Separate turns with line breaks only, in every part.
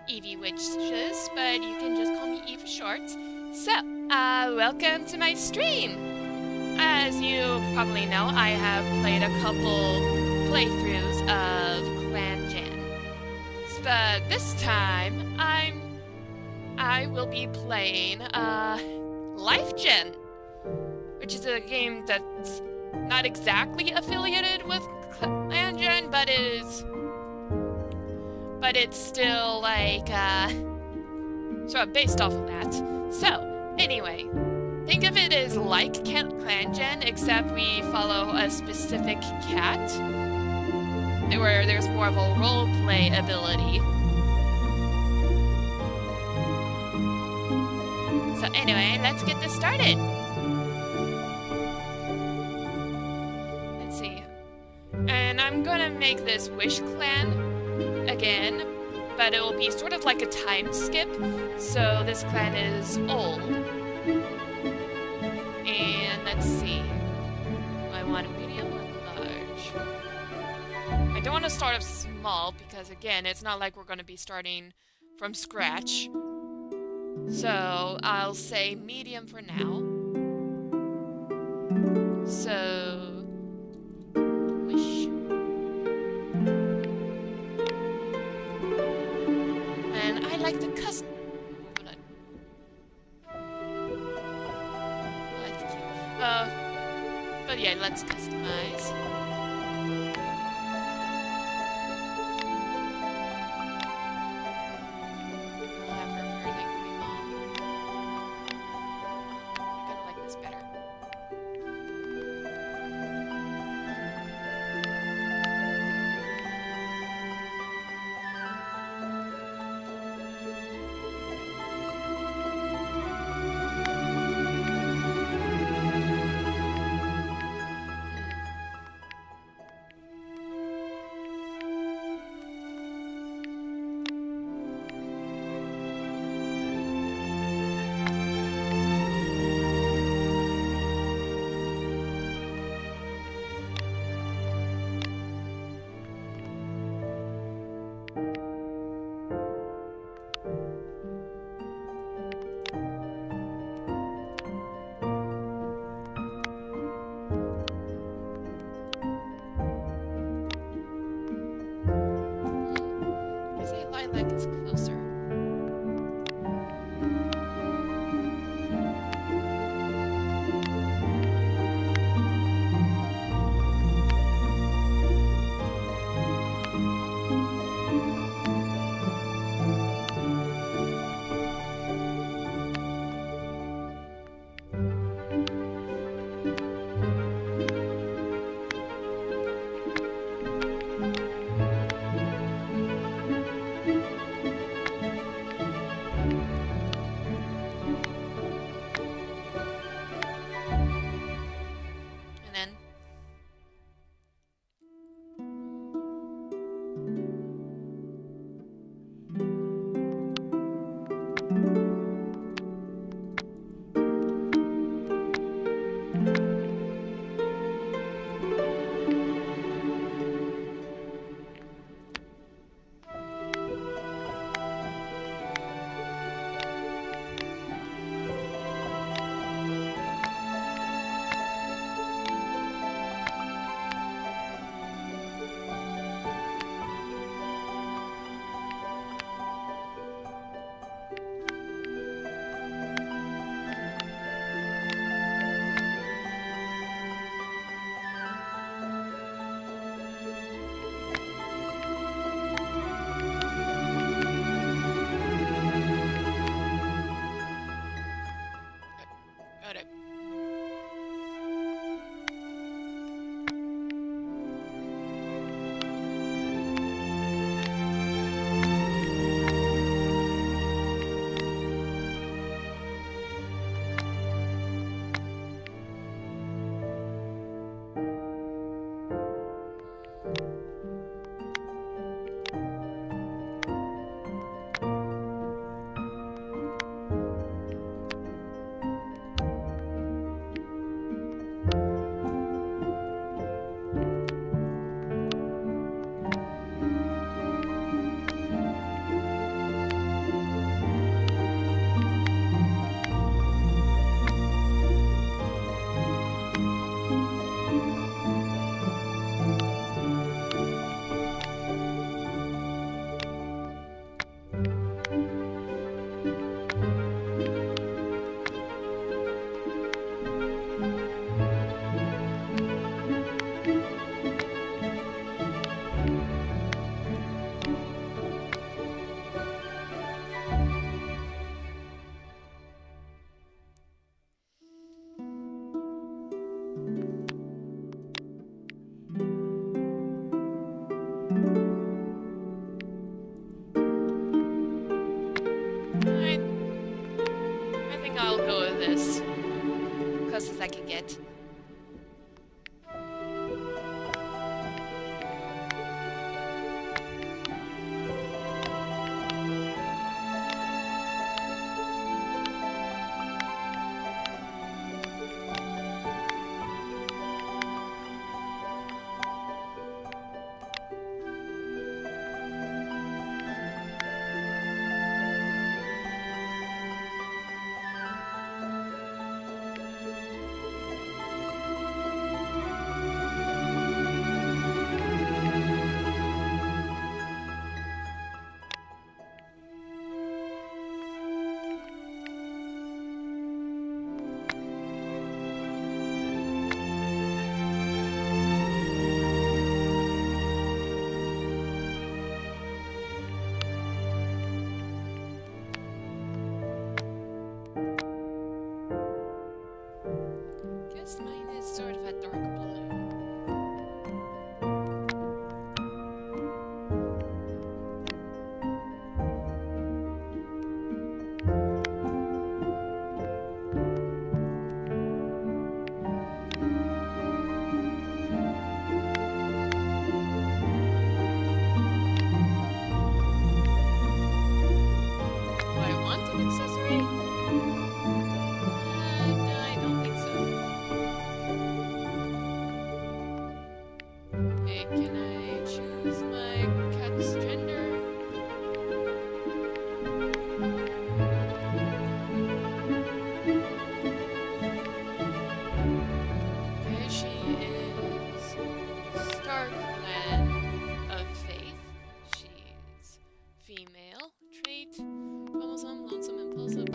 Evie Witches, but you can just call me Eve for short. So, welcome to my stream! As you probably know, I have played a couple playthroughs of Clan Jan. But this time, I will be playing, Lifegen, which is a game that's not exactly affiliated with Clan Jan, but it's still like, sort of based off of that. So, anyway, think of it as like Clan Jan, except we follow a specific cat, where there's more of a roleplay ability. So anyway, let's get this started. Let's see. And I'm gonna make this Wish Clan again, but it will be sort of like a time skip, so this clan is old. And let's see. Do I want a medium or large? I don't want to start off small because, again, it's not like we're going to be starting from scratch. So I'll say medium for now. So, wish. And I like the custom. But yeah, let's customize. I'll have her fairly long. I kinda like this better. think I'll go with this. Close as I can get. Guess mine is sort of a dark blue. Do I want an accessory? No, I don't think so. Okay, can I choose my cat's gender? Okay, she is Starkland of Faith. She's female. Trait, troublesome, lonesome, impulsive.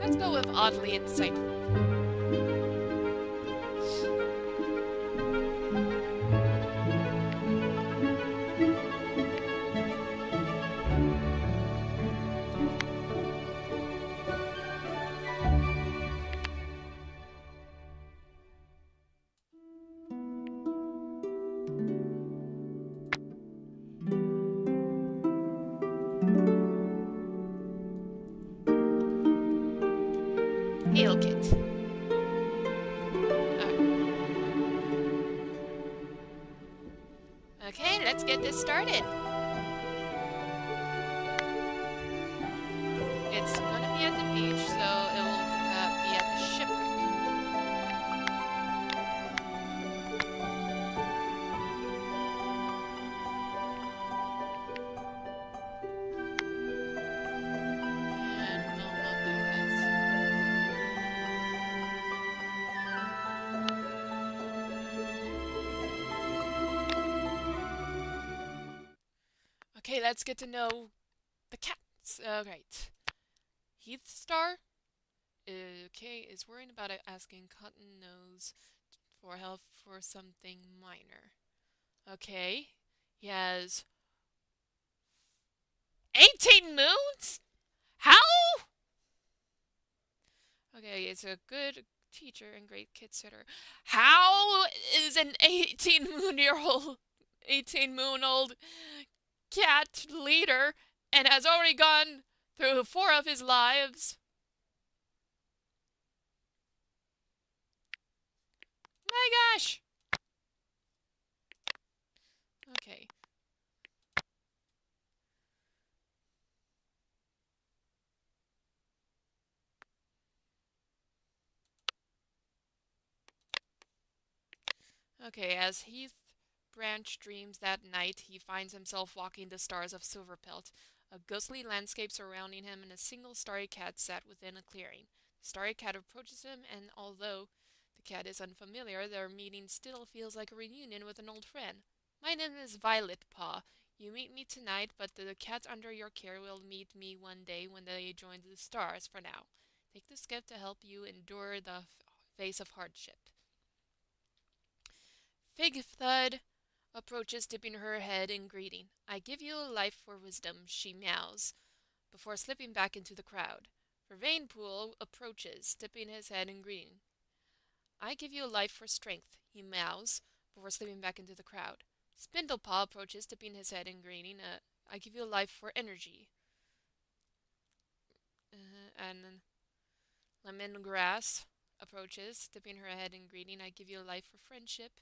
Let's go with oddly insightful. Ale kit. Okay, let's get this started. It's gonna be at the beach, so it will be at the shipwreck. And we'll look at this. Okay, let's get to know the cats. Alright. Heath Star, okay, is worried about asking Cotton Nose for help for something minor. Okay. He has 18 moons? How? Okay, it's a good teacher and great kid sitter. How is an 18 moon old cat leader and has already gone through 4 of his lives. My gosh! Okay. Okay, as Heath Branch dreams that night, he finds himself walking the stars of Silverpelt, a ghostly landscape surrounding him, and a single starry cat sat within a clearing. The starry cat approaches him, and although the cat is unfamiliar, their meeting still feels like a reunion with an old friend. My name is Violet Paw. You meet me tonight, but the cat under your care will meet me one day when they join the stars. For now, take this gift to help you endure the face of hardship. Fig Thud approaches, dipping her head in greeting. I give you a life for wisdom, she meows, before slipping back into the crowd. Vervainpool approaches, dipping his head in greeting. I give you a life for strength, he meows, before slipping back into the crowd. Spindlepaw approaches, dipping his head in greeting. I give you a life for energy. And Lemongrass approaches, dipping her head in greeting. I give you a life for friendship.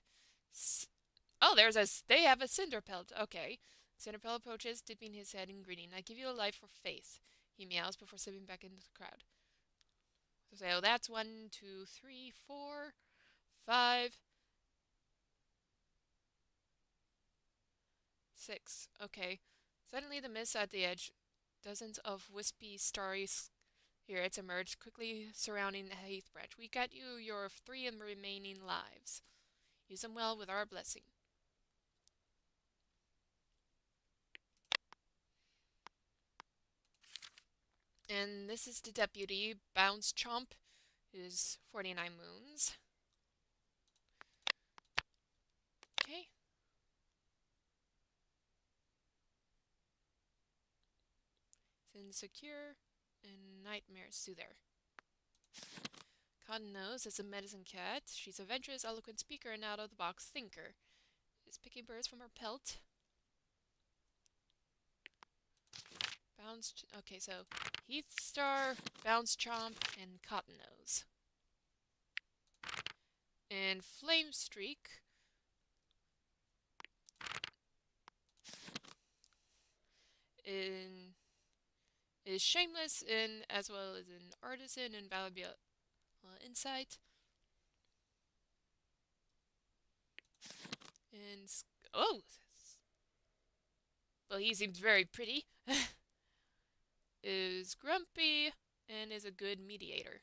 Oh, they have a Cinderpelt. Okay. Cinderpelt approaches, dipping his head in greeting. I give you a life for faith, he meows before slipping back into the crowd. So that's 1, 2, 3, 4, 5, 6. Okay. Suddenly the mist at the edge, dozens of wispy, starry spirits emerge, quickly surrounding the Heath Branch. We got you your 3 remaining lives. Use them well with our blessing. And this is the deputy, Bounce Chomp, who's 49 moons. Okay. Insecure and Nightmare Soother. Cottonose is a medicine cat. She's a adventurous, eloquent speaker and out-of-the-box thinker. Is picking birds from her pelt. Okay, so Heathstar, Bounce Chomp, and Cottonose. And Flame Streak is shameless in as well as an artisan and valuable insight. And oh, well, he seems very pretty. Is grumpy and is a good mediator.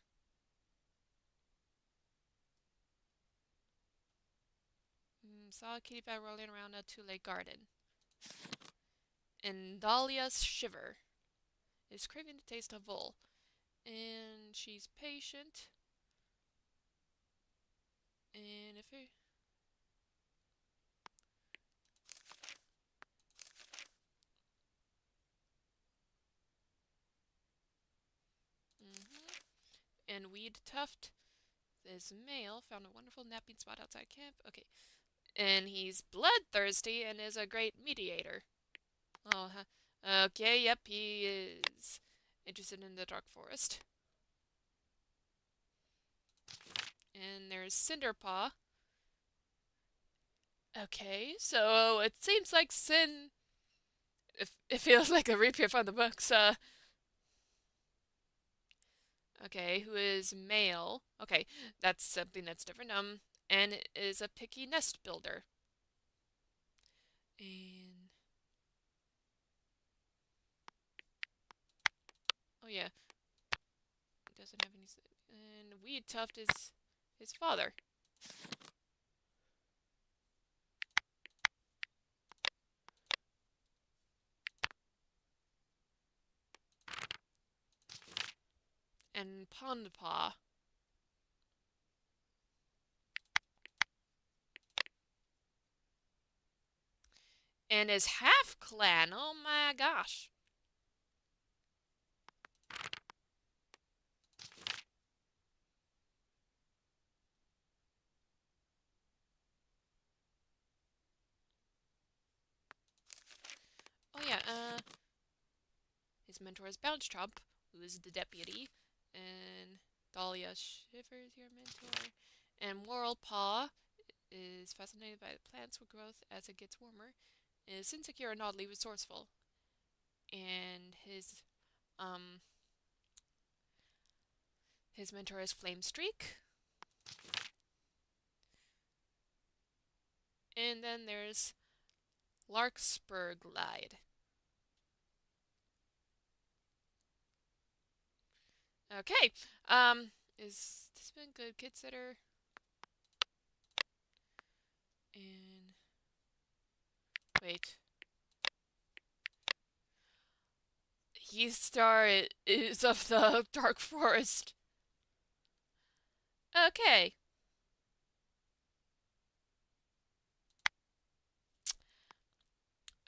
Saw a kitty cat rolling around a two-leg garden. And Dahlia's Shiver is craving the taste of wool. And she's patient. And if it... And Weed Tuft is male, found a wonderful napping spot outside camp. Okay. And he's bloodthirsty and is a great mediator. Oh, okay, yep, he is interested in the dark forest. And there's Cinderpaw. Okay, so it seems like Sin... It feels like a repeat from the books. Okay, who is male. Okay, that's something that's different. And is a picky nest builder. And... oh yeah. Doesn't have any... and Weed Tuft is his father. And Pondpaw. And his half clan. Oh my gosh. Oh his mentor is Bounce Chomp, who is the deputy, and Dahlia Shiver is your mentor, and Moral Paw is fascinated by the plant's growth as it gets warmer, is insecure and oddly resourceful, and his mentor is Flame Streak. And then there's Larkspur Glide. Okay. Is this been good, Kid Sitter? And wait. Heathstar is of the Dark Forest. Okay.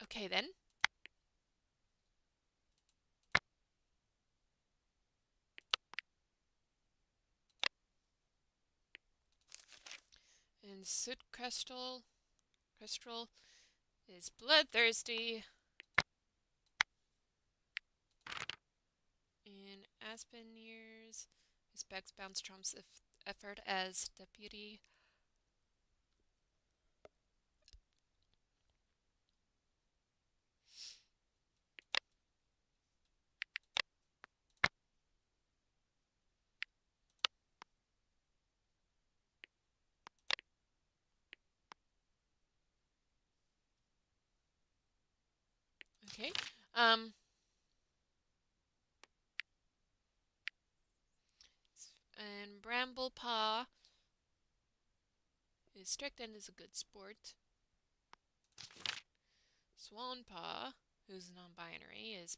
Okay then. And Soot Crystal is bloodthirsty. And Aspen Years respects Bounce Chomp's effort as deputy. Okay. And Bramble Paw is strict and is a good sport. Swan Paw, who's non-binary, is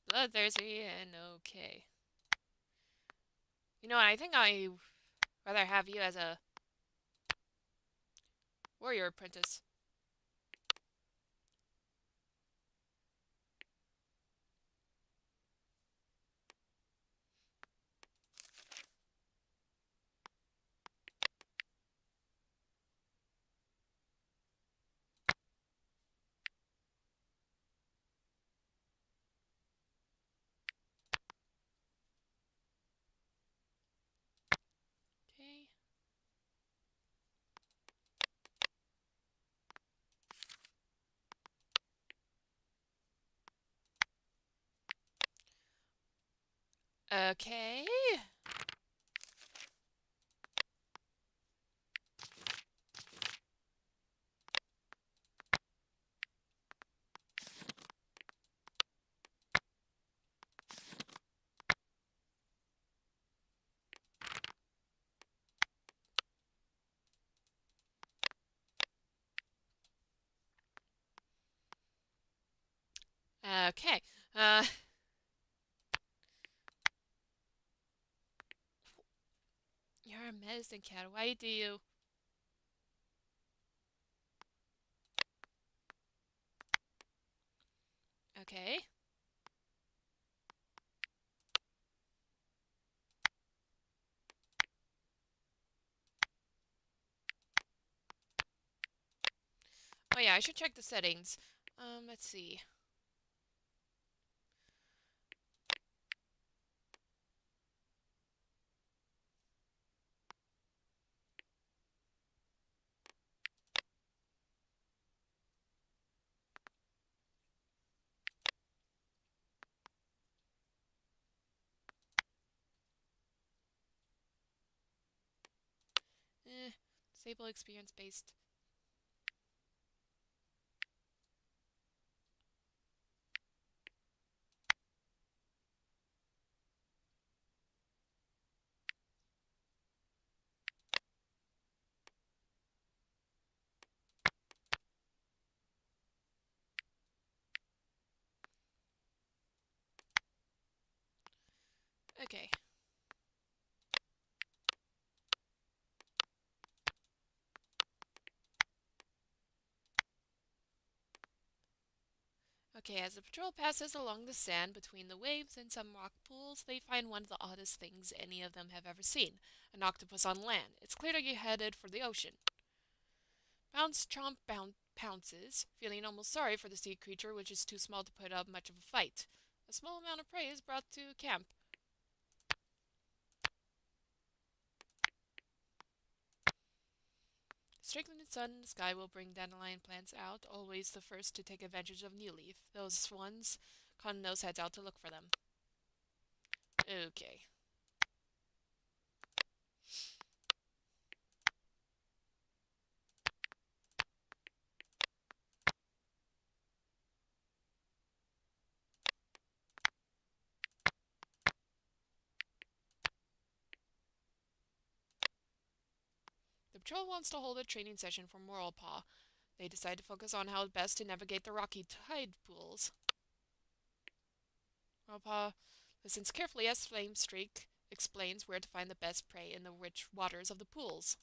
bloodthirsty and okay. You know what, I think I'd rather have you as a warrior apprentice. Okay. Okay. Okay. You're a medicine cat. Why do you? Okay. Oh yeah, I should check the settings. Let's see. Disable experience based. Okay. Okay, as the patrol passes along the sand between the waves and some rock pools, they find one of the oddest things any of them have ever seen, an octopus on land. It's clearly headed for the ocean. Bounce Chomp pounces, feeling almost sorry for the sea creature, which is too small to put up much of a fight. A small amount of prey is brought to camp. The strengthening sun in the sky will bring dandelion plants out, always the first to take advantage of new leaf. Those ones, Cottonose heads out to look for them. Okay. The patrol wants to hold a training session for Moralpaw. They decide to focus on how best to navigate the rocky tide pools. Moralpaw listens carefully as Flamestreak explains where to find the best prey in the rich waters of the pools.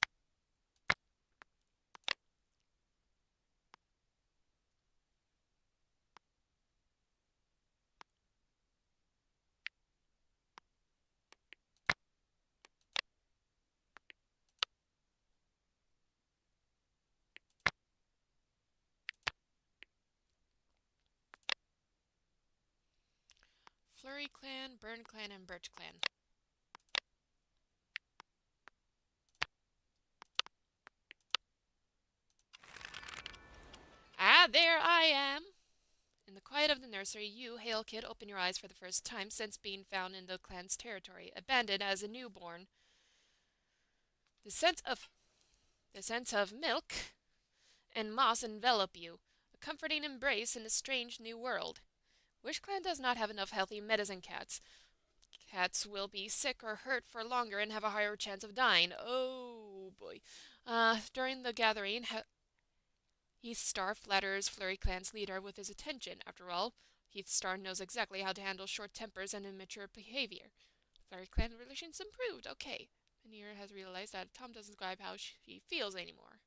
Flurry Clan, Burn Clan, and Birch Clan. Ah, there I am! In the quiet of the nursery, you, Hail Kid, open your eyes for the first time since being found in the clan's territory, abandoned as a newborn. The scent of milk and moss envelop you, a comforting embrace in a strange new world. Which clan does not have enough healthy medicine cats? Cats will be sick or hurt for longer and have a higher chance of dying. Oh boy. During the gathering, Heathstar flatters Flurry Clan's leader with his attention. After all, Heathstar knows exactly how to handle short tempers and immature behavior. Flurry Clan relations improved. Okay. Veneer has realized that Tom doesn't describe how she feels anymore.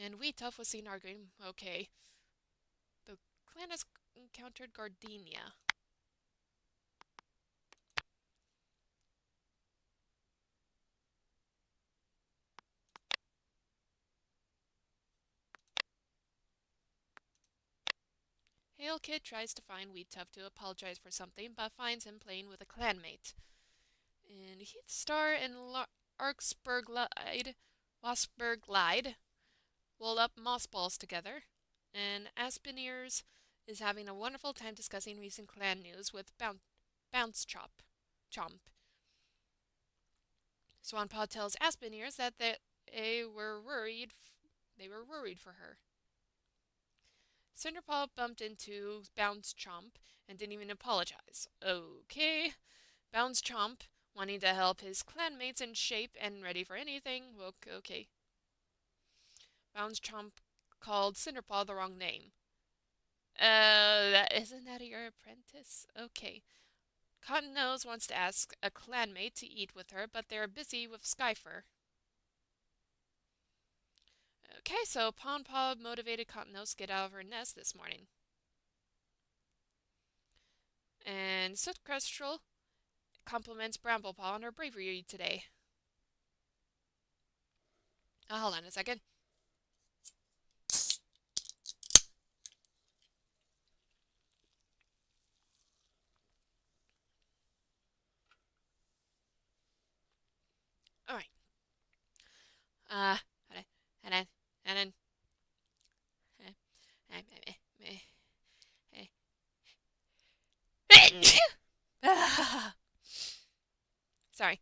And we tough was seen arguing. Okay. The clan has encountered Gardenia. Hail Kid tries to find Wheat Tough to apologize for something, but finds him playing with a clanmate. And Heathstar and Waspberg Glide roll up moss balls together, and Aspineers is having a wonderful time discussing recent clan news with Bounce Chomp. Swanpaw tells Aspineers that they were worried for her. Cinderpaw bumped into Bounce Chomp and didn't even apologize. Okay. Bounce Chomp, wanting to help his clanmates in shape and ready for anything. Okay. Bounce Chomp called Cinderpaw the wrong name. Isn't that your apprentice? Okay. Cottonose wants to ask a clanmate to eat with her, but they're busy with Skyfur. Okay, so Pondpaw motivated Cottonose to get out of her nest this morning. And Sootcrustral compliments Bramblepaw on her bravery today. Hold on a second. Alright. And then sorry.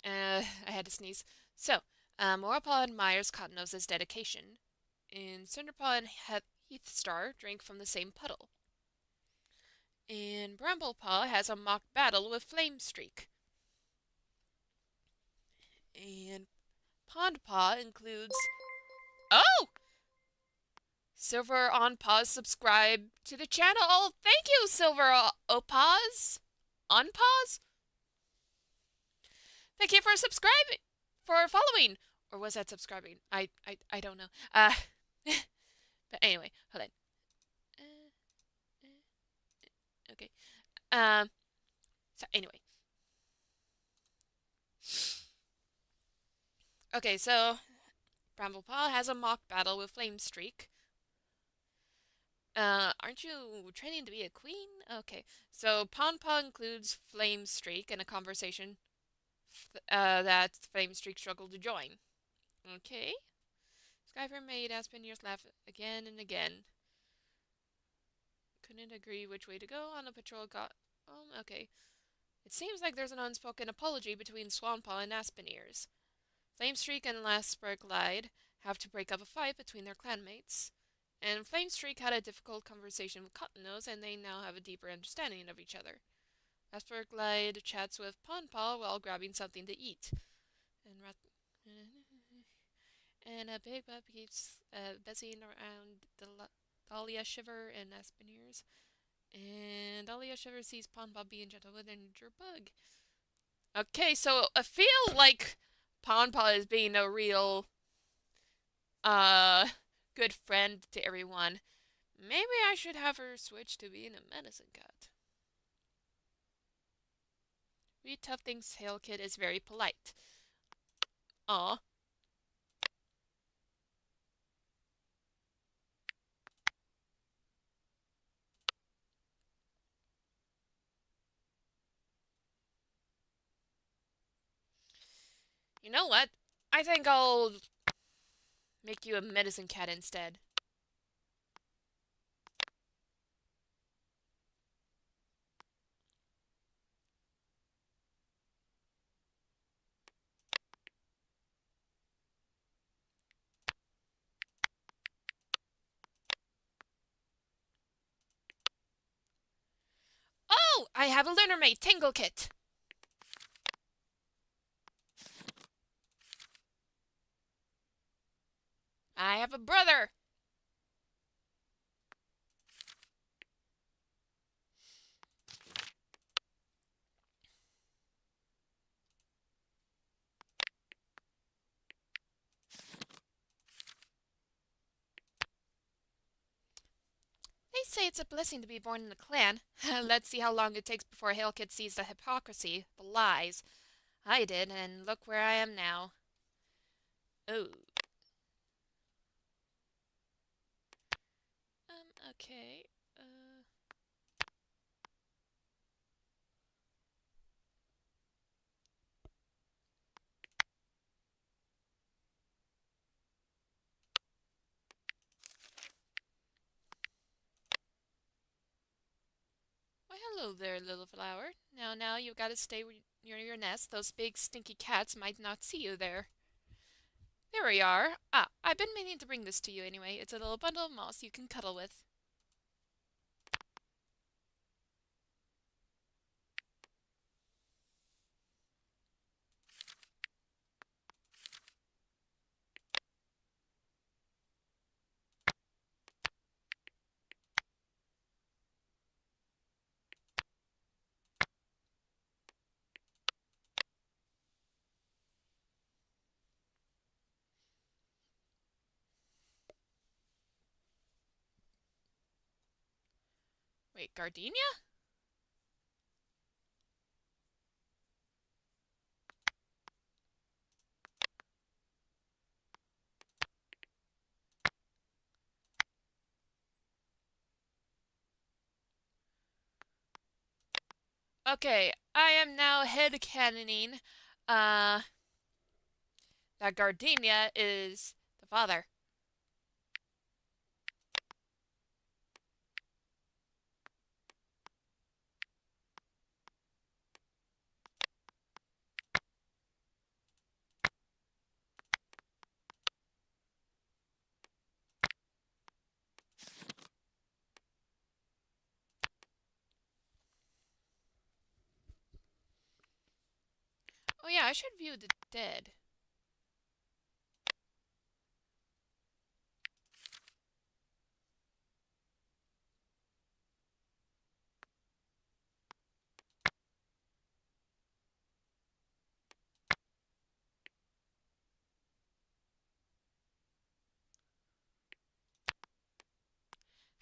I had to sneeze. So, Moralpaw admires Cottonnose's dedication, and Cinderpaw and Heathstar drink from the same puddle. And Bramblepaw has a mock battle with Flamestreak. And Pondpaw includes... Oh! Silver on Paws subscribe to the channel. Oh, thank you, Silver Paws. On Paws? Thank you for subscribing, for following. Or was that subscribing? I don't know. But anyway, hold on. Okay. So anyway. Okay, so Bramblepaw has a mock battle with Flamestreak. Aren't you training to be a queen? Okay, so Paw includes Flamestreak in a conversation that Flamestreak struggled to join. Okay. Skyper made Aspenier's laugh again and again. Couldn't agree which way to go on a patrol okay. It seems like there's an unspoken apology between Swanpaw and Aspeneers. Flamestreak and Lasper have to break up a fight between their clanmates. And Flamestreak had a difficult conversation with Cottonose, and they now have a deeper understanding of each other. Lasper chats with Paw while grabbing something to eat. And a big pup keeps buzzing around Dahlia Shiver and Aspeneers. And Dahlia Shiver sees Paw being gentle with an injured bug. Okay, so I feel like Paw is being a real good friend to everyone. Maybe I should have her switch to being a medicine cat. Reed Tough thinks Hail Kid is very polite. Aw. You know what? I think I'll make you a medicine cat instead. Oh! I have a learner mate, Tingle Kit! I have a brother! They say it's a blessing to be born in a clan. Let's see how long it takes before Hail Kid sees the hypocrisy, the lies. I did, and look where I am now. Oh. Okay. Why, hello there, little flower. Now, you've got to stay near your nest. Those big, stinky cats might not see you there. There we are. Ah, I've been meaning to bring this to you anyway. It's a little bundle of moss you can cuddle with. Wait, Gardenia? Okay, I am now headcanoning, that Gardenia is the father. Oh yeah, I should view the dead.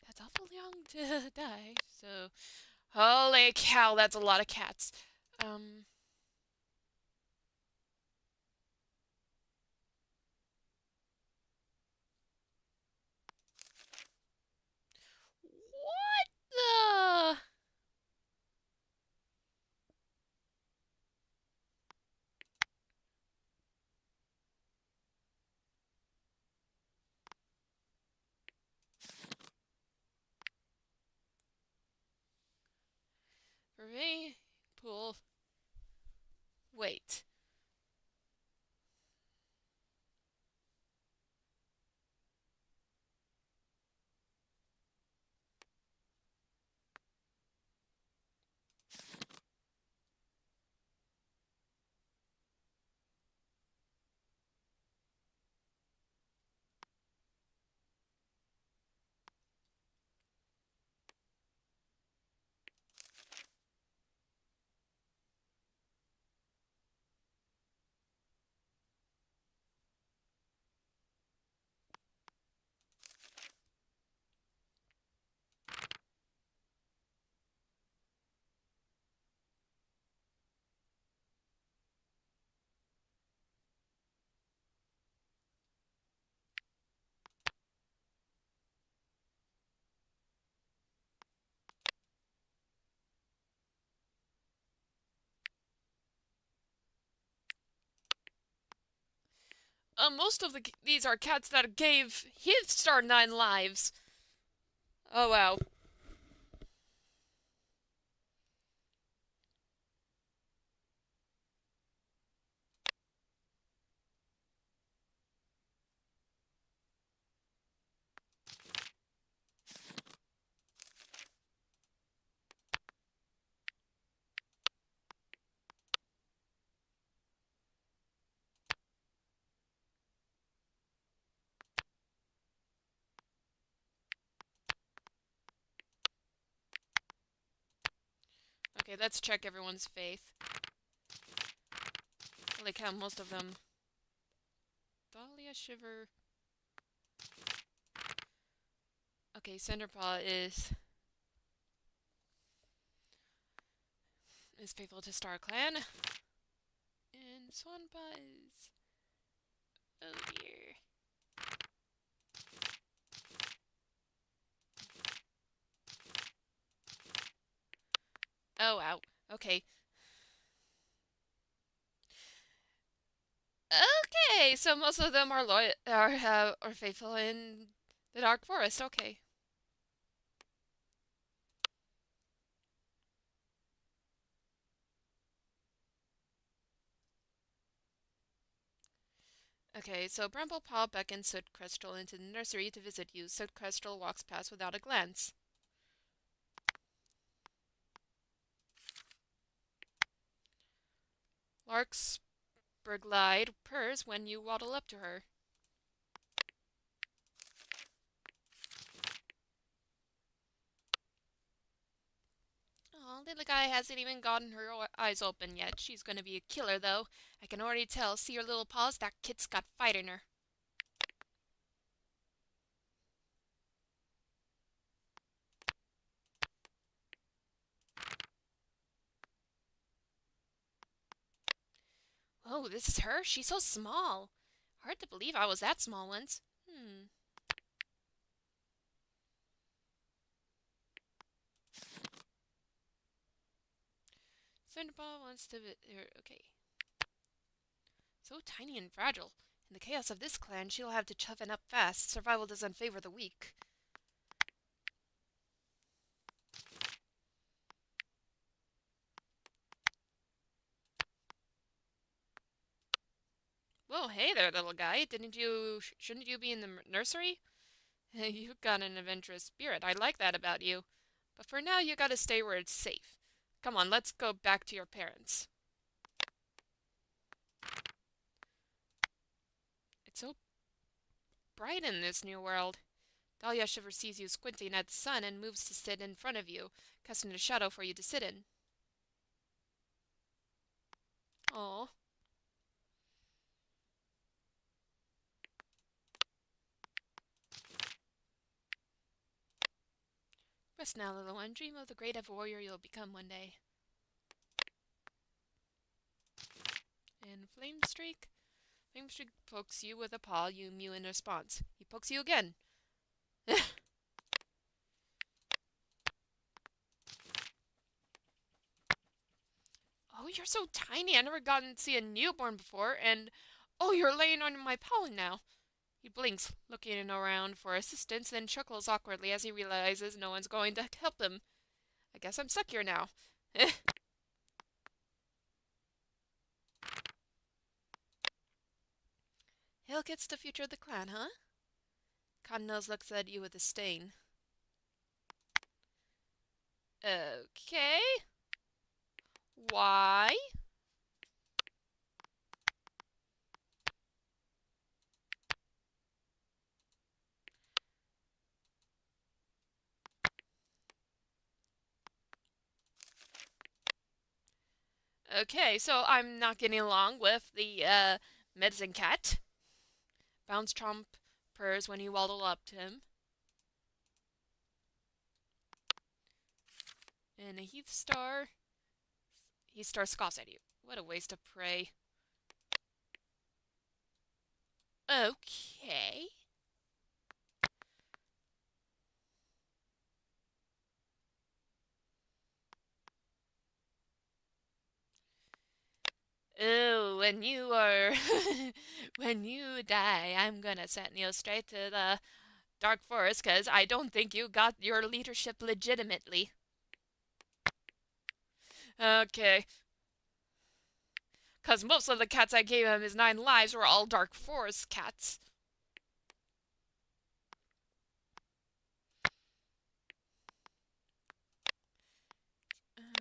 That's awful young to die, so... Holy cow, that's a lot of cats. Um... Survey. Pool. Wait. Most of these are cats that gave his star 9 lives. Oh wow. Okay, let's check everyone's faith. Holy cow, most of them. Dahlia Shiver. Okay, Cinderpaw is faithful to Star Clan. And Swanpaw is... oh dear. Oh wow. Okay. Okay, so most of them are loyal, are faithful in the Dark Forest. Okay. Okay, so Bramblepaw beckons Soot Crystal into the nursery to visit you. Soot Crystal walks past without a glance. Larkspur purrs when you waddle up to her. Oh, little guy hasn't even gotten her eyes open yet. She's gonna be a killer, though. I can already tell. See her little paws? That kit's got fight in her. Oh, this is her? She's so small. Hard to believe I was that small once. Cinderball wants to... okay. So tiny and fragile. In the chaos of this clan, she'll have to toughen up fast. Survival doesn't favor the weak. Well, hey there, little guy. Shouldn't you be in the nursery? You've got an adventurous spirit. I like that about you. But for now, you gotta stay where it's safe. Come on, let's go back to your parents. It's so bright in this new world. Dahlia Shiver sees you squinting at the sun and moves to sit in front of you, casting a shadow for you to sit in. Oh. Rest now, little one. Dream of the great warrior you'll become one day. And Flamestreak? Flamestreak pokes you with a paw. You mew in response. He pokes you again. Oh, you're so tiny. I never gotten to see a newborn before. And, oh, you're laying on my paw now. He blinks, looking around for assistance, then chuckles awkwardly as he realizes no one's going to help him. I guess I'm stuck here now. Hill gets the future of the clan, huh? Cottonnose looks at you with disdain. Okay. Why? Okay, so I'm not getting along with the medicine cat. Bounce Chomp purrs when you waddle up to him. And a Heath Star. Heath Star scoffs at you. What a waste of prey. Okay. Oh, when you are when you die, I'm gonna send you straight to the Dark Forest because I don't think you got your leadership legitimately. Okay. Because most of the cats I gave him his 9 lives were all Dark Forest cats.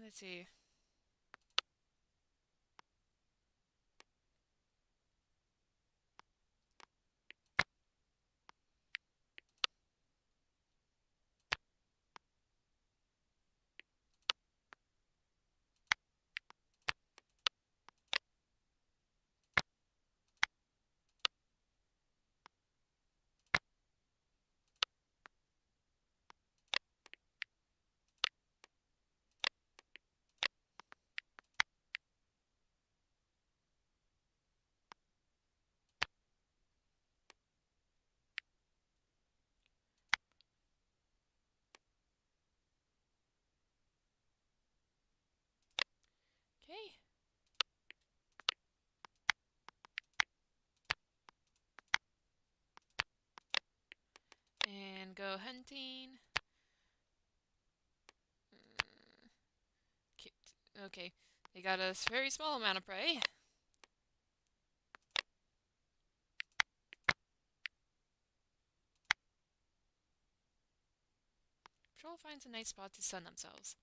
Let's see. Okay. And go hunting. Okay. They got a very small amount of prey. Patrol finds a nice spot to sun themselves.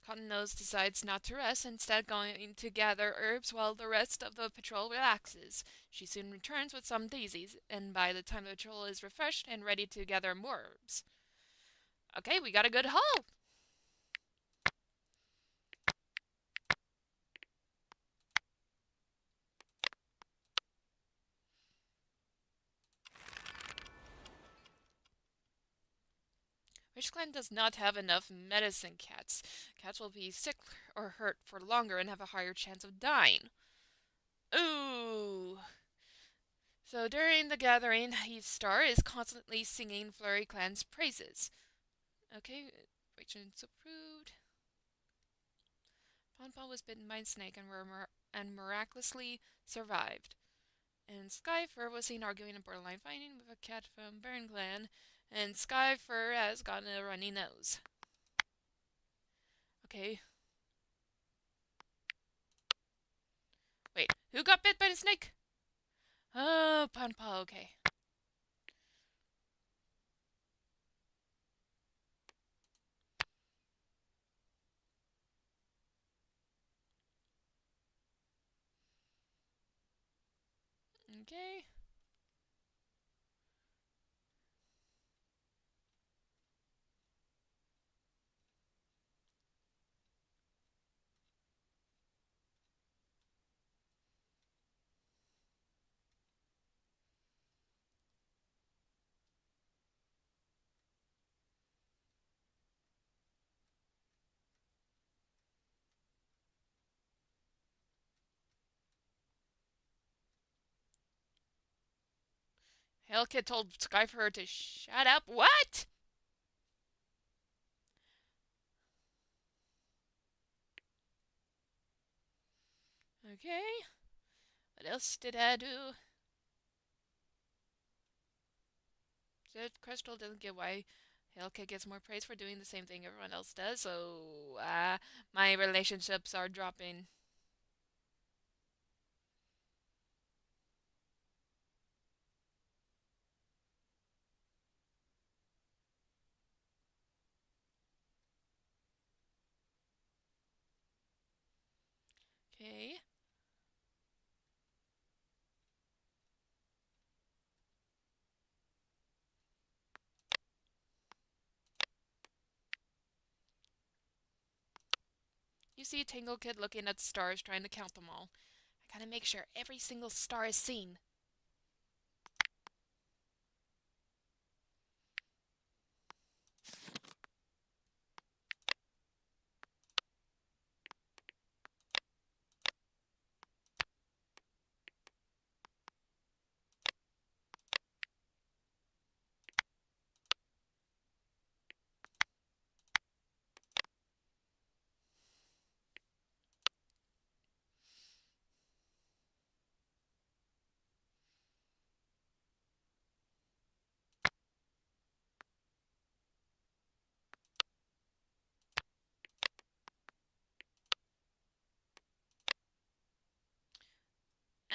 Cottonnose decides not to rest, instead going to gather herbs while the rest of the patrol relaxes. She soon returns with some daisies, and by the time the patrol is refreshed and ready to gather more herbs. Okay, we got a good haul! Which clan does not have enough medicine cats? Cats will be sick or hurt for longer and have a higher chance of dying. Ooh! So during the gathering, Heath Star is constantly singing Flurry Clan's praises. Okay, equations approved. Pon was bitten by a snake and miraculously survived. And Skyfur was seen arguing and borderline fighting with a cat from Burn Clan, and Skyfur has gotten a runny nose. Okay. Wait, who got bit by the snake? Oh, Panpa, okay. Okay. Hailkid told Skyfur to shut up. What? Okay. What else did I do? Said Crystal doesn't get why Hailkit gets more praise for doing the same thing everyone else does, so my relationships are dropping. Okay. You see Tangle Kid looking at stars, trying to count them all. I gotta make sure every single star is seen.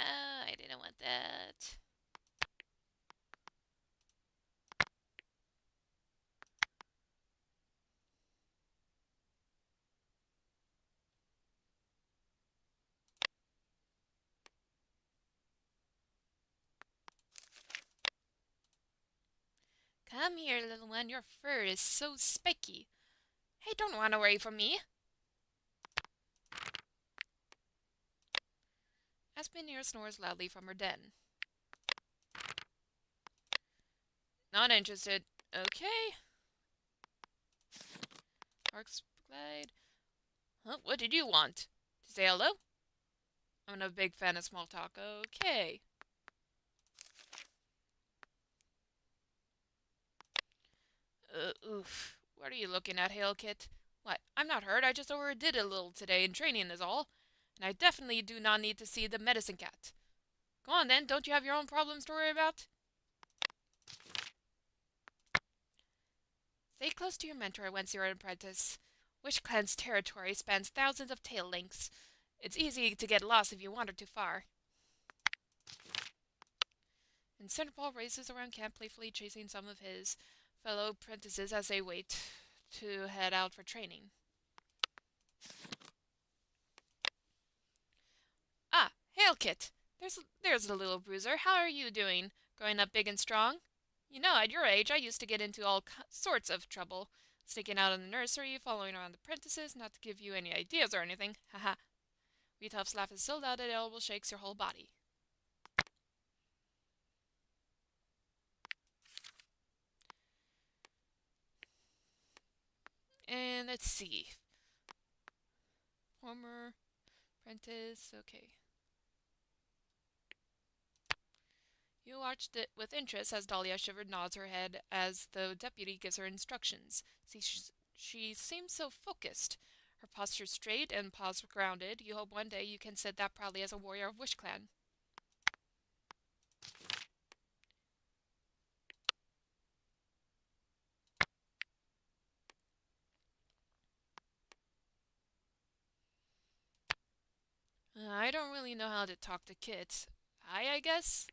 I didn't want that. Come here, little one. Your fur is so spiky. Hey, don't run away from me. Aspinir snores loudly from her den. Not interested. Okay. Sparks glide. Huh? What did you want? To say hello? I'm a big fan of small talk. Okay. Oof. What are you looking at, Hailkit? What? I'm not hurt. I just overdid it a little today in training is all. And I definitely do not need to see the medicine cat. Go on then. Don't you have your own problems to worry about? Stay close to your mentor once you're an apprentice. Wish Clan's territory spans thousands of tail lengths. It's easy to get lost if you wander too far. And Cinderball races around camp playfully chasing some of his fellow apprentices as they wait to head out for training. Ah, Hailkit! There's the little bruiser. How are you doing? Growing up big and strong? You know, at your age, I used to get into all sorts of trouble. Sneaking out in the nursery, following around apprentices, not to give you any ideas or anything. Haha. Weethuff's laugh is so loud it almost shakes your whole body. And let's see. Former apprentice, okay. You watched it with interest as Dahlia shivered nods her head as the deputy gives her instructions. See, she seems so focused. Her posture straight and paws grounded. You hope one day you can sit that proudly as a warrior of Wish Clan. I don't really know how to talk to kids. Hi, I guess?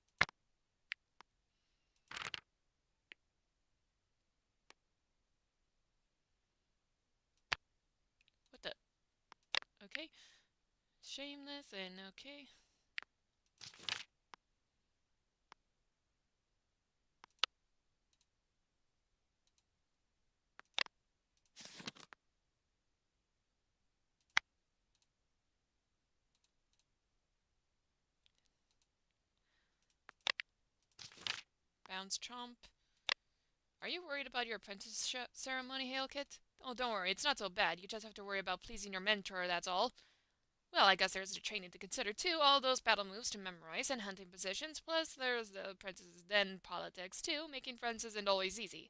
What the? Okay. Shameless and okay. Bounce chomp. Are you worried about your apprenticeship ceremony, Hailkit? Oh, don't worry, it's not so bad. You just have to worry about pleasing your mentor, that's all. Well, I guess there's the training to consider too, all those battle moves to memorize and hunting positions, plus there's the apprentice's den politics too, making friends isn't always easy.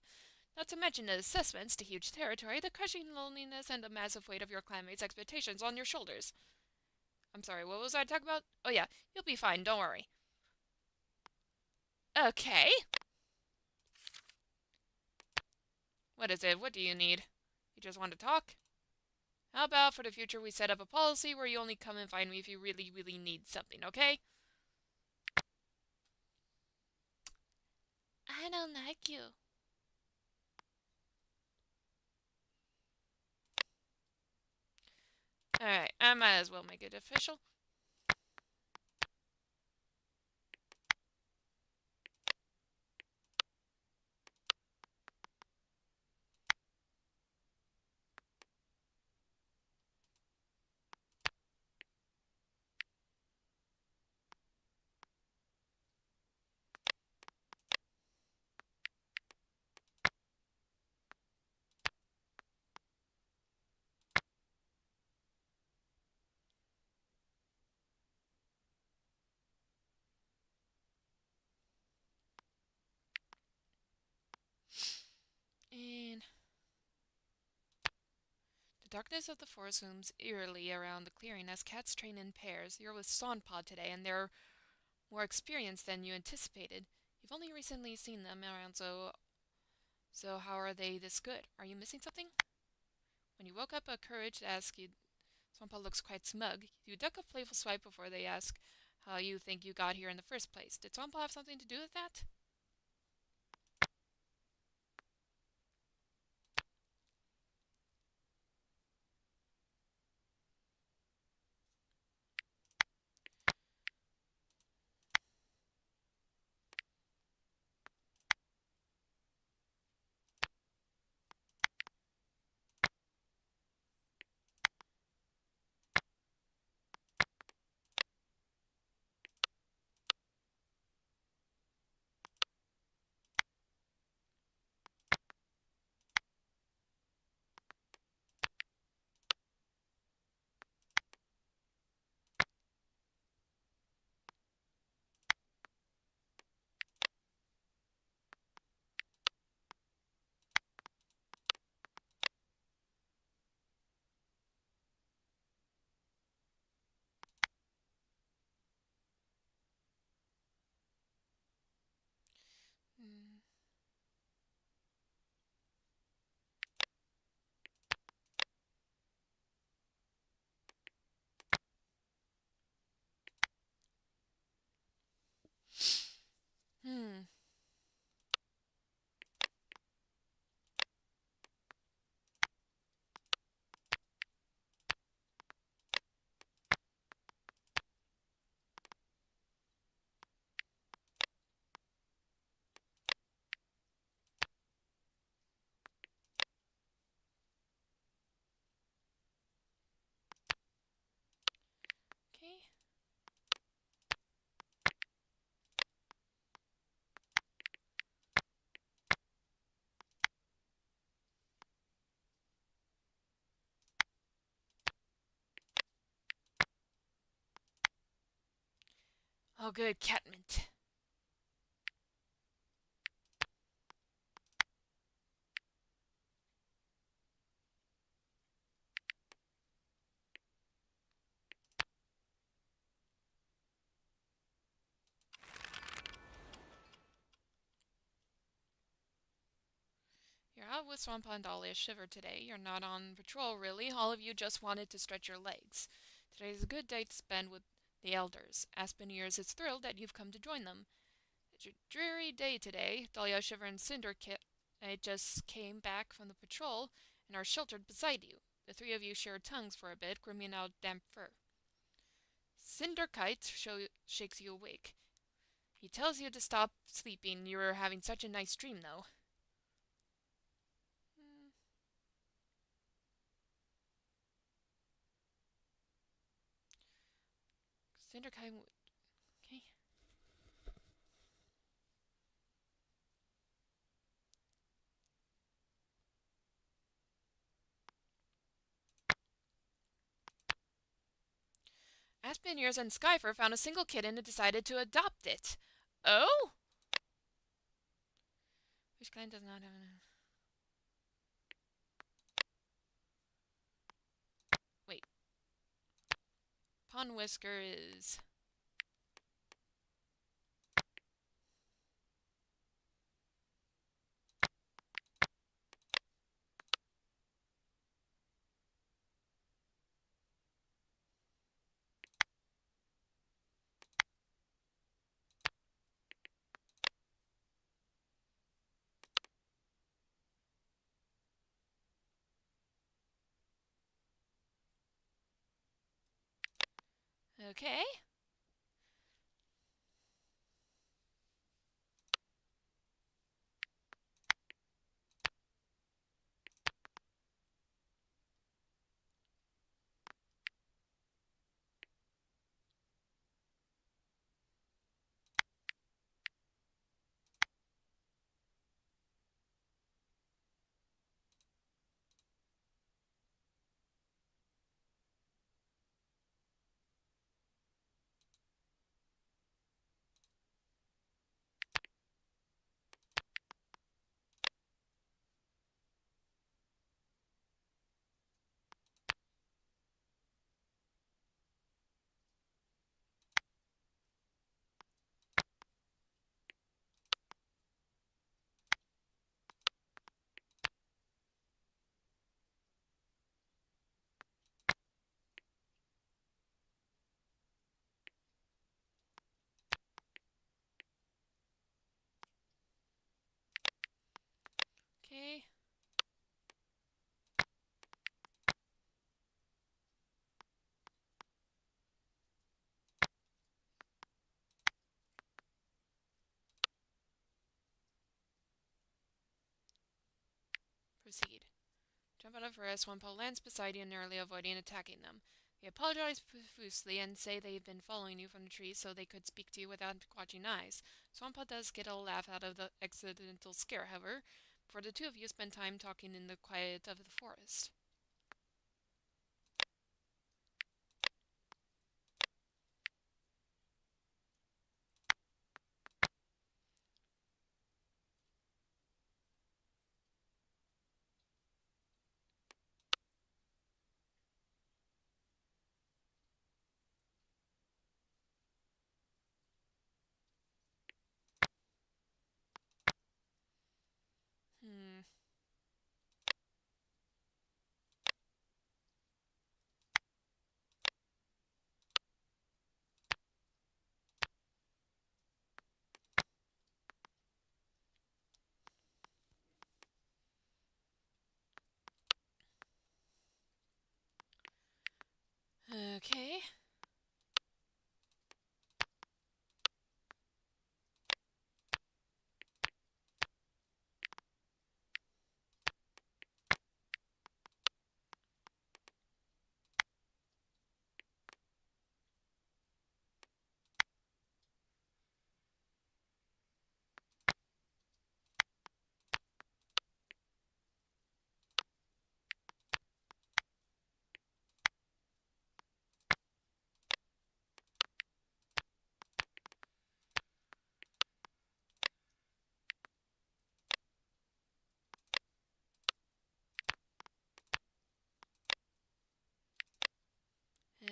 Not to mention the assessments to huge territory, the crushing loneliness, and the massive weight of your clanmates' expectations on your shoulders. I'm sorry, what was I talking about? Oh yeah, you'll be fine, don't worry. Okay. What is it? What do you need? You just want to talk? How about for the future we set up a policy where you only come and find me if you really, really need something, okay? I don't like you. Alright, I might as well make it official. And the darkness of the forest looms eerily around the clearing as cats train in pairs. You're with Sonpod today, and they're more experienced than you anticipated. You've only recently seen them around, so how are they this good? Are you missing something? When you woke up a courage to ask you, Sonpod looks quite smug. You duck a playful swipe before they ask how you think you got here in the first place. Did Sonpod have something to do with that? Hmm. Hmm. Okay. Oh, good, catmint. You're out with Swampa and Dahlia Shiver today. You're not on patrol, really. All of you just wanted to stretch your legs. Today's a good day to spend with the elders. Aspen Ears is thrilled that you've come to join them. It's a dreary day today. Dahlia Shiver and Cinderkit just came back from the patrol and are sheltered beside you. The three of you share tongues for a bit, grooming out damp fur. Cinderkite shakes you awake. He tells you to stop sleeping. You were having such a nice dream, though. Hmm. Cinderkite. Okay. Aspen Ears and Skyfer found a single kitten and decided to adopt it. Oh? Which kind does not have an... Wait. Pond Whisker is... Okay. Okay. Proceed. Jump out of forest. One pole lands beside you, narrowly avoiding attacking them. They apologize profusely and say they've been following you from the trees so they could speak to you without watching eyes. Swampot does get a laugh out of the accidental scare, however, for the two of you spend time talking in the quiet of the forest. Hmm. Okay.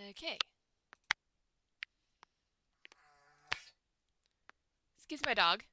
Okay. Excuse my dog.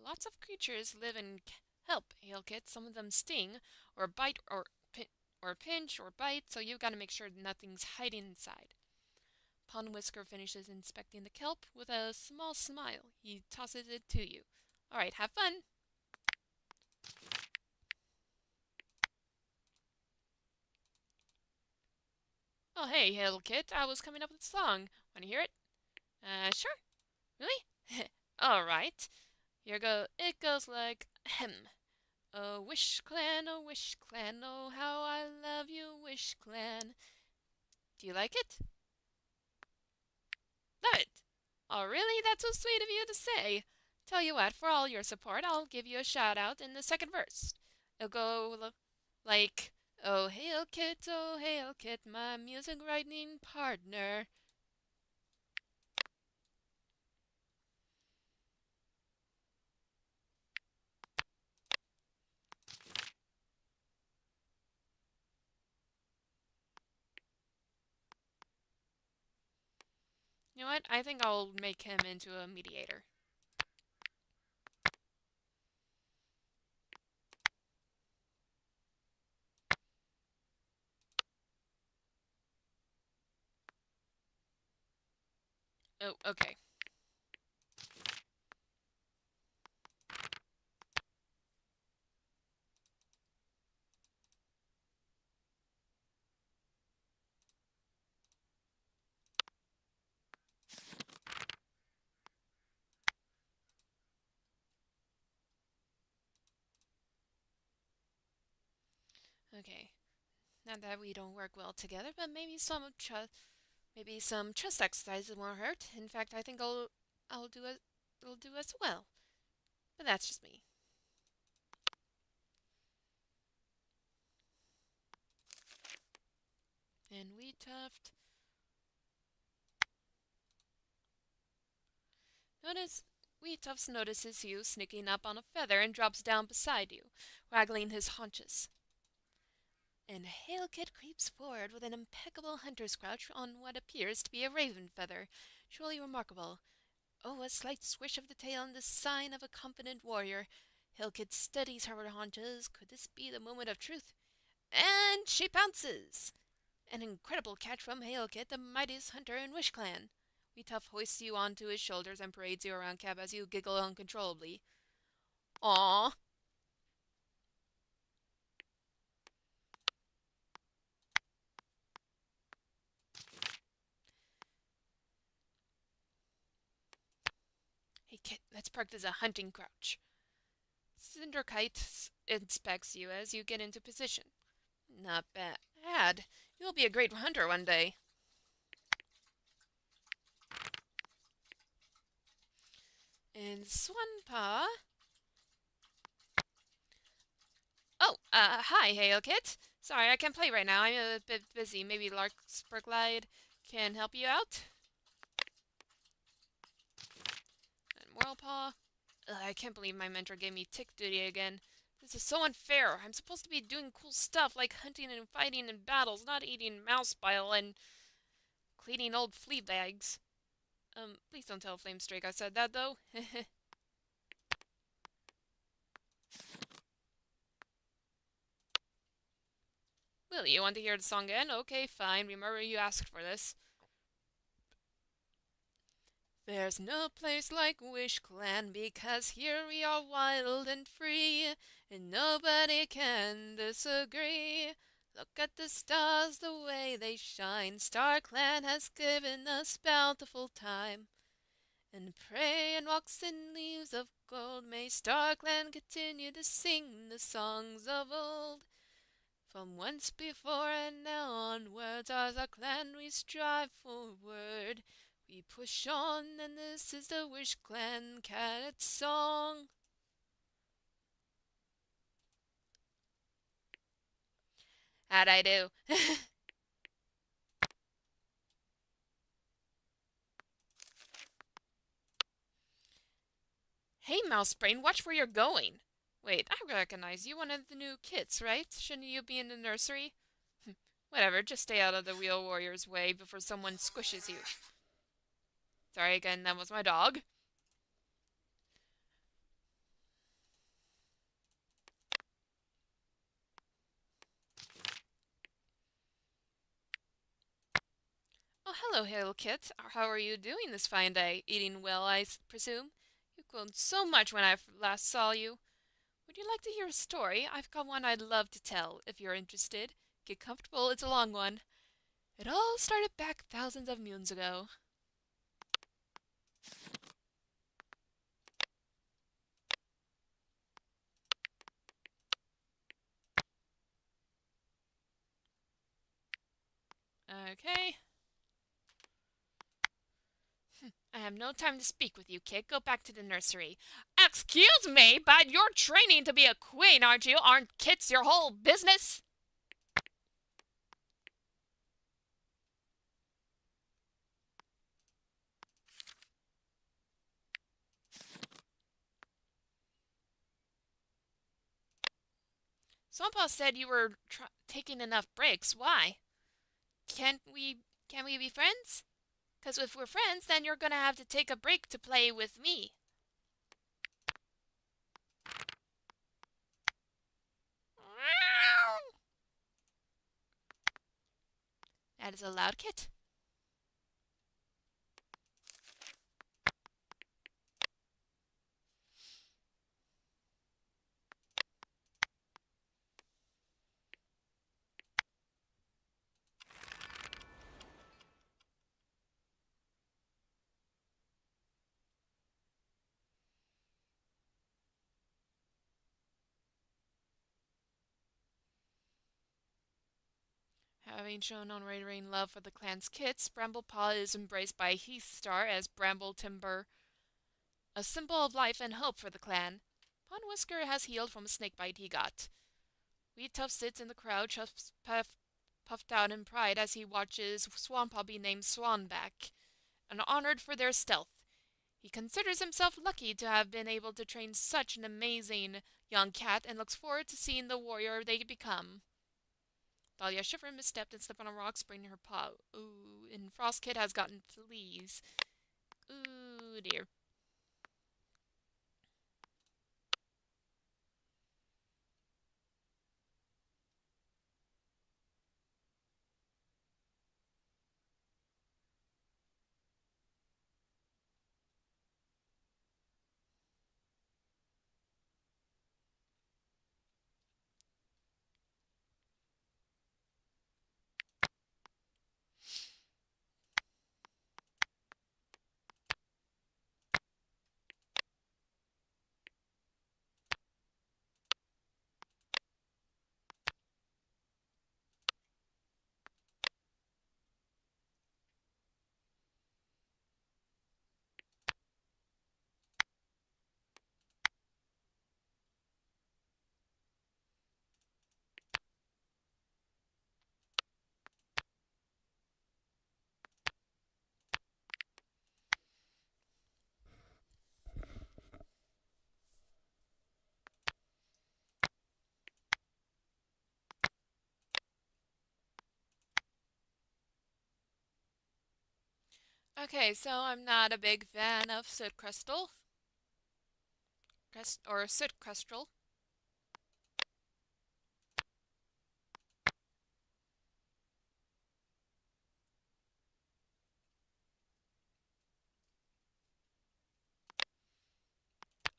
Lots of creatures live in help, Hailkit. Some of them sting, or bite, or pinch, or bite, so you've got to make sure nothing's hiding inside. Pond Whisker finishes inspecting the kelp with a small smile. He tosses it to you. All right, have fun. Oh, hey, Hailkit. I was coming up with a song. Want to hear it? Sure. Really? All right. Here go. It goes like ahem. Oh, Wish Clan, oh, Wish Clan, oh, how I love you, Wish Clan. Do you like it? Love it. Oh, really? That's so sweet of you to say. Tell you what, for all your support, I'll give you a shout out in the second verse. It'll go like, oh, hail kit, my music writing partner. You know what? I think I'll make him into a mediator. Oh, okay. Okay. Not that we don't work well together, but maybe some trust exercises won't hurt. In fact, I think I'll do it. It'll do as well. But that's just me. And Wheat Tuft. Notice Wheat Tufts notices you sneaking up on a feather and drops down beside you, waggling his haunches. And Hailkit creeps forward with an impeccable hunter's crouch on what appears to be a raven feather, truly remarkable. Oh, a slight swish of the tail and the sign of a confident warrior. Hailkit steadies her haunches. Could this be the moment of truth? And she pounces! An incredible catch from Hailkit, the mightiest hunter in Wish Clan. Weetuff hoists you onto his shoulders and parades you around camp as you giggle uncontrollably. Aww. Hey Kit, let's practice a hunting crouch. Cinderkite inspects you as you get into position. Not bad. You'll be a great hunter one day. And Swanpa. Oh, hi, Hailkit. Sorry, I can't play right now. I'm a bit busy. Maybe Larkspurglide can help you out? And Whirlpaw. Ugh, I can't believe my mentor gave me tick duty again. This is so unfair. I'm supposed to be doing cool stuff like hunting and fighting in battles, not eating mouse bile and cleaning old flea bags. Please don't tell Flamestrake I said that, though. Will you want to hear the song again? Okay, fine. Remember you asked for this. There's no place like Wish Clan because here we are wild and free, and nobody can disagree. Look at the stars, the way they shine. Star Clan has given us bountiful time. And pray and walks in leaves of gold. May Star Clan continue to sing the songs of old. From once before and now onwards, as a clan we strive forward. We push on, and this is the Wish Clan Cat song. How'd I do? Hey, Mousebrain, watch where you're going. Wait, I recognize you, one of the new kids, right? Shouldn't you be in the nursery? Whatever, just stay out of the Wheel Warrior's way before someone squishes you. Sorry again, that was my dog. Oh, hello, Hailkit. How are you doing this fine day? Eating well, I presume? You've grown so much when I last saw you. Would you like to hear a story? I've got one I'd love to tell, if you're interested. Get comfortable, it's a long one. It all started back thousands of moons ago. Okay. I have no time to speak with you, kid. Go back to the nursery. Excuse me, but you're training to be a queen, aren't you? Aren't kits your whole business? Swampa said you were taking enough breaks. Why? Can't we be friends? Because if we're friends, then you're gonna have to take a break to play with me. That is a loud kit. Having shown unwavering love for the clan's kits, Bramblepaw is embraced by Heathstar as Bramble Timber, a symbol of life and hope for the clan. Pondwhisker has healed from a snakebite he got. Wheatuff sits in the crowd, puffed out in pride as he watches Swamppaw be named Swanback, and honored for their stealth. He considers himself lucky to have been able to train such an amazing young cat and looks forward to seeing the warrior they become. Dahlia shivered, misstepped, and stepped on a rock, spraining her paw. Ooh, and Frostkid has gotten fleas. Ooh, dear. Okay, so I'm not a big fan of Soot Crystal. Or Soot Crystal.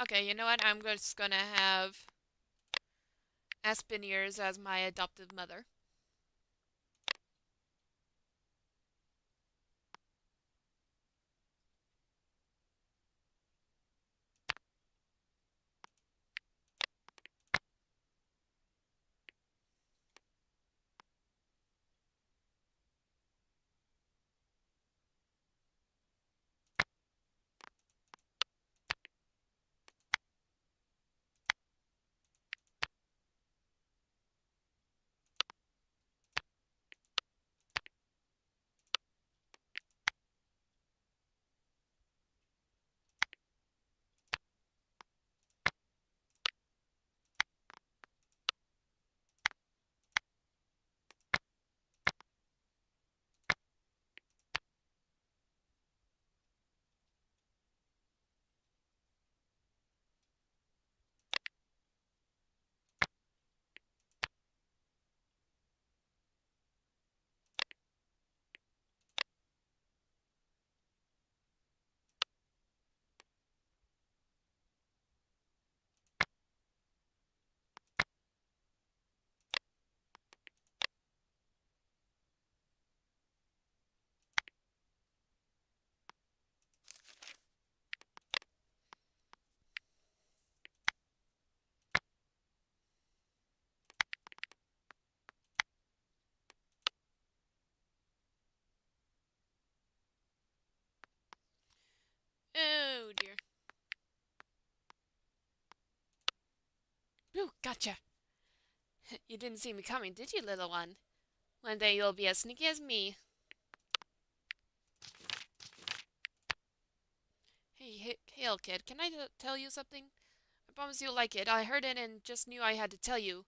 Okay, you know what? I'm just gonna have Aspineers as my adoptive mother. Oh dear. Ooh, gotcha. You didn't see me coming, did you, little one? One day you'll be as sneaky as me. Hey, Hail, kid, can I tell you something? I promise you'll like it. I heard it and just knew I had to tell you.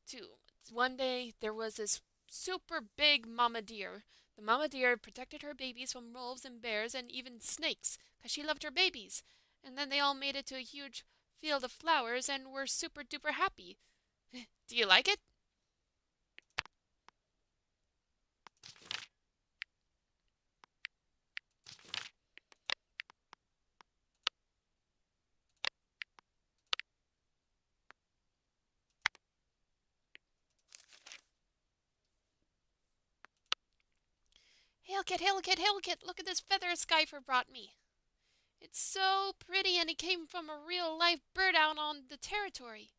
Too. One day there was this super big mama deer The mama deer protected her babies from wolves and bears and even snakes, 'cause she loved her babies. And then they all made it to a huge field of flowers and were super duper happy. Do you like it? Hail kit, hail kit, hail kit, look at this feather Skyfer brought me. It's so pretty and it came from a real life bird out on the territory.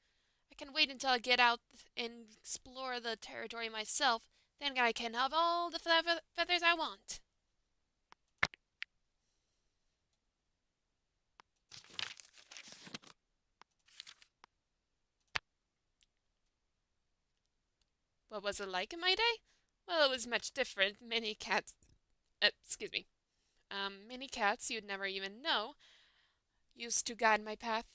I can wait until I get out and explore the territory myself. Then I can have all the feathers I want. What was it like in my day? Well, it was much different. Many cats, excuse me, many cats you'd never even know used to guide my path.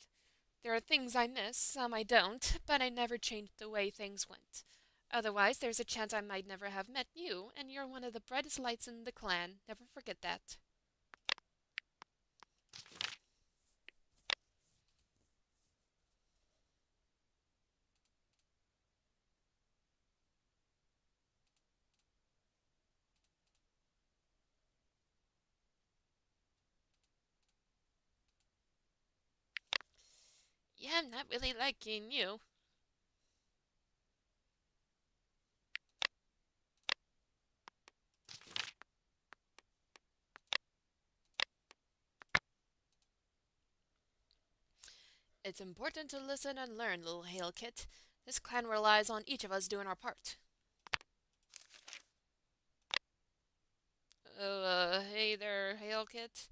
There are things I miss, some I don't, but I never changed the way things went. Otherwise, there's a chance I might never have met you, and you're one of the brightest lights in the clan. Never forget that. Yeah, I'm not really liking you. It's important to listen and learn, little Hail Kit. This clan relies on each of us doing our part. Hey there, Hail Kit.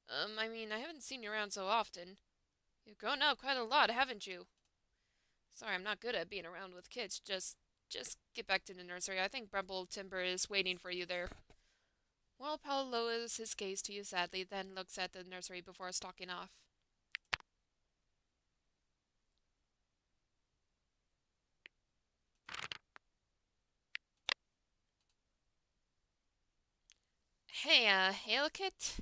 I haven't seen you around so often. You've grown up quite a lot, haven't you? Sorry, I'm not good at being around with kids. Just get back to the nursery. I think Brumble Timber is waiting for you there. Whirlpool lowers his gaze to you sadly, then looks at the nursery before stalking off. Hey, Hail Kit?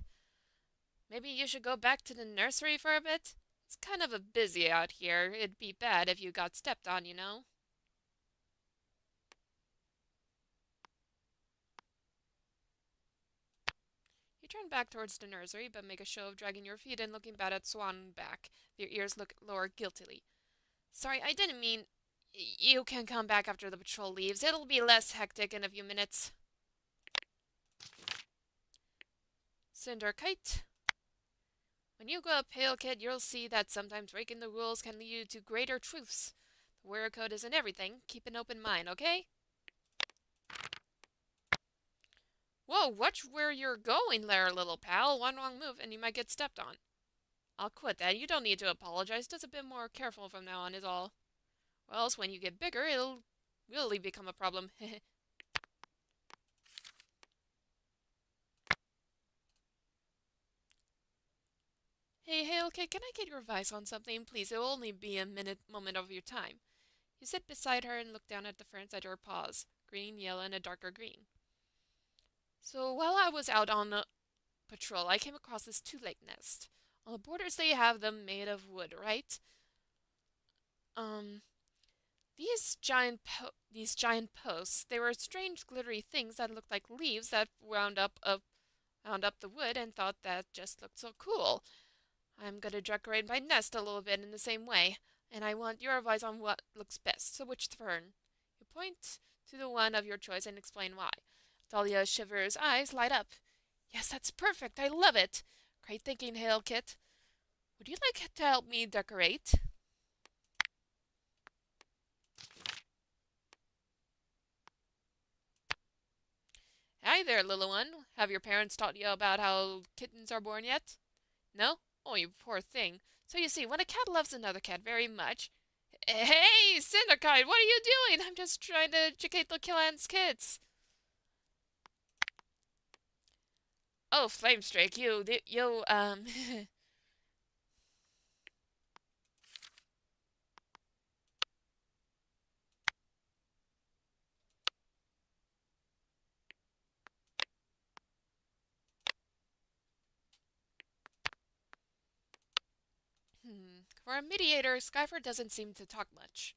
Maybe you should go back to the nursery for a bit? It's kind of a busy out here. It'd be bad if you got stepped on, you know? You turn back towards the nursery, but make a show of dragging your feet and looking back at Swan back. Your ears look lower guiltily. Sorry, I didn't mean... You can come back after the patrol leaves. It'll be less hectic in a few minutes. Cinderkite. When you grow up, Pale Kid, you'll see that sometimes breaking the rules can lead you to greater truths. The warrior code isn't everything. Keep an open mind, okay? Whoa, watch where you're going there, little pal. One wrong move and you might get stepped on. I'll quit that. You don't need to apologize. Just a bit more careful from now on is all. Or else when you get bigger, it'll really become a problem. Hey, okay, can I get your advice on something? Please, it'll only be a moment of your time. You sit beside her and look down at the ferns at her paws, green, yellow, and a darker green. So while I was out on patrol, I came across this two-leg nest. On the borders, they have them made of wood, right? Um, these giant posts, they were strange glittery things that looked like leaves that wound up the wood and thought that just looked so cool. I'm gonna decorate my nest a little bit in the same way, and I want your advice on what looks best. So which fern? You point to the one of your choice and explain why. Dahlia Shiver's eyes light up. Yes, that's perfect. I love it. Great thinking, Hail Kit. Would you like to help me decorate? Hi there, little one. Have your parents taught you about how kittens are born yet? No? Oh, you poor thing. So you see, when a cat loves another cat very much... Hey, Cinderkite, what are you doing? I'm just trying to educate the clan's kids. Oh, Flamestrike, For a mediator, Skyford doesn't seem to talk much.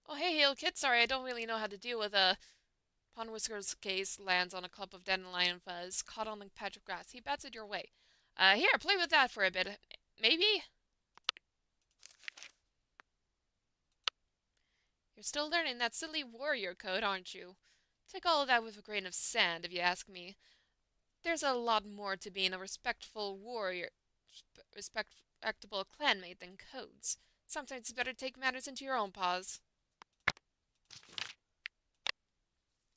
Oh, hey, Hail Kid, sorry, I don't really know how to deal with a... Pawn Whisker's gaze lands on a clump of dandelion fuzz caught on a patch of grass. He bats it your way. Here, play with that for a bit. Maybe? You're still learning that silly warrior code, aren't you? Take all of that with a grain of sand, if you ask me. There's a lot more to being a respectful warrior, respectable clanmate than codes. Sometimes it's better to take matters into your own paws.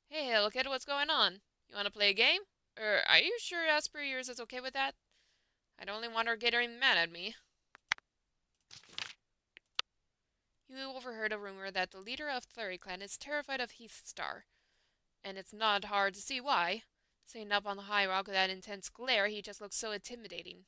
Hey, look at what's going on. You want to play a game? Are you sure Asperger's is okay with that? I only want her getting mad at me. You overheard a rumor that the leader of Flurry Clan is terrified of Heathstar, and it's not hard to see why. Sitting up on the high rock with that intense glare, he just looks so intimidating.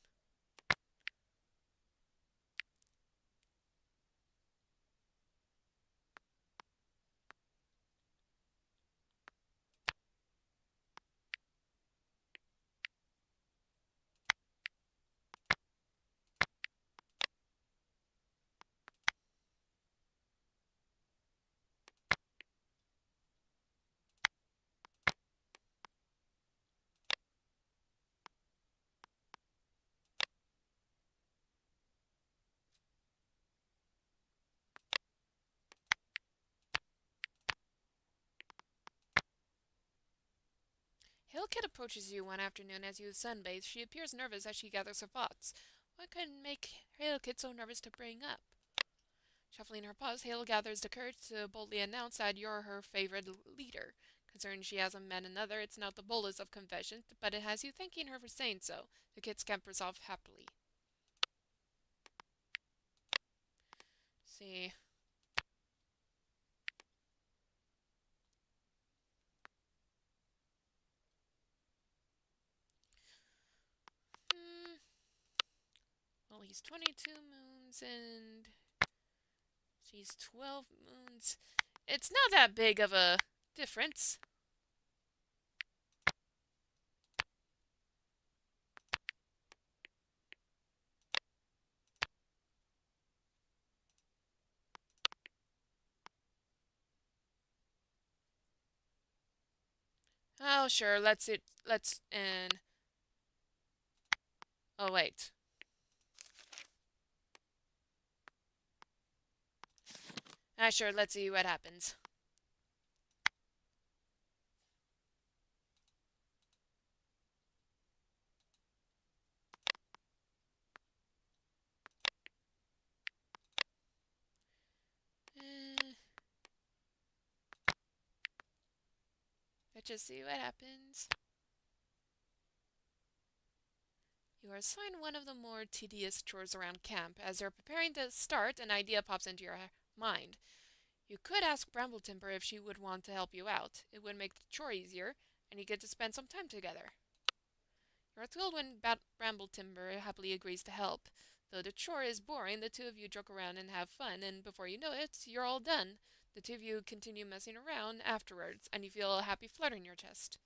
Hillkit approaches you one afternoon as you sunbathe. She appears nervous as she gathers her thoughts. What could make Hillkit so nervous to bring up? Shuffling her paws, Hale gathers the courage to boldly announce that you're her favorite leader. Concerned she hasn't met another, it's not the boldest of confessions, but it has you thanking her for saying so. The kid scampers off happily. See. Well, he's 22 moons and she's 12 moons. It's not that big of a difference. Oh, sure, and... Oh, wait. Sure, let's see what happens. Let's just see what happens. You are assigned one of the more tedious chores around camp. As you're preparing to start, an idea pops into your mind. You could ask Brambletimber if she would want to help you out. It would make the chore easier, and you get to spend some time together. You're thrilled when Brambletimber happily agrees to help. Though the chore is boring, the two of you joke around and have fun, and before you know it, you're all done. The two of you continue messing around afterwards, and you feel a happy flutter in your chest.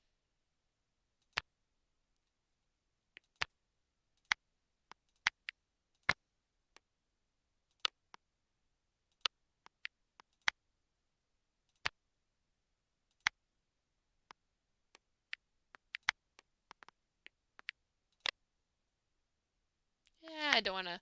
Yeah, I don't want to...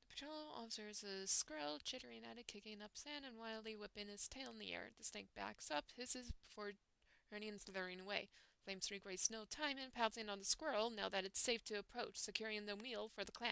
The patrol observes a squirrel chittering at it, kicking up sand and wildly whipping its tail in the air. The snake backs up, hisses before turning and slithering away. Flames Streak wastes no time in pouncing on the squirrel now that it's safe to approach, securing the meal for the clan.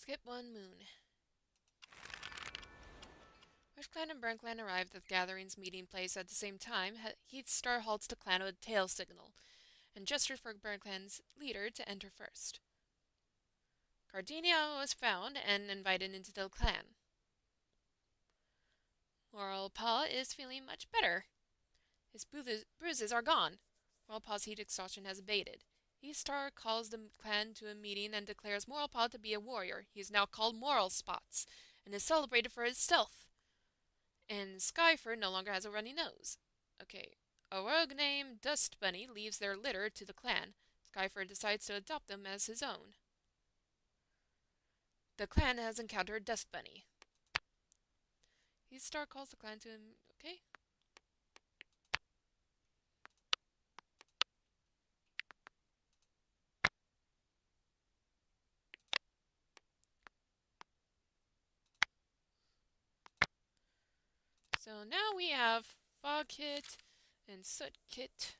Skip one moon. Wish Clan and Burn Clan arrived at the gathering's meeting place at the same time. Heathstar halts the clan with a tail signal, and gestures for Burn Clan's leader to enter first. Gardenia was found and invited into the clan. Moral Paw is feeling much better. His bruises are gone. Moral Paw's heat exhaustion has abated. Heathstar calls the clan to a meeting and declares Moral Paw to be a warrior. He is now called Moral Spots, and is celebrated for his stealth. And Skyford no longer has a runny nose. Okay, a rogue named Dust Bunny leaves their litter to the clan. Skyford decides to adopt them as his own. The clan has encountered Dust Bunny. Heathstar calls the clan to him. Okay. So now we have Fog Kit and Soot Kit,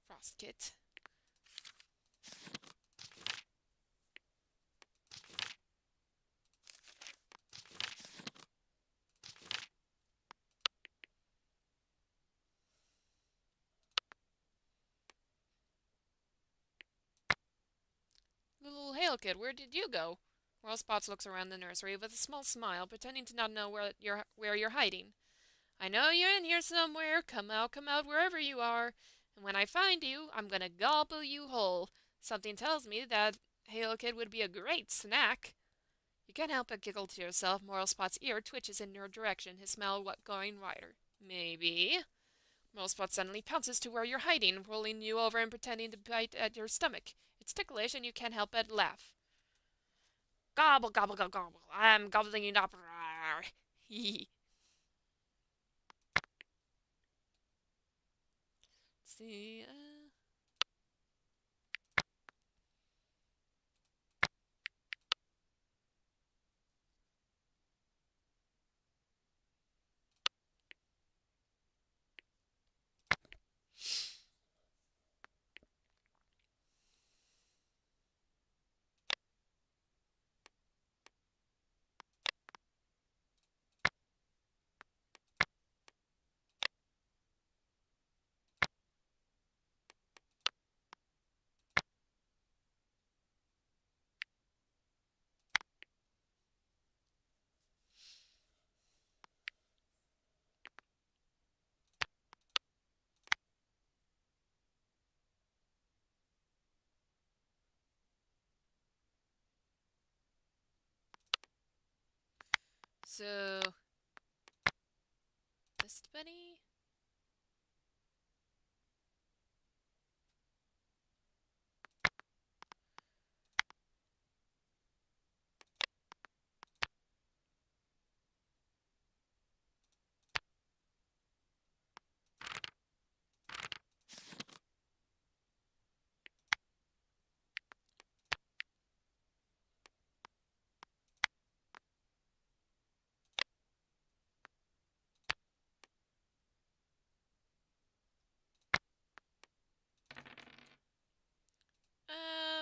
Frost Kit. Little Hail Kid, where did you go? Moral Spots looks around the nursery with a small smile, pretending to not know where you're hiding. I know you're in here somewhere. Come out, wherever you are. And when I find you, I'm gonna gobble you whole. Something tells me that Hail Kid would be a great snack. You can't help but giggle to yourself. Moral Spot's ear twitches in your direction, his smile going wider. Maybe. Moral Spot suddenly pounces to where you're hiding, rolling you over and pretending to bite at your stomach. It's ticklish, and you can't help but laugh. Gobble, gobble, gobble, gobble. I'm gobbling you up. Hee. Let's see. So, Dust Bunny?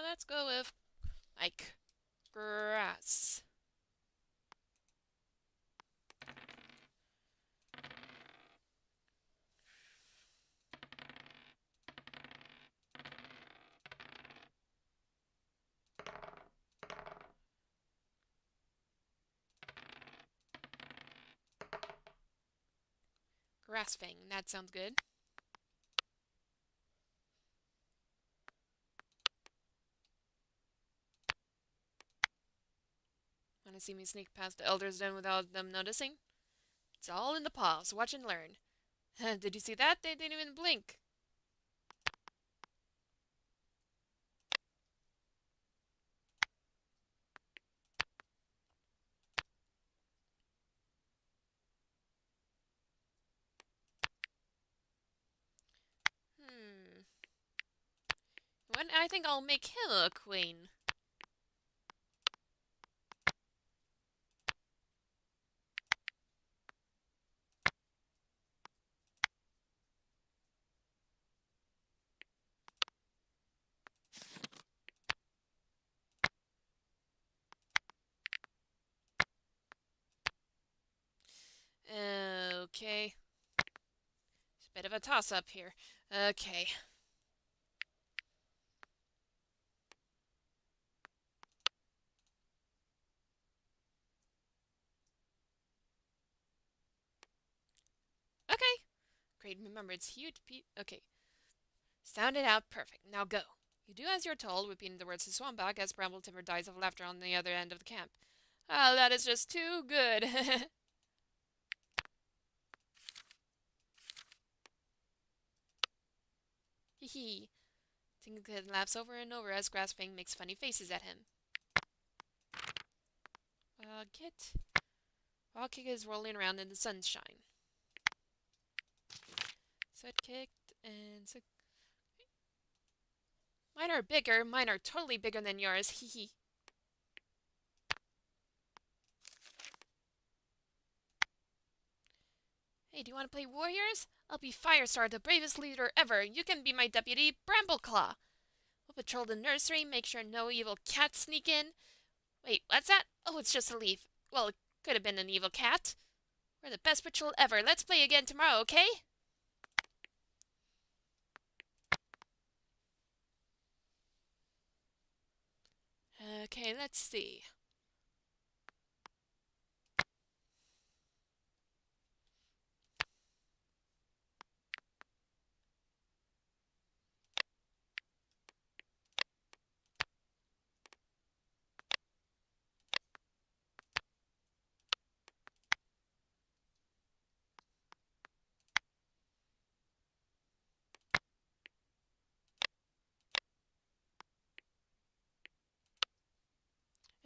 Let's go with, like, grass. Grass Fang, that sounds good. Wanna see me sneak past the Elder's Den without them noticing? It's all in the paws. Watch and learn. Did you see that? They didn't even blink. What? I think I'll make him a queen. a toss-up here. Okay. Okay. Great, remember, it's huge. Okay. Sound it out. Perfect. Now go. You do as you're told, repeating the words to Swanbach as Bramble Timber dies of laughter on the other end of the camp. Ah, that is just too good. Hee hee. Tinkerkid laughs over and over as Grasping makes funny faces at him. Kit. While Kick is rolling around in the sunshine. So it kicked and so. Mine are bigger. Mine are totally bigger than yours. Hee hee. Hey, do you want to play Warriors? I'll be Firestar, the bravest leader ever. You can be my deputy, Brambleclaw. We'll patrol the nursery, make sure no evil cats sneak in. Wait, what's that? Oh, it's just a leaf. Well, it could have been an evil cat. We're the best patrol ever. Let's play again tomorrow, okay? Okay, let's see.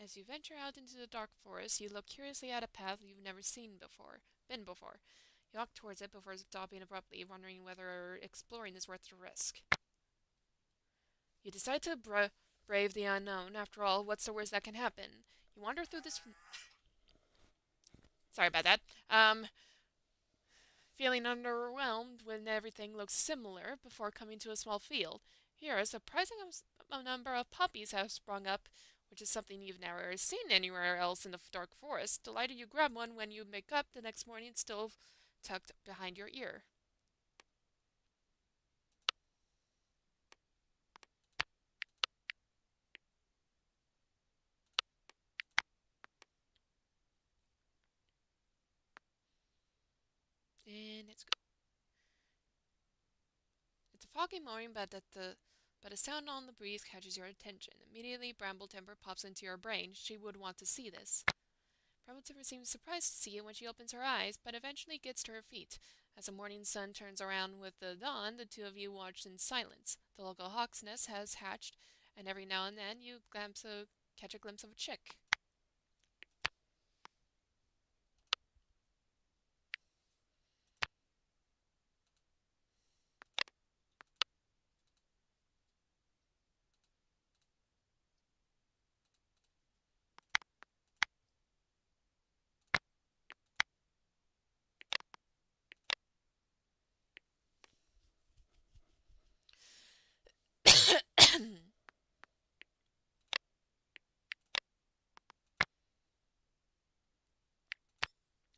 As you venture out into the dark forest, you look curiously at a path you've never been before. You walk towards it before stopping abruptly, wondering whether exploring is worth the risk. You decide to brave the unknown. After all, what's the worst that can happen? You wander through this. Sorry about that. Feeling underwhelmed when everything looks similar before coming to a small field. Here, a surprising number of poppies have sprung up, which is something you've never seen anywhere else in the dark forest. Delighted you grab one when you make up the next morning, still tucked behind your ear. And let's go. It's a foggy morning, but a sound on the breeze catches your attention. Immediately, Bramble Timber pops into your brain. She would want to see this. Bramble Timber seems surprised to see it when she opens her eyes, but eventually gets to her feet. As the morning sun turns around with the dawn, the two of you watch in silence. The local hawk's nest has hatched, and every now and then you catch a glimpse of a chick.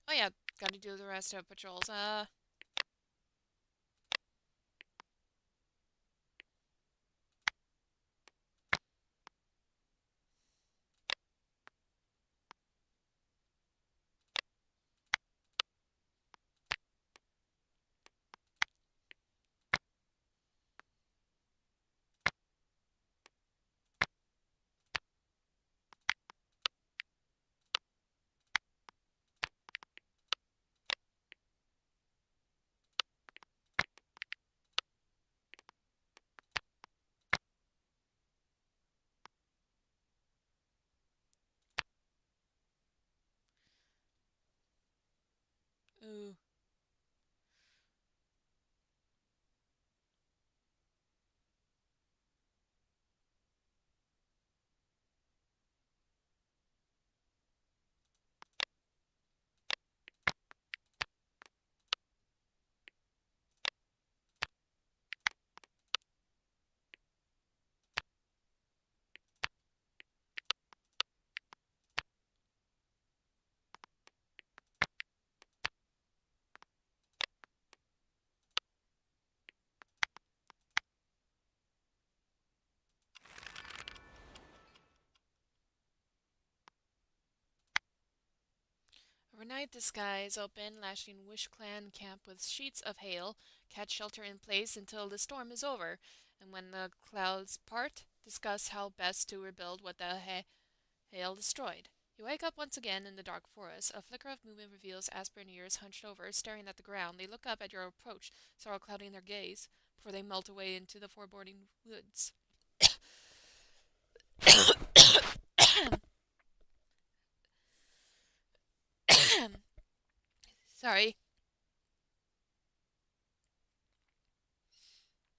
Oh yeah, gotta do the rest of patrols. Ooh. Overnight, the sky is open, lashing Wish Clan camp with sheets of hail, catch shelter in place until the storm is over, and when the clouds part, discuss how best to rebuild what the hail destroyed. You wake up once again in the dark forest. A flicker of movement reveals Asper and Ears hunched over, staring at the ground. They look up at your approach, sorrow clouding their gaze, before they melt away into the foreboding woods. Sorry.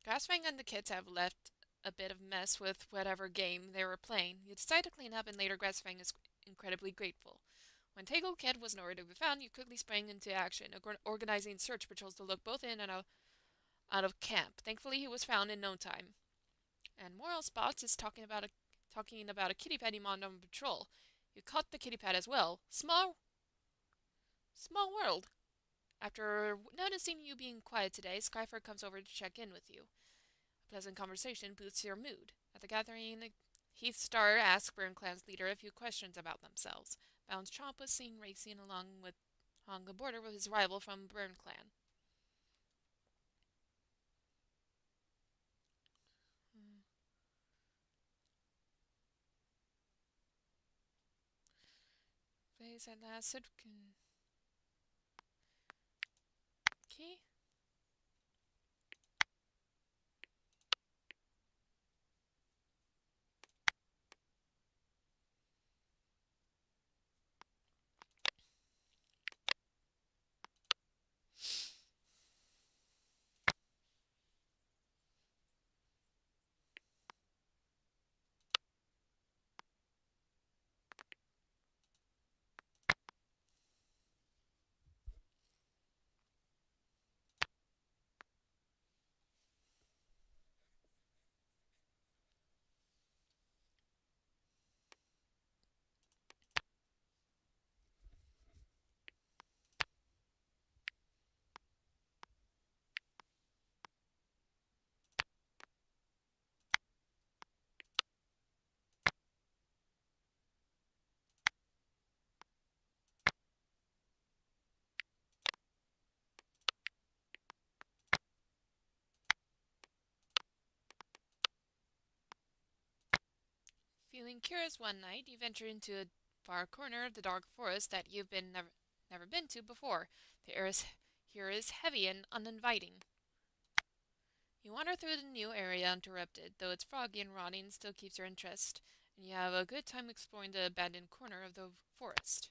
Grassfang and the kids have left a bit of mess with whatever game they were playing. You decide to clean up, and later Grassfang is incredibly grateful. When Tego Kid was nowhere to be found, you quickly sprang into action, organizing search patrols to look both in and out of camp. Thankfully, he was found in no time. And Moral Spots is talking about a kitty pet he mounted on patrol. You caught the kitty pet as well. Small world. After noticing you being quiet today, Skyfire comes over to check in with you. A pleasant conversation boosts your mood. At the gathering, Heath Star asks Burn Clan's leader a few questions about themselves. Bounce Chomp was seen racing along the border with his rival from Burn Clan. Phase and acid can... Okay. Feeling curious one night, you venture into a far corner of the dark forest that you've never been to before. The air here is heavy and uninviting. You wander through the new area uninterrupted, though it's foggy and rotting still keeps your interest, and you have a good time exploring the abandoned corner of the forest.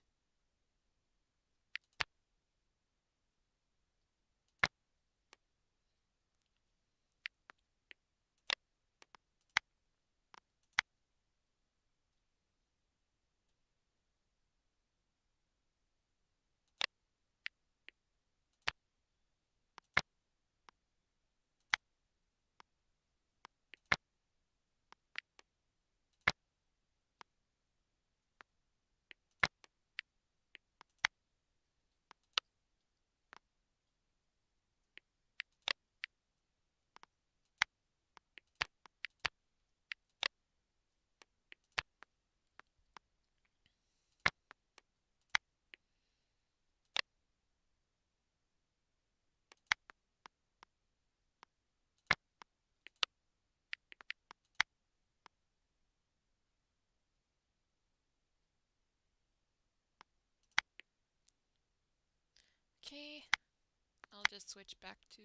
Okay, I'll just switch back to...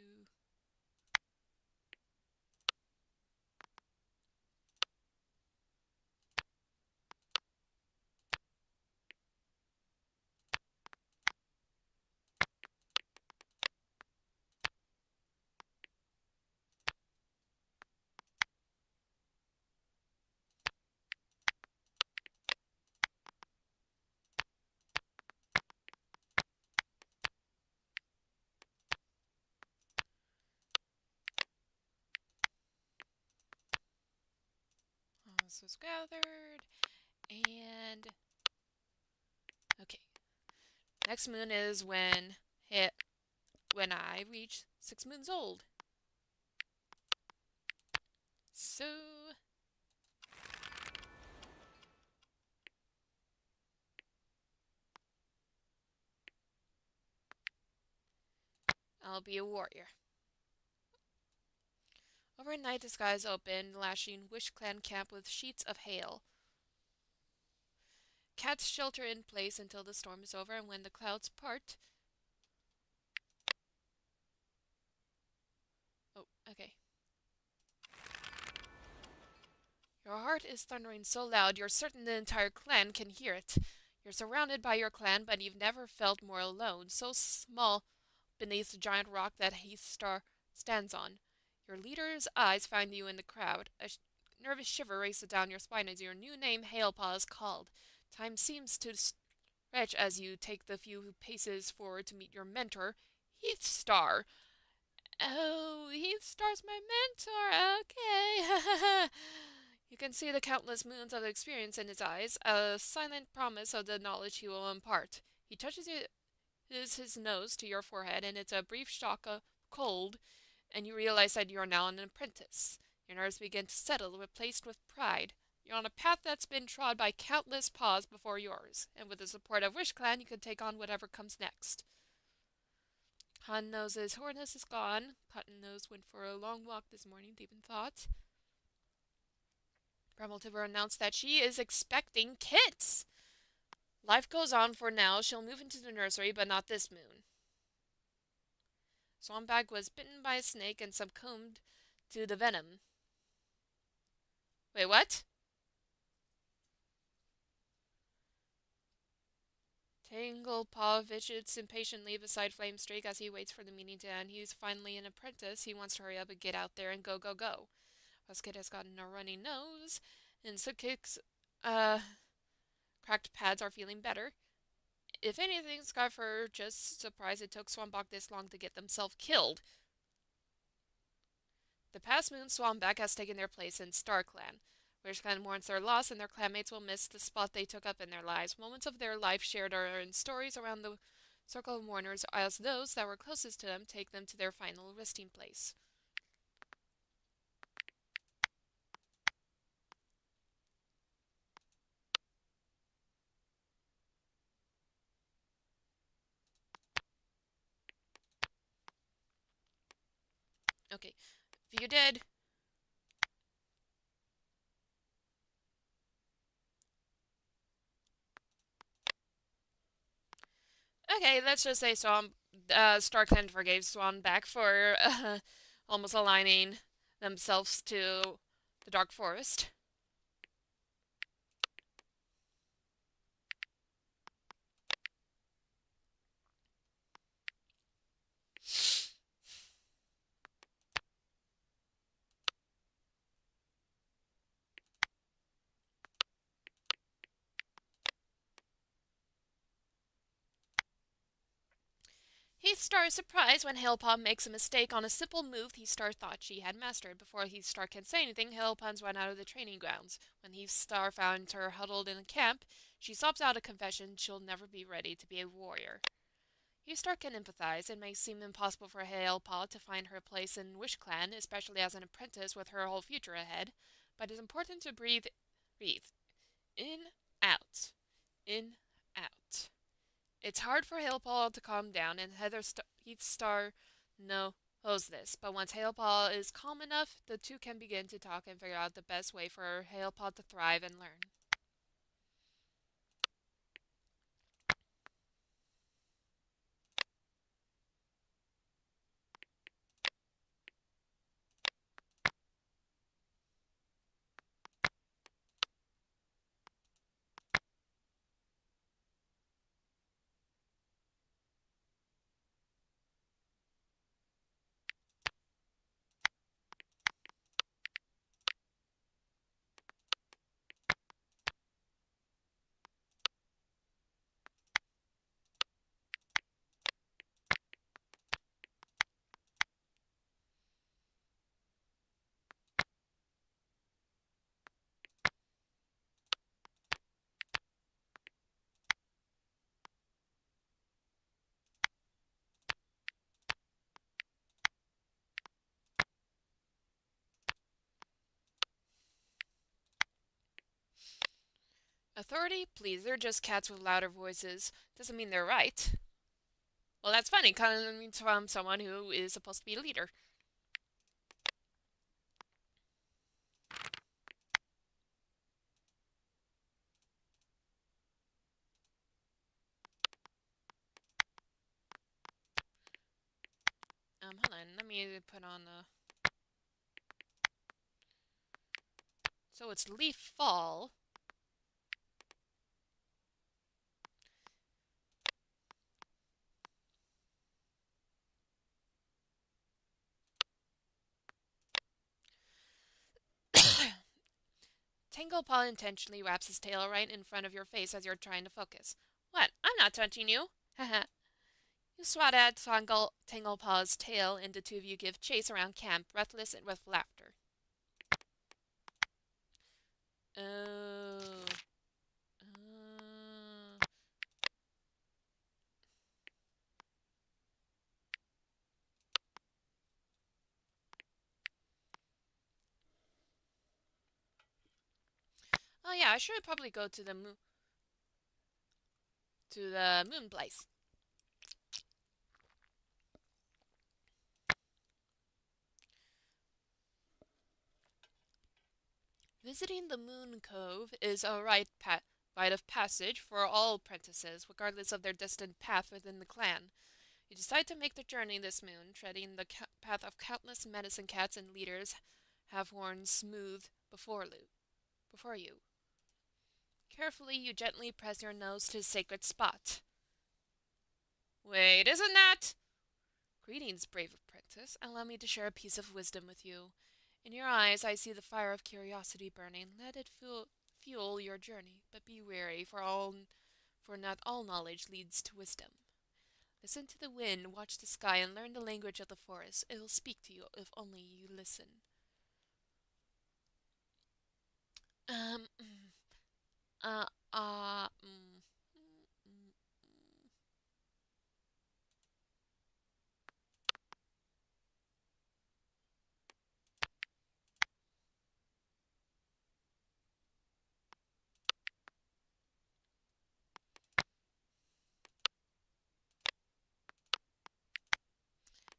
This was gathered, and... Okay. Next moon is when I reach 6 moons old. So... I'll be a warrior. Overnight, the skies opened, lashing Wish Clan camp with sheets of hail. Cats shelter in place until the storm is over, and when the clouds part... Oh, okay. Your heart is thundering so loud you're certain the entire clan can hear it. You're surrounded by your clan, but you've never felt more alone, so small beneath the giant rock that Heath Star stands on. Your leader's eyes find you in the crowd. A nervous shiver races down your spine as your new name, Hailpaw, is called. Time seems to stretch as you take the few paces forward to meet your mentor, Heath Star. Oh, Heath Star's my mentor. Okay. You can see the countless moons of experience in his eyes, a silent promise of the knowledge he will impart. He touches his nose to your forehead, and it's a brief shock of cold, and you realize that you are now an apprentice. Your nerves begin to settle, replaced with pride. You're on a path that's been trod by countless paws before yours, and with the support of Wish Clan, you can take on whatever comes next. Han Nose's hoarseness is gone. Cotton Nose went for a long walk this morning, deep in thought. Brummeltiver announced that she is expecting kits. Life goes on for now. She'll move into the nursery, but not this moon. Swanbag was bitten by a snake and succumbed to the venom. Wait, what? Tanglepaw fidgets impatiently beside Flamestreak as he waits for the meeting to end. He's finally an apprentice. He wants to hurry up and get out there and go, go, go. Huskit has gotten a runny nose, and Sukik's, cracked pads are feeling better. If anything, Skyfur just surprised it took Swanbach this long to get themselves killed. The past moon Swanbach has taken their place in Star Clan. Wish Clan mourns their loss, and their clanmates will miss the spot they took up in their lives. Moments of their life shared are in stories around the circle of mourners as those that were closest to them take them to their final resting place. Okay, view dead. Okay, let's just say Star Clan forgave Swanbach for almost aligning themselves to the Dark Forest. Heathstar is surprised when Hailpaw makes a mistake on a simple move Heathstar thought she had mastered. Before Heathstar can say anything, Hailpaws run out of the training grounds. When Heathstar finds her huddled in a camp, she sobs out a confession she'll never be ready to be a warrior. Heathstar can empathize. It may seem impossible for Hailpaw to find her place in Wish Clan, especially as an apprentice with her whole future ahead, but it's important to breathe. In, out. In, out. It's hard for Hailpaw to calm down, and Heathstar knows this. But once Hailpaw is calm enough, the two can begin to talk and figure out the best way for Hailpaw to thrive and learn. Authority? Please, they're just cats with louder voices. Doesn't mean they're right. Well, that's funny coming from someone who is supposed to be a leader. Hold on. Let me put on the. So it's leaf fall. Tanglepaw intentionally wraps his tail right in front of your face as you're trying to focus. What? I'm not touching you. Haha. You swat at Tanglepaw's tail, and the two of you give chase around camp, breathless and with laughter. Oh. Uh... Oh yeah, I should probably go to the moon place. Visiting the Moon Cove is a rite of passage for all apprentices, regardless of their distant path within the clan. You decide to make the journey this moon, treading the path of countless medicine cats and leaders have worn smooth before you. Carefully, you gently press your nose to the sacred spot. Wait, isn't that? Greetings, brave apprentice. Allow me to share a piece of wisdom with you. In your eyes, I see the fire of curiosity burning. Let it fuel your journey, but be wary, for not all knowledge leads to wisdom. Listen to the wind, watch the sky, and learn the language of the forest. It will speak to you if only you listen. Um, uh, uh, mm, mm.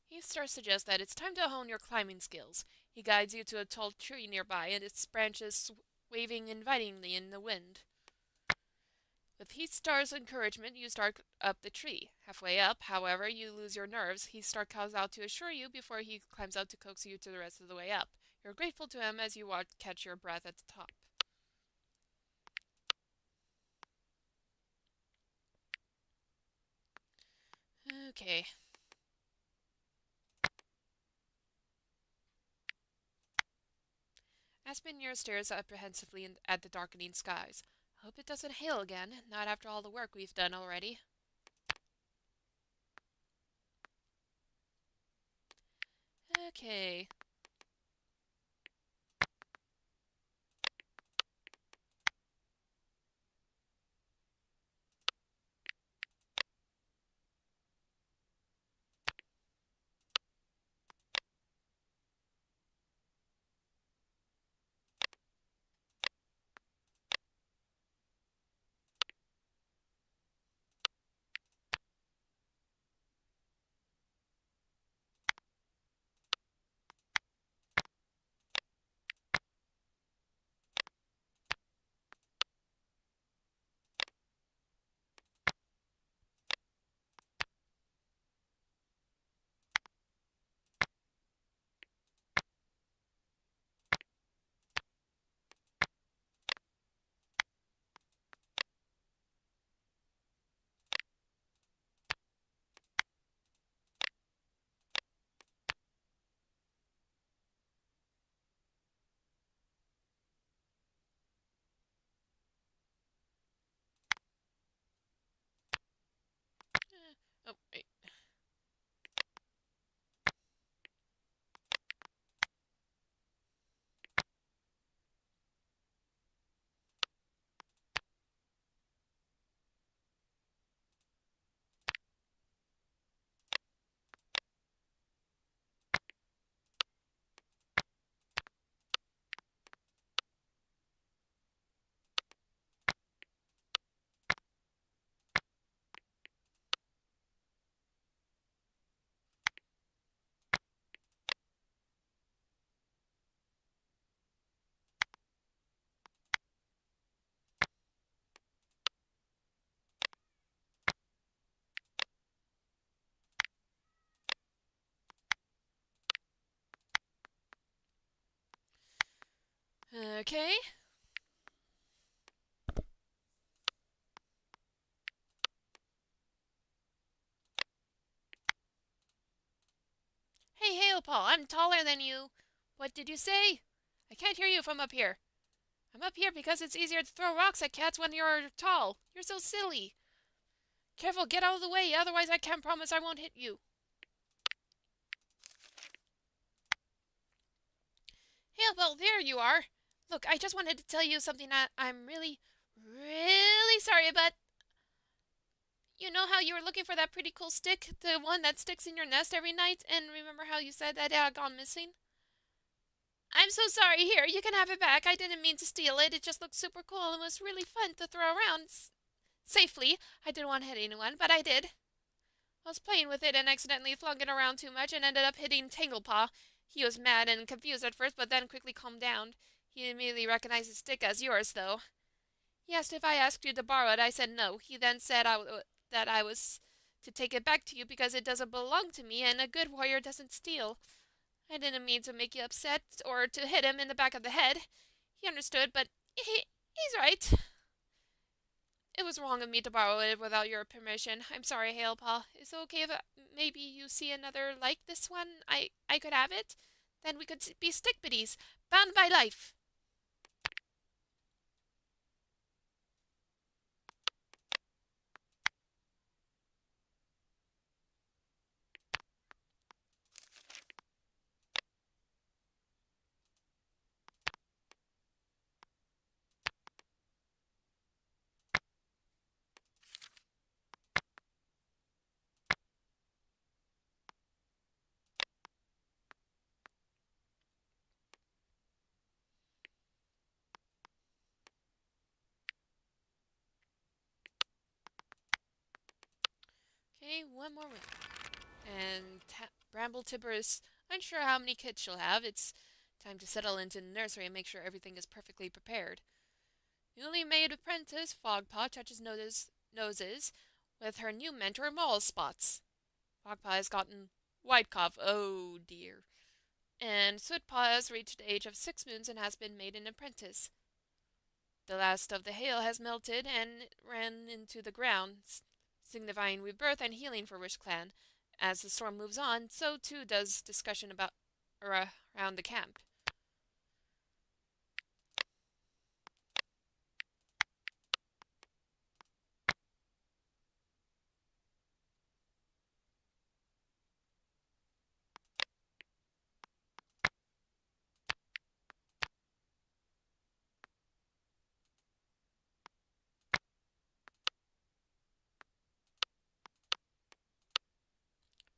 He starts to suggest that it's time to hone your climbing skills. He guides you to a tall tree nearby, and its branches waving invitingly in the wind. With Heatstar's encouragement, you start up the tree. Halfway up, however, you lose your nerves. Heatstar calls out to assure you before he climbs out to coax you to the rest of the way up. You're grateful to him as you catch your breath at the top. Okay. Aspenir stares apprehensively at the darkening skies. Hope it doesn't hail again, not after all the work we've done already. Okay. Okay. Hey, Hailpaw, I'm taller than you. What did you say? I can't hear you from up here. I'm up here because it's easier to throw rocks at cats when you're tall. You're so silly. Careful, get out of the way, otherwise I can't promise I won't hit you. Hailpaw, there you are. Look, I just wanted to tell you something that I'm really, really sorry about. You know how you were looking for that pretty cool stick? The one that sticks in your nest every night? And remember how you said that it had gone missing? I'm so sorry. Here, you can have it back. I didn't mean to steal it. It just looked super cool and was really fun to throw around safely. I didn't want to hit anyone, but I did. I was playing with it and accidentally flung it around too much and ended up hitting Tanglepaw. He was mad and confused at first, but then quickly calmed down. He immediately recognized the stick as yours, though. He asked if I asked you to borrow it. I said no. He then said that I was to take it back to you because it doesn't belong to me and a good warrior doesn't steal. I didn't mean to make you upset or to hit him in the back of the head. He understood, but he's right. It was wrong of me to borrow it without your permission. I'm sorry, Hailpaw. Is it okay if maybe you see another like this one? I could have it? Then we could be stick buddies, bound by life. Okay, one more room. And Bramble Tipper is unsure how many kids she'll have. It's time to settle into the nursery and make sure everything is perfectly prepared. Newly made apprentice Fogpaw touches noses with her new mentor Mole Spots. Fogpaw has gotten white cough, oh dear. And Sweetpaw has reached the age of 6 moons and has been made an apprentice. The last of the hail has melted and ran into the ground, signifying rebirth and healing for Wish Clan. As the storm moves on, so too does discussion about around the camp.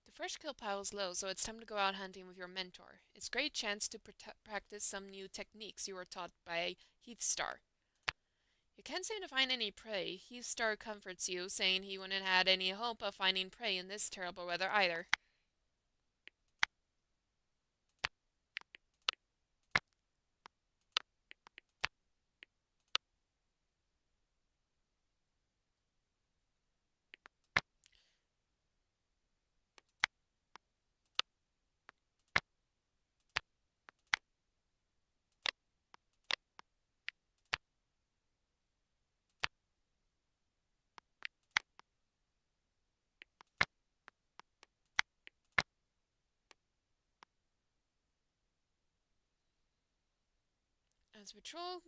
The fresh kill pile is low, so it's time to go out hunting with your mentor. It's a great chance to practice some new techniques you were taught by Heathstar. You can't seem to find any prey. Heathstar comforts you, saying he wouldn't had any hope of finding prey in this terrible weather either. As the patrol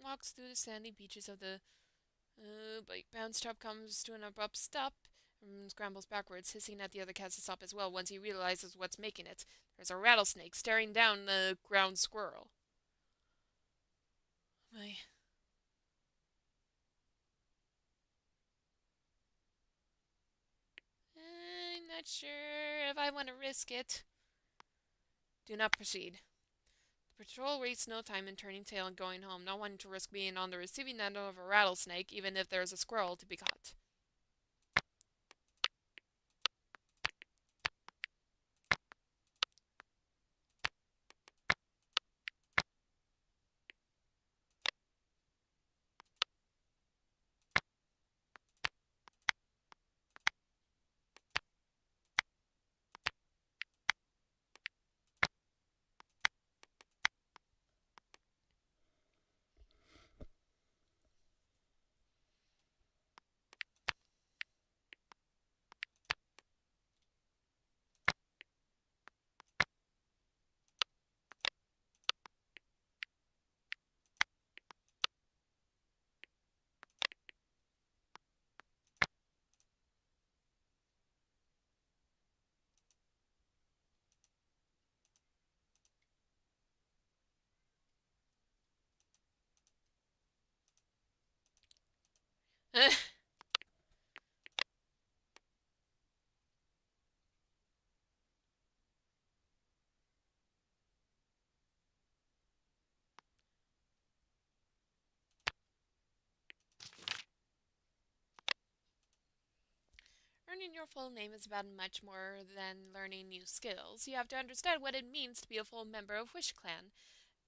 walks through the sandy beaches of the bounce trap comes to an abrupt stop and scrambles backwards, hissing at the other cats to stop as well once he realizes what's making it. There's a rattlesnake staring down the ground squirrel. My. I'm not sure if I want to risk it. Do not proceed. The patrol wastes no time in turning tail and going home, not wanting to risk being on the receiving end of a rattlesnake, even if there's a squirrel to be caught. Earning your full name is about much more than learning new skills. You have to understand what it means to be a full member of Wish Clan,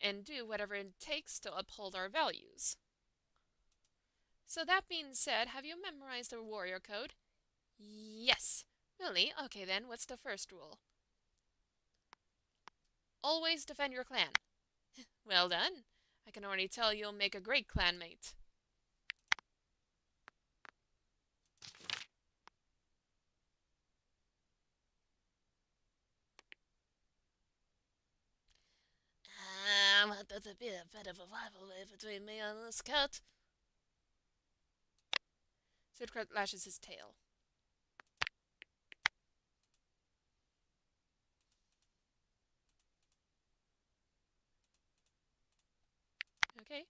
and do whatever it takes to uphold our values. So that being said, have you memorized the warrior code? Yes. Really? Okay then, what's the first rule? Always defend your clan. Well done. I can already tell you'll make a great clanmate. There's a bit of a rivalry between me and this cat. Sidcut lashes his tail. Okay.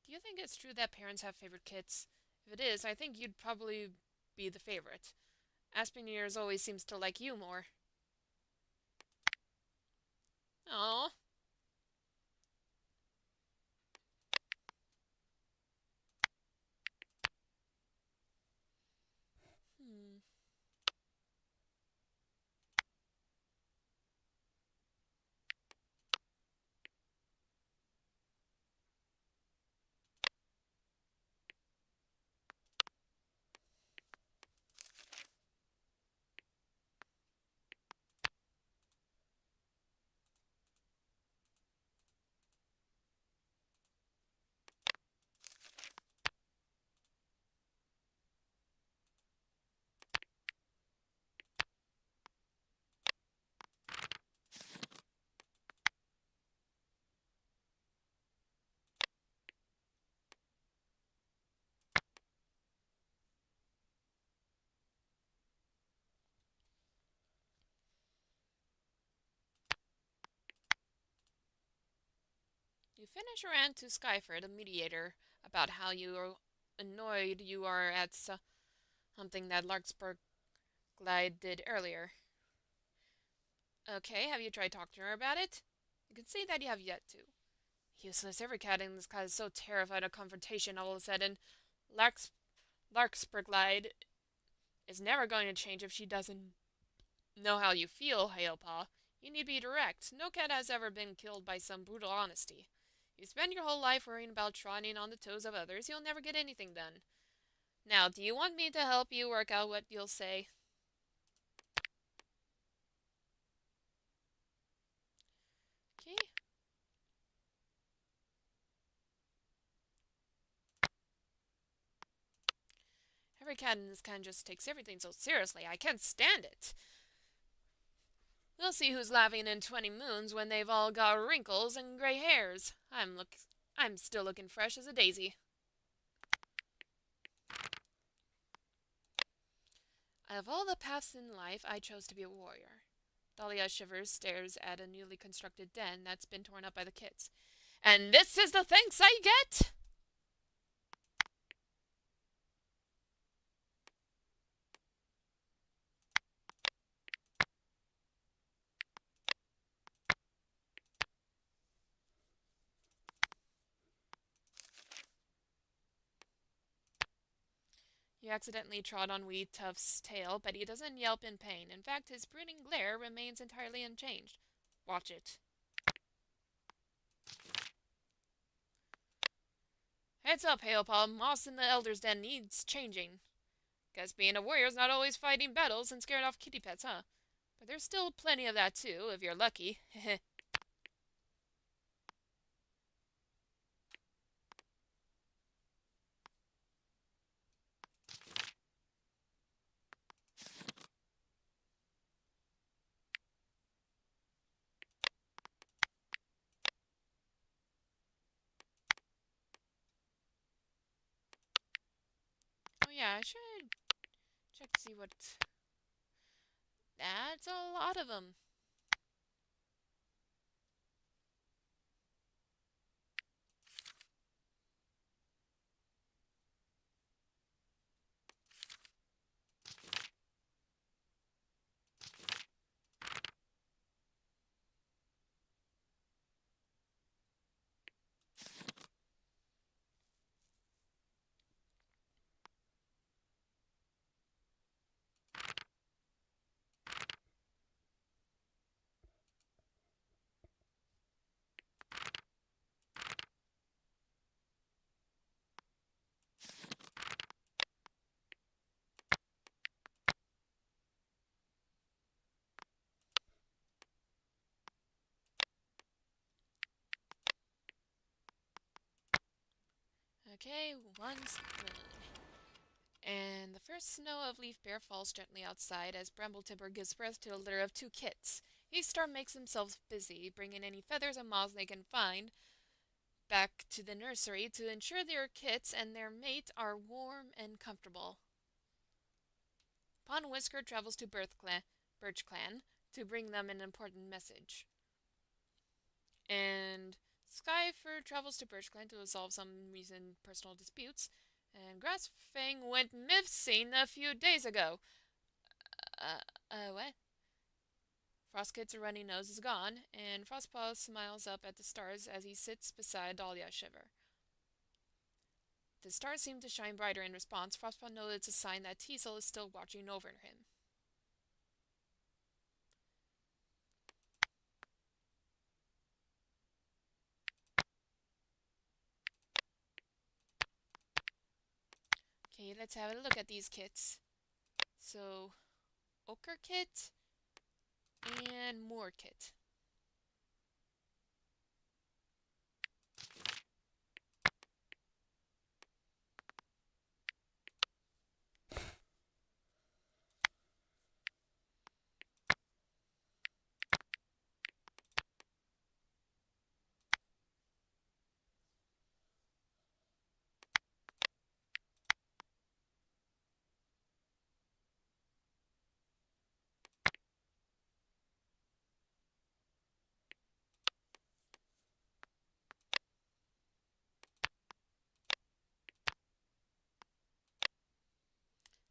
Do you think it's true that parents have favorite kits? If it is, I think you'd probably be the favorite. Aspen Ears always seems to like you more. Oh. Hmm. You finish your rant to Skyford, the mediator, about how annoyed you are at something that Larkspur Glide did earlier. Okay, have you tried talking to her about it? You can see that you have yet to. Useless, every cat in this class is so terrified of confrontation all of a sudden. Larkspur Glide is never going to change if she doesn't know how you feel, Hailpaw. You need to be direct. No cat has ever been killed by some brutal honesty. You spend your whole life worrying about trotting on the toes of others, you'll never get anything done. Now, do you want me to help you work out what you'll say? Okay. Every cat in this kind just takes everything so seriously. I can't stand it. We'll see who's laughing in 20 moons when they've all got wrinkles and gray hairs. I'm still looking fresh as a daisy. Of all the paths in life, I chose to be a warrior. Dahlia shivers, stares at a newly constructed den that's been torn up by the kids. And this is the thanks I get? You accidentally trod on Wee Tuft's tail, but he doesn't yelp in pain. In fact, his brooding glare remains entirely unchanged. Watch it. Heads up, Hailpaw. Moss in the Elder's Den needs changing. Guess being a warrior's not always fighting battles and scaring off kitty pets, huh? But there's still plenty of that too, if you're lucky. yeah, I should check to see what... That's a lot of them. Okay, one spoon. And the first snow of Leaf Bear falls gently outside as Bramble Timber gives birth to a litter of 2 kits. Each star makes themselves busy, bringing any feathers and moths they can find back to the nursery to ensure their kits and their mate are warm and comfortable. Pond Whisker travels to Birch Clan to bring them an important message. And Skyfur travels to Birch Clan to resolve some recent personal disputes. And Grassfang went missing a few days ago. What? Frostkit's runny nose is gone, and Frostpaw smiles up at the stars as he sits beside Dahlia Shiver. The stars seem to shine brighter in response. Frostpaw knows it's a sign that Teasel is still watching over him. Okay, let's have a look at these kits. So, Ochre Kit and Moor Kit.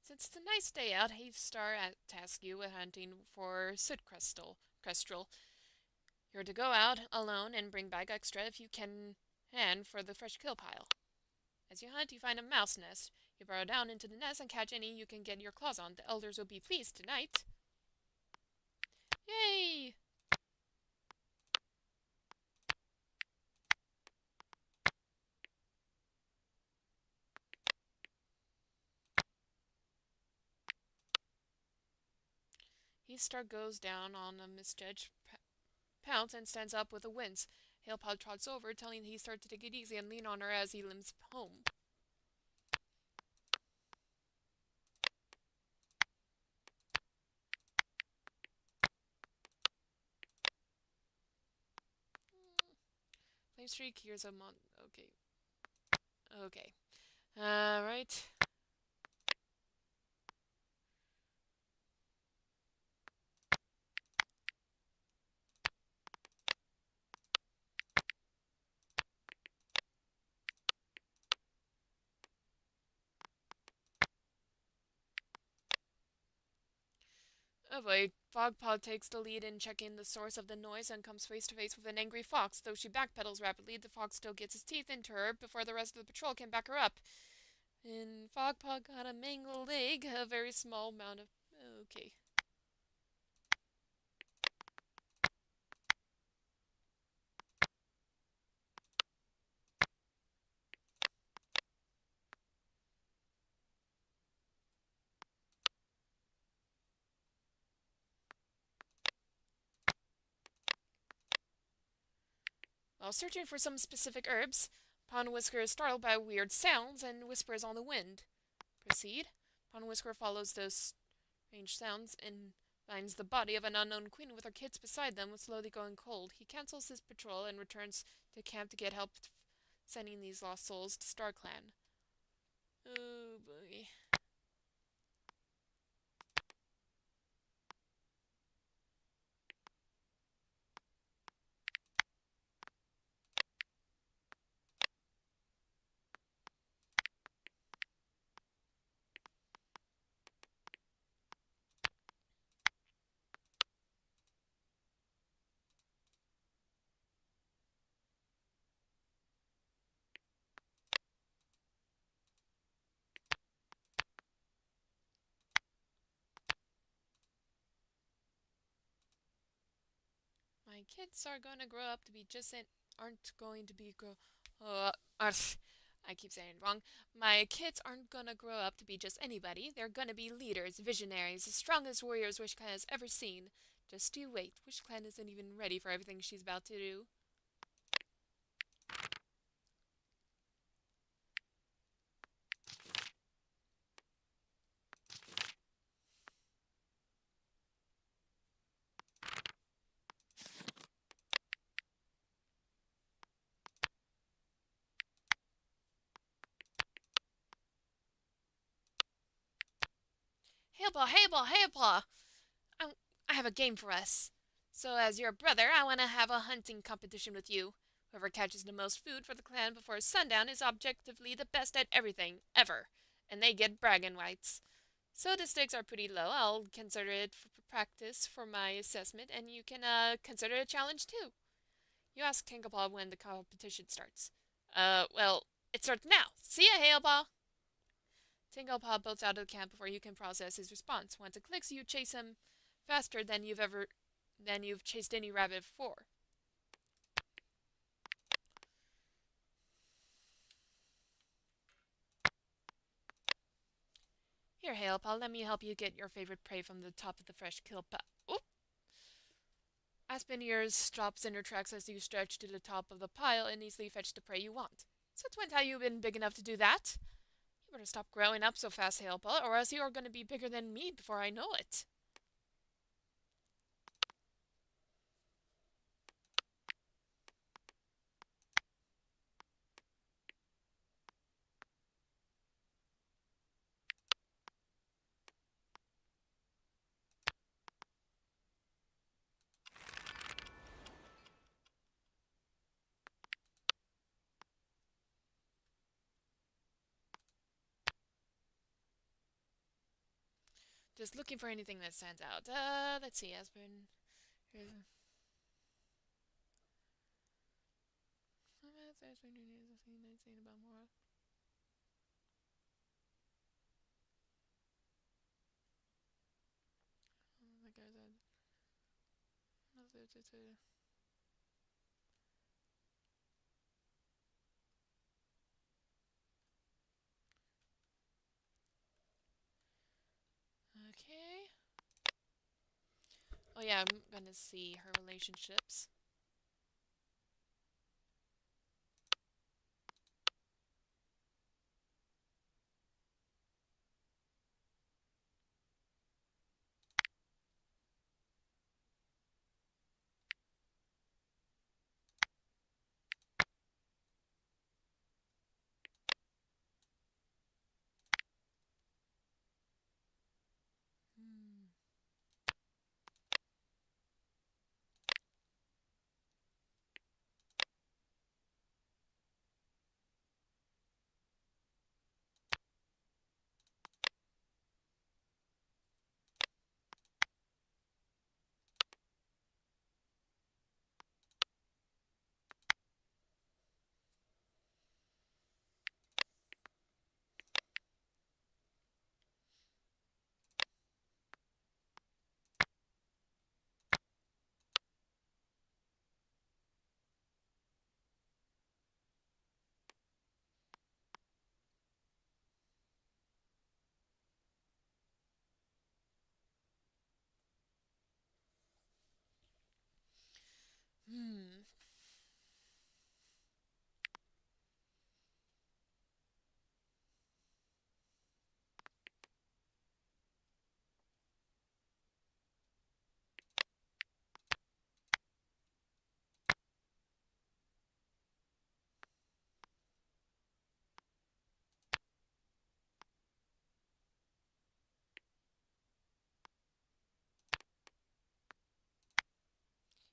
Since it's a nice day out, Havestar tasks you with hunting for soot crystal. You're to go out alone and bring back extra if you can for the fresh kill pile. As you hunt, you find a mouse nest. You burrow down into the nest and catch any you can get your claws on. The elders will be pleased tonight. Yay! Havestar goes down on a misjudged pounce and stands up with a wince. Hailpod trots over, telling Havestar to take it easy and lean on her as he limps home. Flame Streak, here's a okay. Okay. Alright. Oh boy, Fogpaw takes the lead in checking the source of the noise and comes face to face with an angry fox. Though she backpedals rapidly, the fox still gets his teeth into her before the rest of the patrol can back her up. And Fogpaw got a mangled leg, a very small amount of... Okay. While searching for some specific herbs, Pond Whisker is startled by weird sounds and whispers on the wind. Proceed. Pond Whisker follows those strange sounds and finds the body of an unknown queen with her kids beside them, slowly going cold. He cancels his patrol and returns to camp to get help sending these lost souls to StarClan. Oh boy. My kids are gonna grow up to be aren't going to be argh, I keep saying it wrong. My kids aren't gonna grow up to be just anybody. They're gonna be leaders, visionaries, the strongest warriors Wish Clan has ever seen. Just you wait. Wish Clan isn't even ready for everything she's about to do. Hailpaw, Hailpaw, Hailpaw! I, I have a game for us. So, as your brother, I want to have a hunting competition with you. Whoever catches the most food for the clan before sundown is objectively the best at everything, ever. And they get bragging rights. So the stakes are pretty low. I'll consider it for practice for my assessment, and you can consider it a challenge too. You ask Tinkerpaw when the competition starts. Well, it starts now. See ya, Hailpaw! Tinkerpaw bolts out of the camp before you can process his response. Once it clicks, you chase him faster than you've chased any rabbit before. Here, Hailpaw, let me help you get your favorite prey from the top of the fresh kill pile. Oop! Aspen Ears stops in her tracks as you stretch to the top of the pile and easily fetch the prey you want. Since when have you been big enough to do that? You better stop growing up so fast, Hailpaw, or else you are going to be bigger than me before I know it. Just looking for anything that stands out. Let's see, Aspen. Here's a... about more. That guy's okay. Oh yeah, I'm gonna see her relationships. Hmm. Hmm.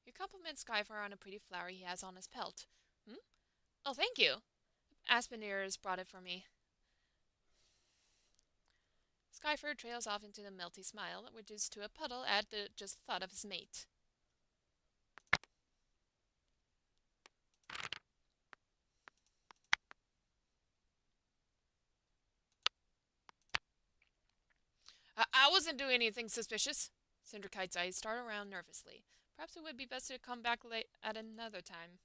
You compliment Skyfire on a pretty flower he has on his pelt. Hmm? Oh, thank you. Aspen Ears brought it for me. Skyfire trails off into the melty smile, which is to a puddle at the just thought of his mate. I wasn't doing anything suspicious. Cinderkite's eyes start around nervously. Perhaps it would be best to come back late at another time.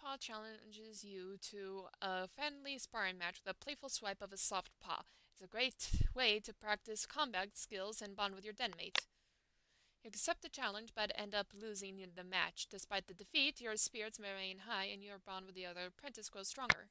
Paw challenges you to a friendly sparring match with a playful swipe of a soft paw. It's a great way to practice combat skills and bond with your den mate. You accept the challenge but end up losing the match. Despite the defeat, your spirits remain high and your bond with the other apprentice grows stronger.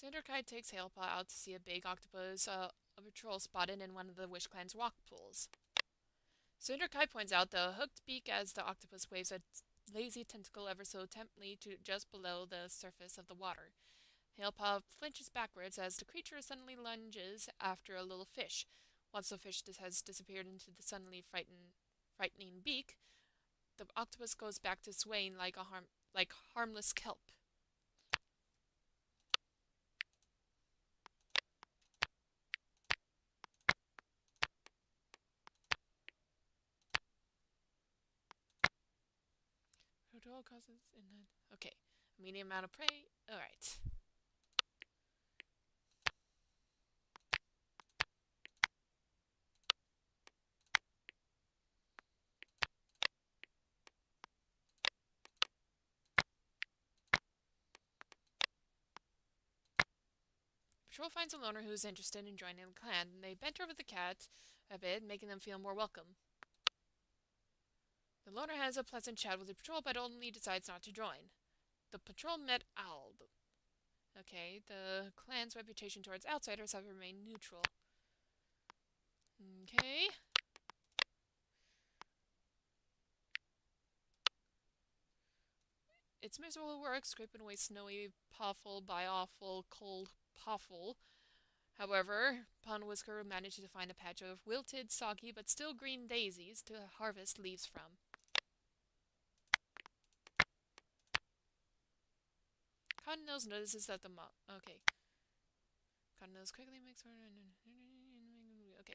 Cinderkite takes Hailpaw out to see a big octopus, a patrol spotted in one of the Wish Clan's rock pools. Cinderkite points out the hooked beak as the octopus waves a lazy tentacle ever so temptingly to just below the surface of the water. Hailpaw flinches backwards as the creature suddenly lunges after a little fish. Once the fish has disappeared into the suddenly frightening beak, the octopus goes back to swaying like harmless kelp. Patrol causes in the... Okay. Medium amount of prey. Alright. Patrol finds a loner who is interested in joining the clan, and they bent over the cat a bit, making them feel more welcome. The loner has a pleasant chat with the patrol, but only decides not to join. The patrol met Alb. Okay, the clan's reputation towards outsiders have remained neutral. Okay. It's miserable work scraping away snowy, pawful by awful, cold pawful. However, Pondwhisker managed to find a patch of wilted, soggy, but still green daisies to harvest leaves from. Cottonnose notices that the okay. Cottonnose quickly makes... Okay.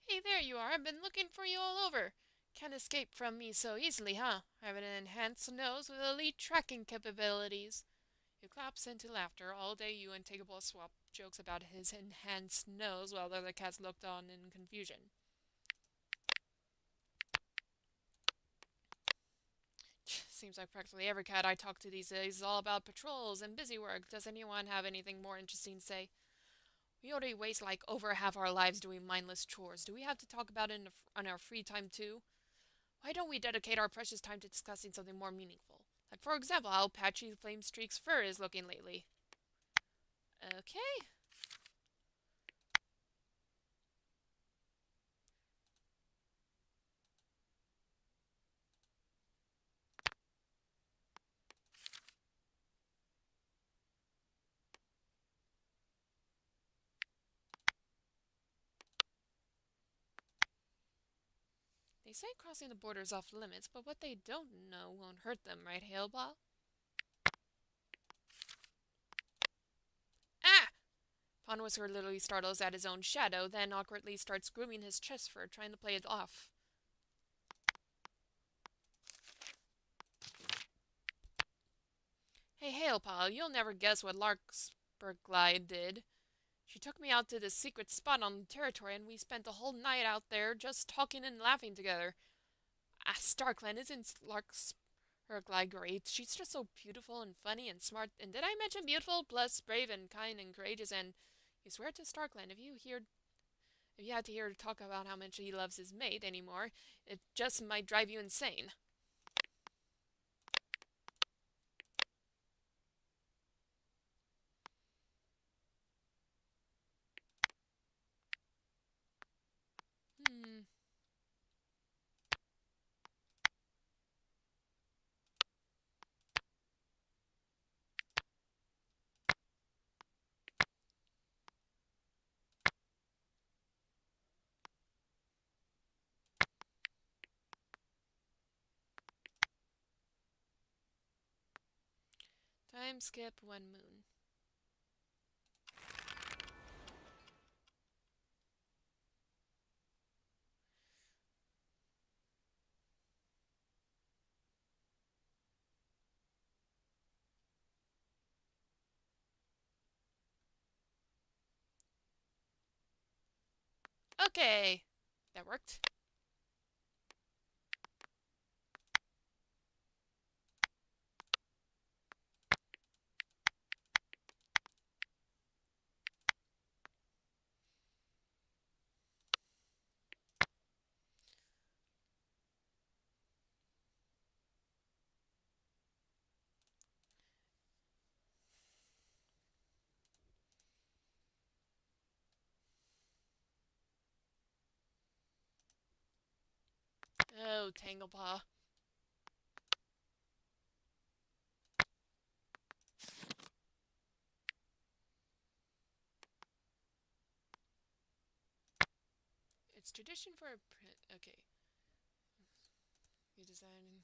Hey, there you are. I've been looking for you all over. Can't escape from me so easily, huh? I have an enhanced nose with elite tracking capabilities. He claps into laughter. All day you and Takeable swap jokes about his enhanced nose while the other cats looked on in confusion. Seems like practically every cat I talk to these days is all about patrols and busy work. Does anyone have anything more interesting to say? We already waste like over half our lives doing mindless chores. Do we have to talk about it on our free time too? Why don't we dedicate our precious time to discussing something more meaningful? Like, for example, how patchy Flame Streak's fur is looking lately. Okay. They say crossing the border is off limits, but what they don't know won't hurt them, right, Hailball? Ah! Fawn Whisker literally startles at his own shadow, then awkwardly starts grooming his chest fur, trying to play it off. Hey, Hailpal, you'll never guess what Larkspur did. She took me out to this secret spot on the territory, and we spent the whole night out there just talking and laughing together. Starkland, isn't Larkspur great? She's just so beautiful and funny and smart. And did I mention beautiful, plus brave and kind and courageous? And you swear to Starkland, if you had to hear her talk about how much he loves his mate anymore, it just might drive you insane. Hmm. Time skip 1 moon. Okay, that worked. Oh, Tanglepaw. It's tradition for a okay. You design.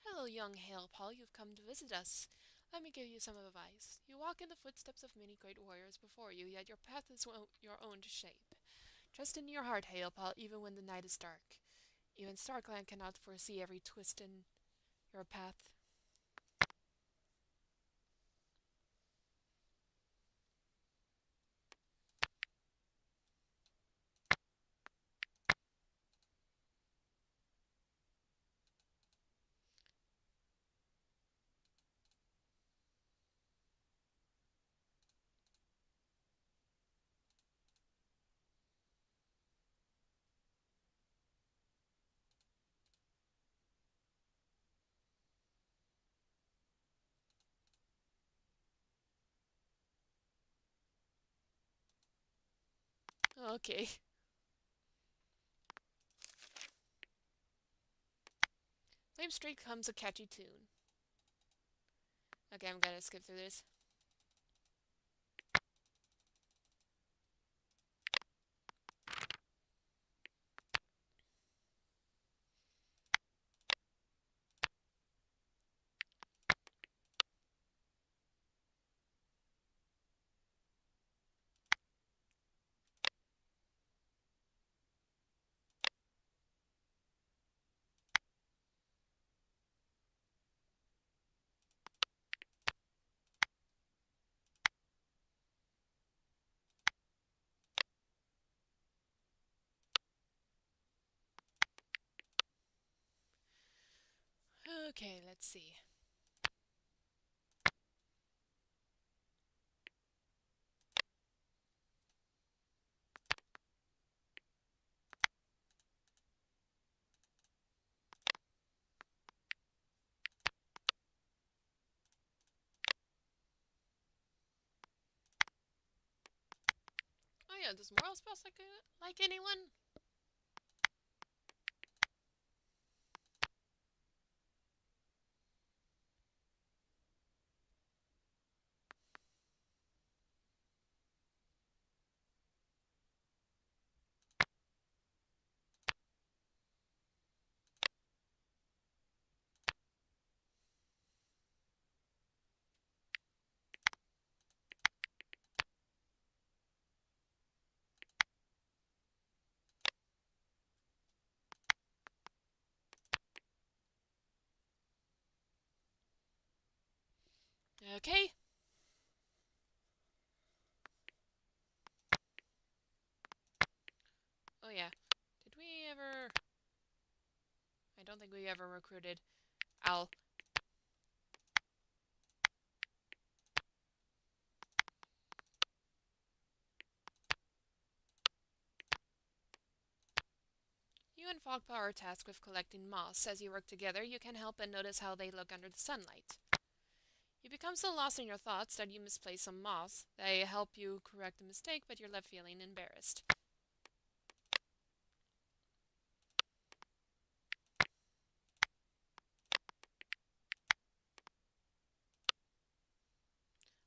Hello, young Hailpal. You've come to visit us. Let me give you some advice. You walk in the footsteps of many great warriors before you, yet your path is your own to shape. Trust in your heart, Hailpal, even when the night is dark. Even Starkland cannot foresee every twist in your path. Okay. Flame Streak comes a catchy tune. Okay, I'm gonna skip through this. Okay, let's see. Oh yeah, does Moral spells like anyone? Okay. Oh yeah. Did we ever... I don't think we ever recruited Owl. You and Fogpaw are tasked with collecting moss. As you work together, you can help but notice how they look under the sunlight. You become so lost in your thoughts that you misplace some moss. They help you correct the mistake, but you're left feeling embarrassed.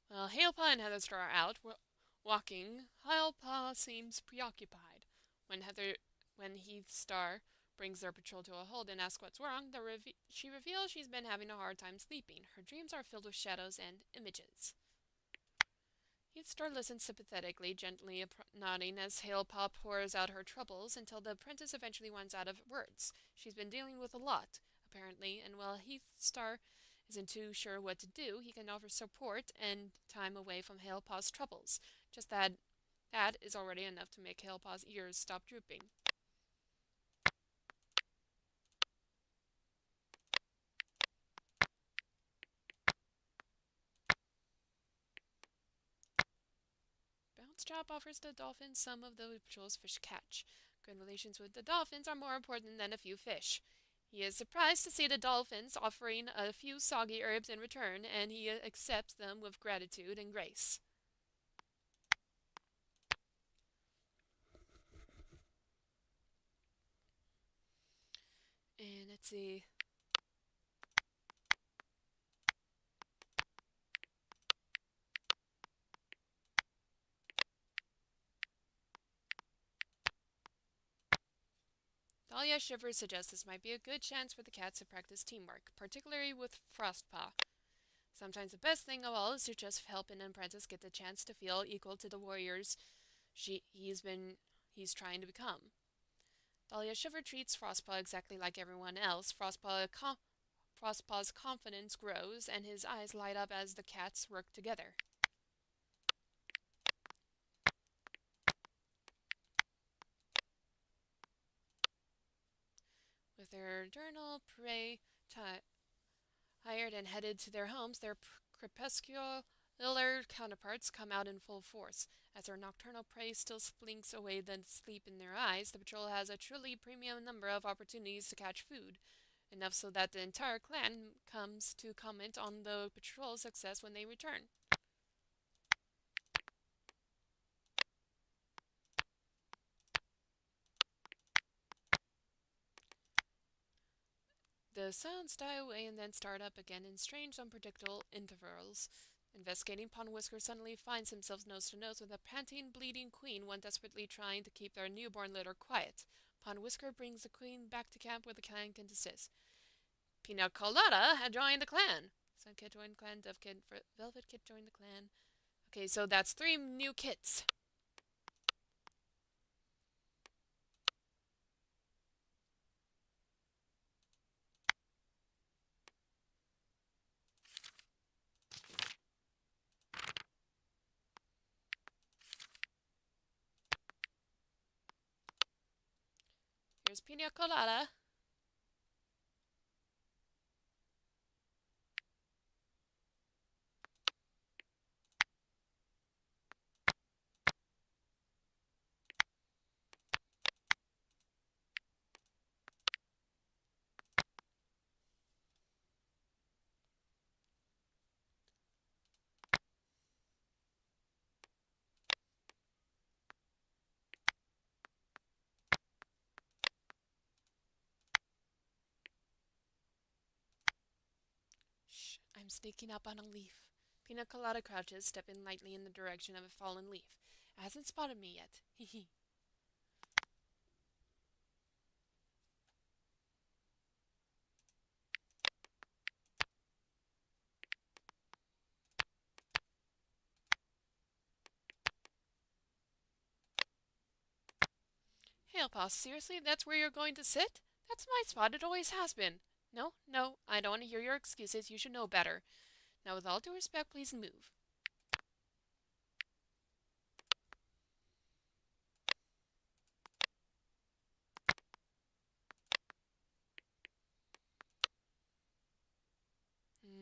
Well, Hailpaw and Heatherstar are out walking. Hailpaw seems preoccupied. When Heathstar brings their patrol to a halt and asks what's wrong, she reveals she's been having a hard time sleeping. Her dreams are filled with shadows and images. Heathstar listens sympathetically, gently nodding as Hailpaw pours out her troubles until the apprentice eventually runs out of words. She's been dealing with a lot, apparently, and while Heathstar isn't too sure what to do, he can offer support and time away from Hailpaw's troubles. Just that is already enough to make Hailpaw's ears stop drooping. Bounce offers the dolphins some of the patrol's fish catch. Good relations with the dolphins are more important than a few fish. He is surprised to see the dolphins offering a few soggy herbs in return, and he accepts them with gratitude and grace. And let's see. Dahlia Shivers suggests this might be a good chance for the cats to practice teamwork, particularly with Frostpaw. Sometimes the best thing of all is to just help an apprentice get the chance to feel equal to the warriors he's trying to become. Dahlia Shiver treats Frostpaw exactly like everyone else. Frostpaw's confidence grows, and his eyes light up as the cats work together. With their eternal prey hired and headed to their homes, their crepuscular counterparts come out in full force. As their nocturnal prey still slinks away the sleep in their eyes, the patrol has a truly premium number of opportunities to catch food, enough so that the entire clan comes to comment on the patrol's success when they return. The sounds die away and then start up again in strange, unpredictable intervals. Investigating, Whisker suddenly finds himself nose to nose with a panting, bleeding queen, one desperately trying to keep their newborn litter quiet. Whisker brings the queen back to camp where the clan can desist. Pina Colada had joined the clan. Sun Kid joined the clan, Dove Kid, Velvet Kid joined the clan. Okay, so that's 3 new kits. Here's Pina Colada. Shh, I'm sneaking up on a leaf. Pina Colada crouches, stepping lightly in the direction of a fallen leaf. It hasn't spotted me yet. Hee hee. Hailpaw, seriously? That's where you're going to sit? That's my spot. It always has been. No, I don't want to hear your excuses. You should know better. Now, with all due respect, please move.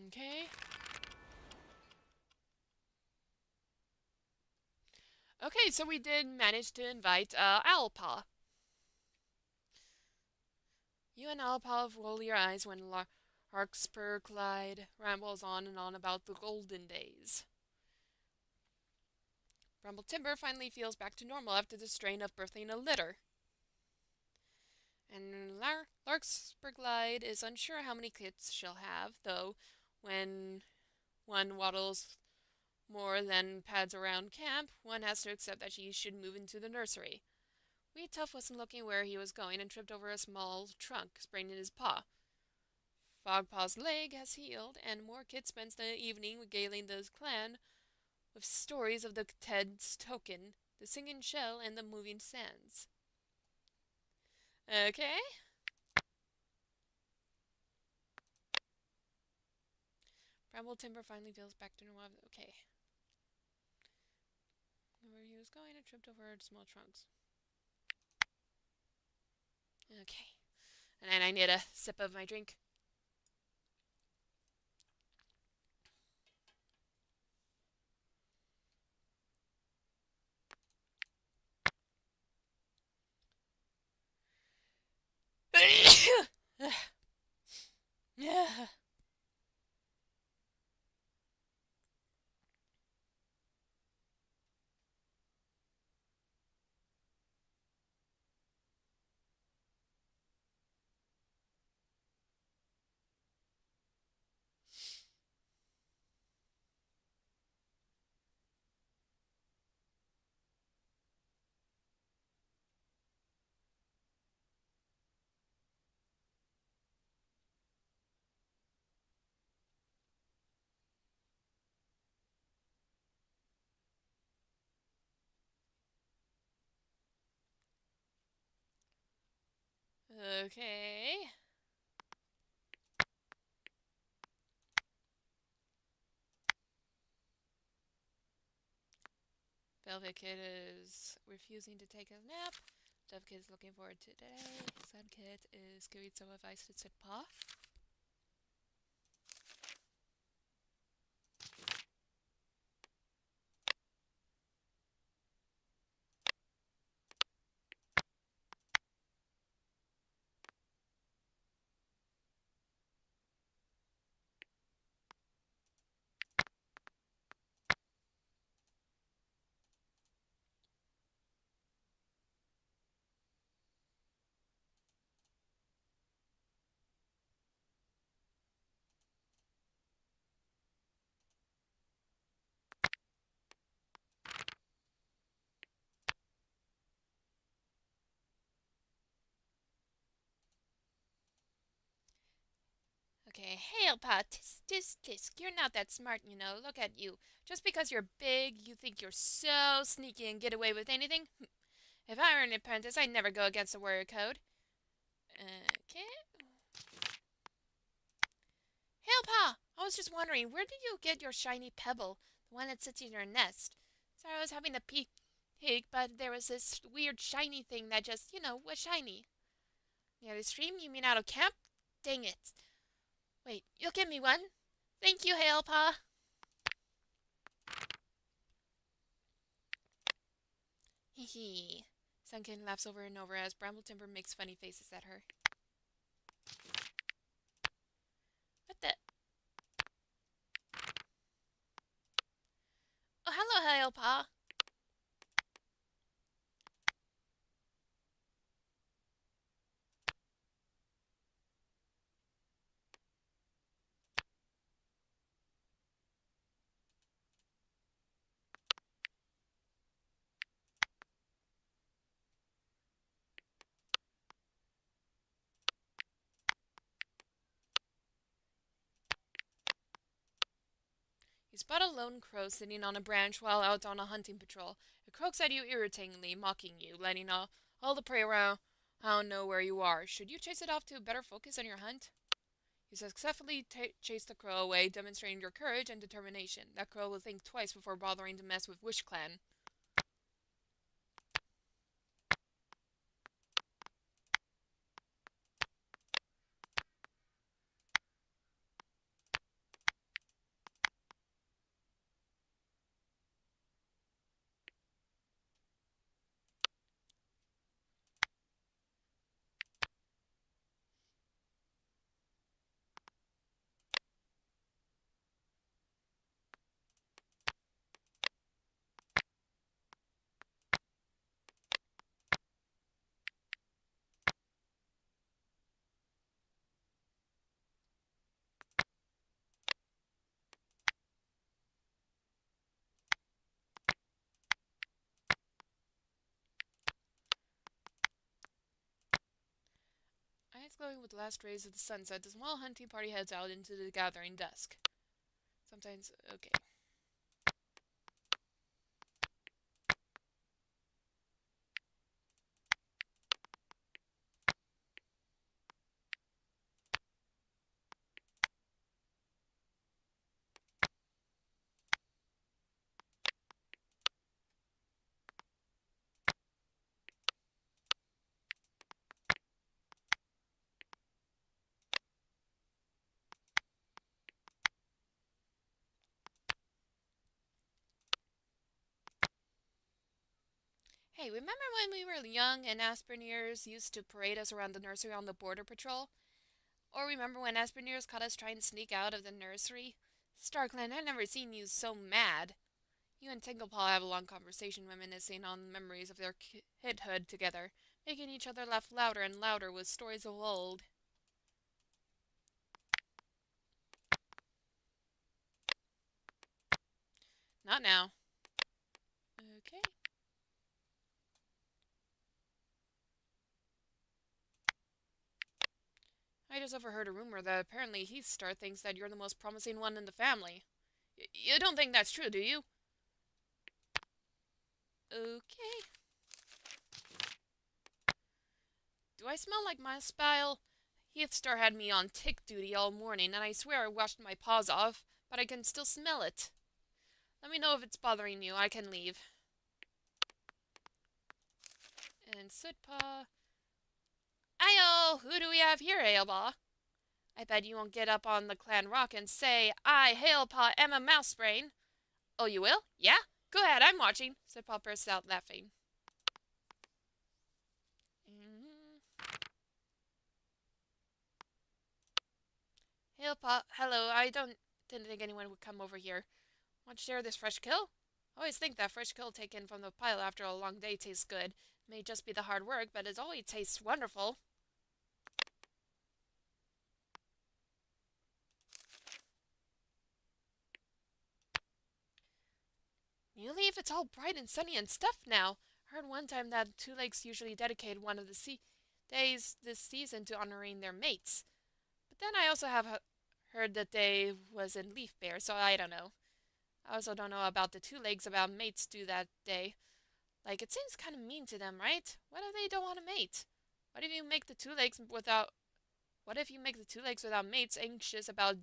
Okay. Okay, so we did manage to invite Owlpaw. You and Owlpaw roll your eyes when Larkspur Clyde rambles on and on about the golden days. Bramble Timber finally feels back to normal after the strain of birthing a litter. And Larkspur Clyde is unsure how many kids she'll have, though when one waddles more than pads around camp, one has to accept that she should move into the nursery. Wee Tuff wasn't looking where he was going and tripped over a small trunk, spraining his paw. Fogpaw's leg has healed, and more kids spends the evening regaling the clan with stories of the Ted's Token, the Singing Shell, and the Moving Sands. Okay. Bramble Timber finally feels back to normal. Okay. Where he was going and tripped over small trunks. Okay. And then I need a sip of my drink. Yeah. Okay. Velvet Kid is refusing to take a nap. Dove Kid is looking forward to today. Sun Kid is giving some advice to Paw. Okay, Hailpaw, tisk. You're not that smart, you know. Look at you. Just because you're big, you think you're so sneaky and get away with anything? If I were an apprentice, I'd never go against the warrior code. Okay. Hailpaw! I was just wondering, where do you get your shiny pebble? The one that sits in your nest. Sorry, I was having a peek, but there was this weird shiny thing that just, was shiny. Near the stream? You mean out of camp? Dang it. Wait, you'll give me one? Thank you, Hailpaw. Hee hee. Sunken laughs over and over as Bramble Timber makes funny faces at her. What the? Oh, hello, Hailpaw. You spot a lone crow sitting on a branch while out on a hunting patrol. It croaks at you irritatingly, mocking you, letting all the prey around know where you are. Should you chase it off to better focus on your hunt? You successfully chase the crow away, demonstrating your courage and determination. That crow will think twice before bothering to mess with Wish Clan. Eyes glowing with the last rays of the sunset, the small hunting party heads out into the gathering dusk. Sometimes, okay. Hey, remember when we were young and Asperniers used to parade us around the nursery on the border patrol? Or remember when Asperniers caught us trying to sneak out of the nursery? Starkland, I've never seen you so mad. You and Tinklepaw have a long conversation reminiscing on memories of their kidhood together, making each other laugh louder and louder with stories of old. Not now. Okay. I just overheard a rumor that apparently Heathstar thinks that you're the most promising one in the family. You don't think that's true, do you? Okay. Do I smell like my bile? Heathstar had me on tick duty all morning, and I swear I washed my paws off, but I can still smell it. Let me know if it's bothering you. I can leave. And Sootpaw. Ayo! Who do we have here, Hailpaw? I bet you won't get up on the clan rock and say, I, Hailpaw, am a mousebrain. Oh, you will? Yeah? Go ahead, I'm watching. Sootpaw bursts out laughing. Hailpaw, hello. Didn't think anyone would come over here. Want to share this fresh kill? I always think that fresh kill taken from the pile after a long day tastes good. It may just be the hard work, but it always tastes wonderful. New Leaf, it's all bright and sunny and stuff now. I heard one time that Two Lakes usually dedicated one of the days this season to honoring their mates. But then I also have heard that they was in Leaf Bear, so I don't know. I also don't know about the Two Legs about mates do that day. Like, it seems kind of mean to them, right? What if they don't want to mate? What if you make the Two Legs without... What if you make the Two Legs without mates anxious about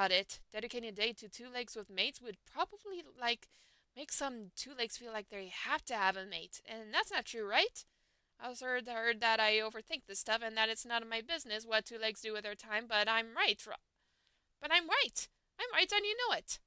it? Dedicating a day to Two Legs with mates would probably, like, make some Two Legs feel like they have to have a mate. And that's not true, right? I also heard that I overthink this stuff and that it's none of my business what Two Legs do with their time, but I'm right. But I'm right. I'm right and you know it.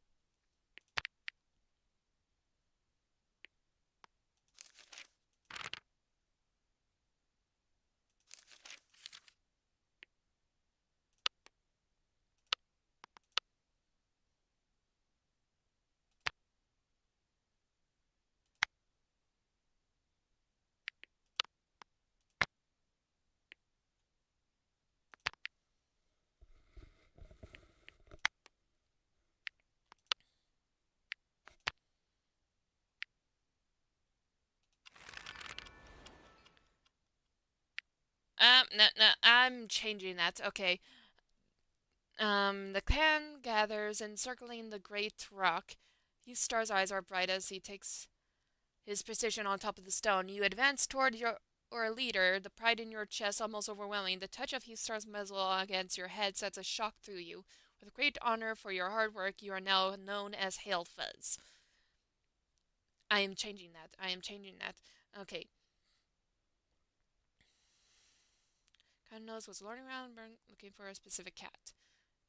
No, I'm changing that. Okay. The clan gathers encircling the great rock. Heathstar's eyes are bright as he takes his position on top of the stone. You advance toward your or a leader, the pride in your chest almost overwhelming, the touch of Histar's muzzle against your head sends a shock through you. With great honor for your hard work, you are now known as Hailfuzz. I am changing that. I am changing that. Okay. Cottonose was lording around looking for a specific cat.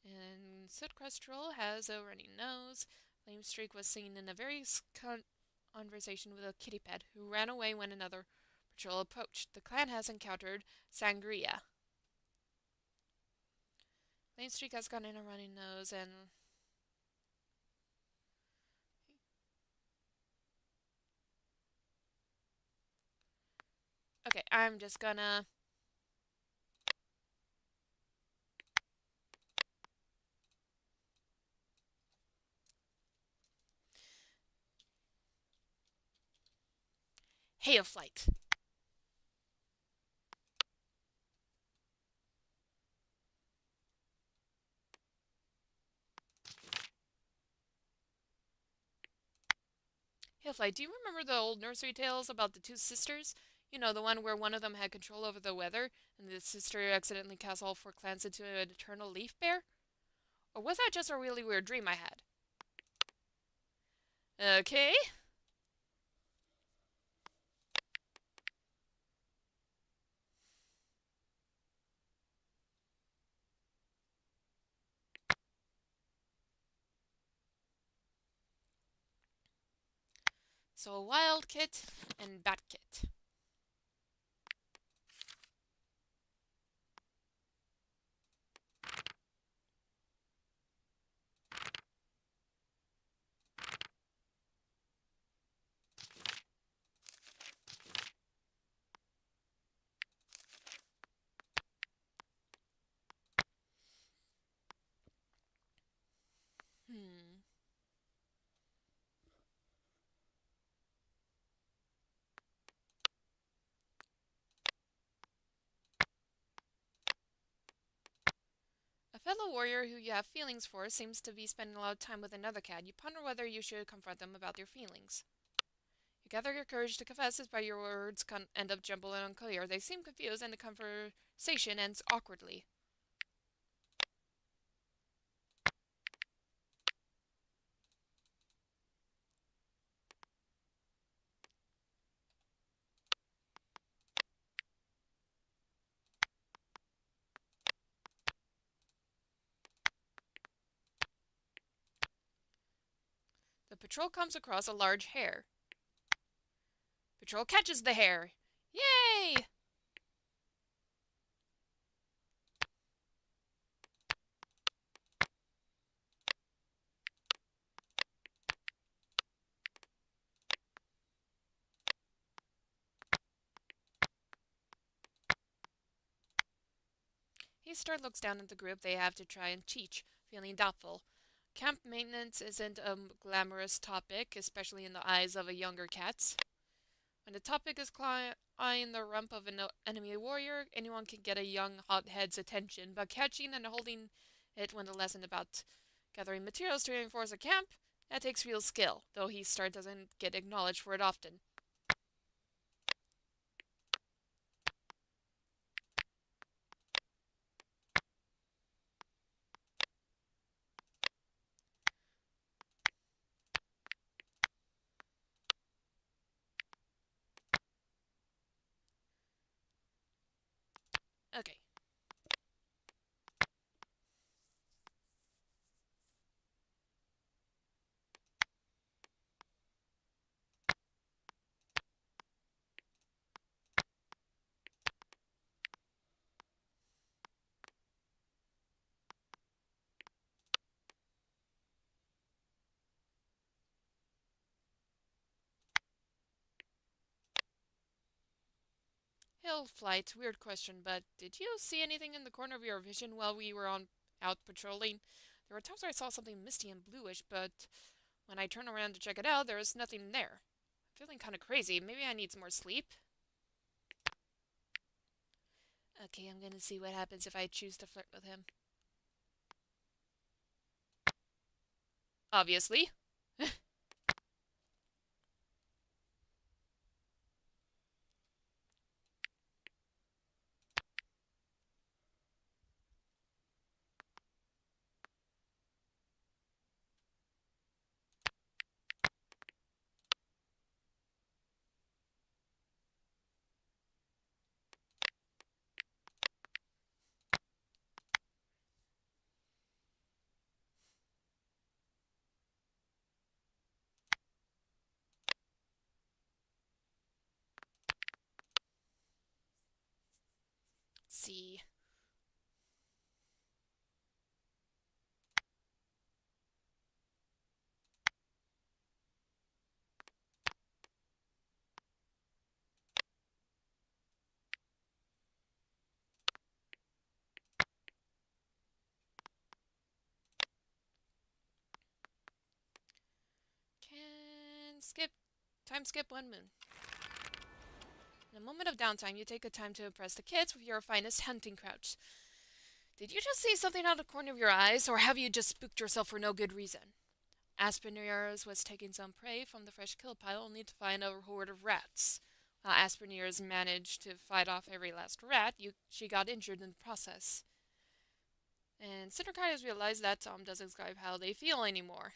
And Sootcrest Troll has a runny nose. Flamestreak was seen in a very conversation with a kitty pet who ran away when another patrol approached. The clan has encountered Sangria. Flamestreak has gotten a runny nose and... Okay, I'm just gonna... Hailflight. Hailflight, do you remember the old nursery tales about the two sisters? You know, the one where one of them had control over the weather, and the sister accidentally cast all four clans into an eternal leaf bear? Or was that just a really weird dream I had? Okay. So, Wild Kit and Bat Kit. Hmm. A fellow warrior who you have feelings for seems to be spending a lot of time with another cat. You ponder whether you should confront them about your feelings. You gather your courage to confess, but your words end up jumbled and unclear. They seem confused, and the conversation ends awkwardly. The patrol comes across a large hare. Patrol catches the hare. Yay! Histar looks down at the group they have to try and teach, feeling doubtful. Camp maintenance isn't a glamorous topic, especially in the eyes of a younger cats. When the topic is eyeing the rump of an enemy warrior, anyone can get a young hothead's attention, but catching and holding it when the lesson about gathering materials to reinforce a camp, that takes real skill, though Histar doesn't get acknowledged for it often. Okay. Hailflight, weird question, but did you see anything in the corner of your vision while we were out patrolling? There were times where I saw something misty and bluish, but when I turned around to check it out, there was nothing there. I'm feeling kind of crazy. Maybe I need some more sleep? Okay, I'm gonna see what happens if I choose to flirt with him. Obviously. see. Can skip. Time skip 1 moon. In a moment of downtime, you take a time to impress the kids with your finest hunting crouch. Did you just see something out of the corner of your eyes, or have you just spooked yourself for no good reason? Aspinallers was taking some prey from the fresh kill pile only to find a horde of rats. While Aspinallers managed to fight off every last rat, she got injured in the process. And Cinderkite realized that Tom doesn't describe how they feel anymore.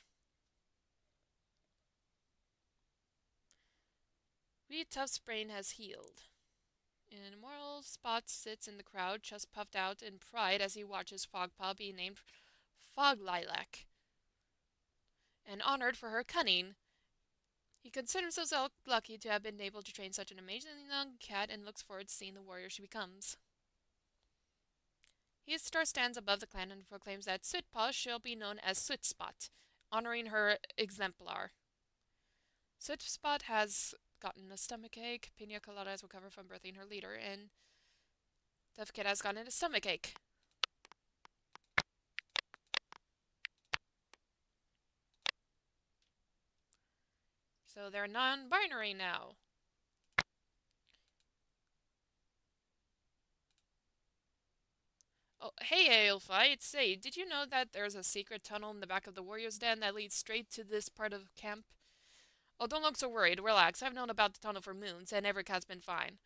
Wee Tuff's brain has healed. An immoral Spot sits in the crowd, chest puffed out in pride as he watches Fogpaw be named Fog Lilac. And honored for her cunning, he considers himself lucky to have been able to train such an amazing young cat and looks forward to seeing the warrior she becomes. His star stands above the clan and proclaims that Sootpaw shall be known as Sootspot, honoring her exemplar. Sootspot has gotten a stomachache, Pina Colada has recovered from birthing her leader, and Tough Kid has gotten a stomachache. So they're non-binary now. Oh, hey, Hailflight. Say, did you know that there's a secret tunnel in the back of the warrior's den that leads straight to this part of camp? Oh, don't look so worried. Relax. I've known about the tunnel for moons, and every cat's been fine.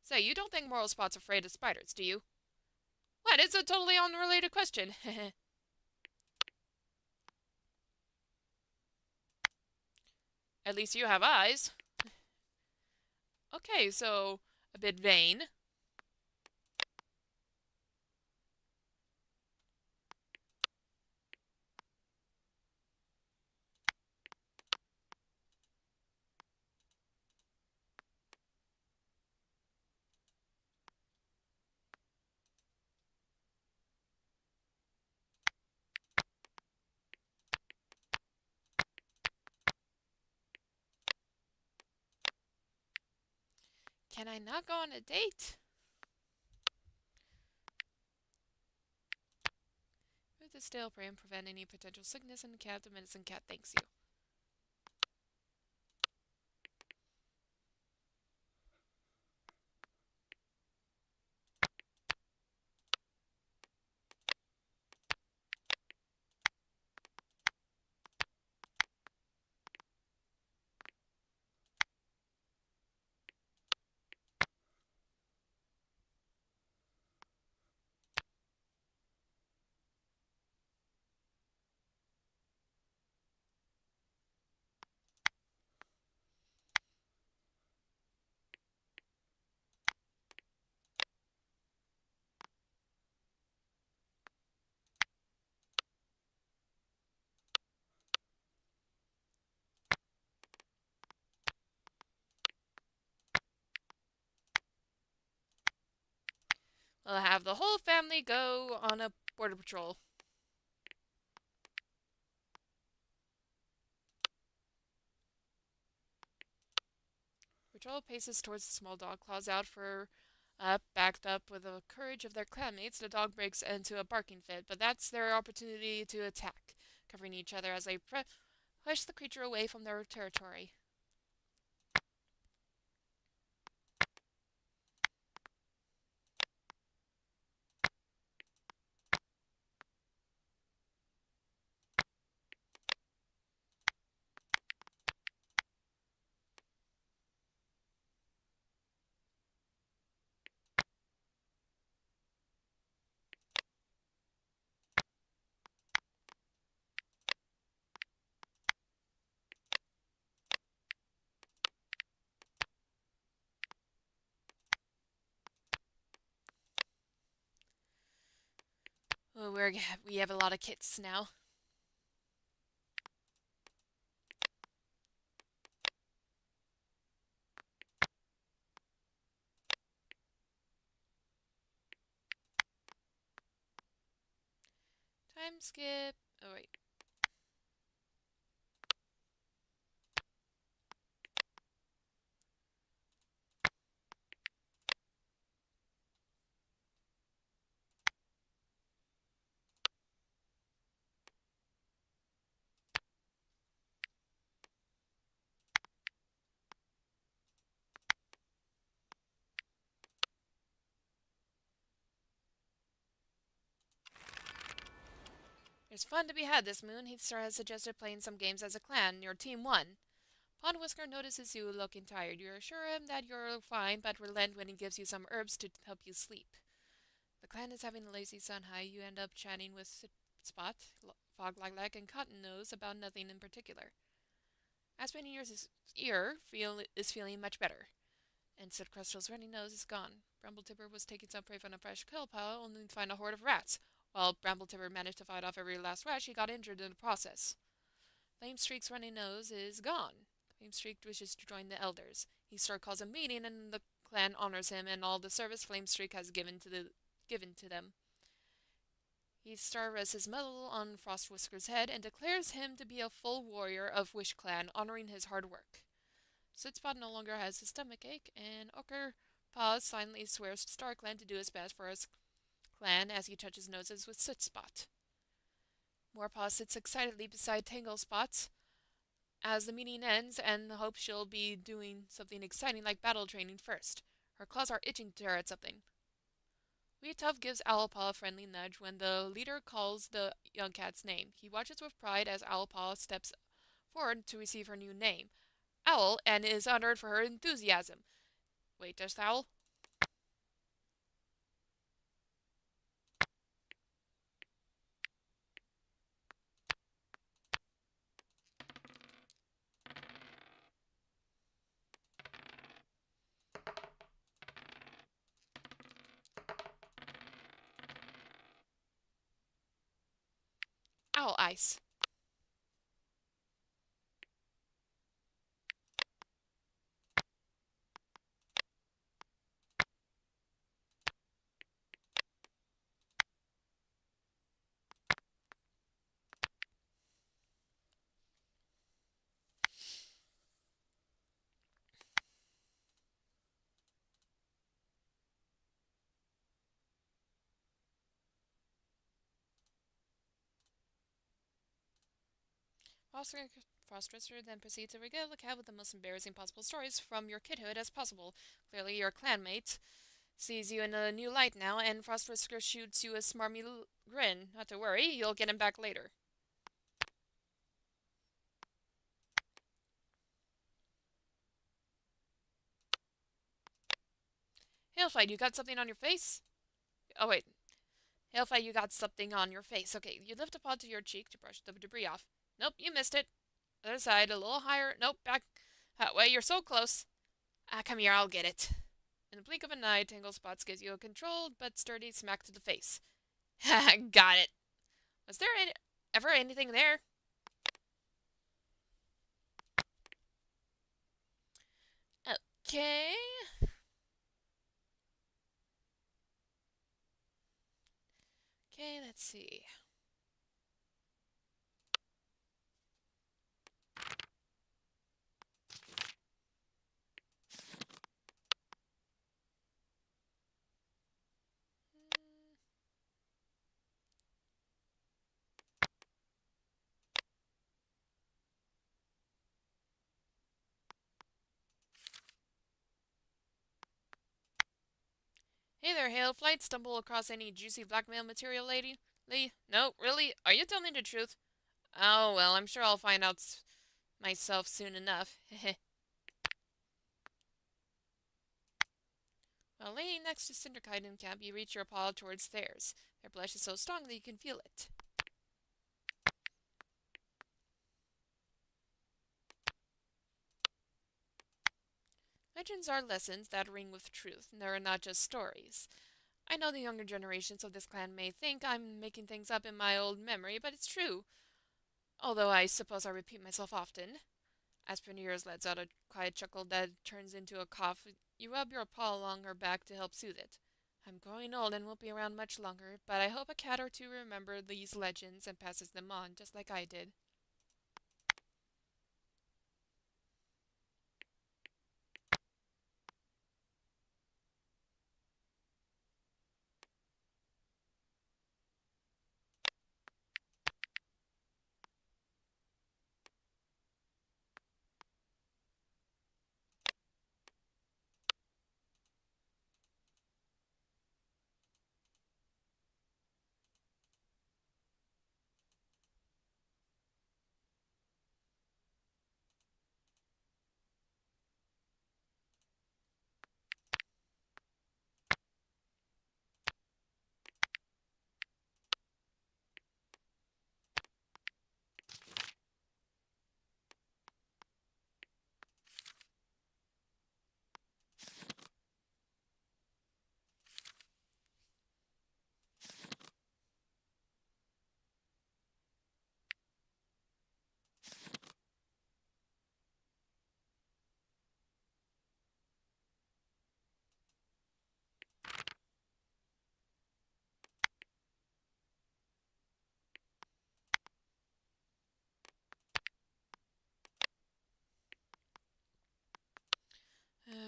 Say, you don't think Moral Spot's afraid of spiders, do you? What? It's a totally unrelated question. At least you have eyes. Okay, so a bit vain. Can I not go on a date? With the stale prey and prevent any potential sickness in the cat, the medicine cat thanks you. We'll have the whole family go on a border patrol. Patrol paces towards the small dog, claws out for backed up with the courage of their clanmates. The dog breaks into a barking fit, but that's their opportunity to attack, covering each other as they push the creature away from their territory. Oh, we have a lot of kits now. Time skip. Oh, wait. There's fun to be had this moon. Heathstar has suggested playing some games as a clan. Your team won. Podwhisker notices you looking tired. You assure him that you're fine, but relent when he gives you some herbs to help you sleep. The clan is having a lazy sun high. You end up chatting with Spot, Foglilac, and Cotton-Nose about nothing in particular. Aspen is feeling much better, and Crustal's runny nose is gone. Bramble-Tipper was taking some prey from a fresh kill pile, only to find a horde of rats. While Bramble-Tipper managed to fight off every last rat, she got injured in the process. Flamestreak's runny nose is gone. Flamestreak wishes to join the elders. Heathstar calls a meeting, and the clan honors him and all the service Flamestreak has given to them. Heathstar rests his medal on Frostwhisker's head and declares him to be a full warrior of Wish Clan, honoring his hard work. Sootspot no longer has his stomach ache, and Ochre Paws silently swears to StarClan to do his best for his clan as he touches noses with Sootspot. Morepaw sits excitedly beside Tanglespot as the meeting ends and hopes she'll be doing something exciting like battle training first. Her claws are itching to tear at something. Weetuff gives Owlpaw a friendly nudge when the leader calls the young cat's name. He watches with pride as Owlpaw steps forward to receive her new name, Owl, and is honored for her enthusiasm. Wait, just Owl? Owl Ice. Frostwhisper then proceeds to regale the cat with the most embarrassing possible stories from your kidhood as possible. Clearly, your clanmate sees you in a new light now, and Frostwhisker shoots you a smarmy grin. Not to worry, you'll get him back later. Hailflight, you got something on your face? Oh, wait. Hailflight, you got something on your face. Okay, you lift a paw to your cheek to brush the debris off. Nope, you missed it. Other side, a little higher. Nope, back that way. You're so close. Come here, I'll get it. In the blink of an eye, Tanglespots gives you a controlled but sturdy smack to the face. Got it. Was there ever anything there? Okay. Okay, let's see. Hey there, Hailflight. Stumble across any juicy blackmail material, lady? Lee? No, really? Are you telling the truth? Oh, well, I'm sure I'll find out myself soon enough. Heh. While laying next to Cinderkite in camp, you reach your paw towards theirs. Their blush is so strong that you can feel it. Legends are lessons that ring with truth, and they're not just stories. I know the younger generations of this clan may think I'm making things up in my old memory, but it's true. Although I suppose I repeat myself often. As Pernier's lets out a quiet chuckle that turns into a cough, you rub your paw along her back to help soothe it. I'm growing old and won't be around much longer, but I hope a cat or two remember these legends and passes them on, just like I did.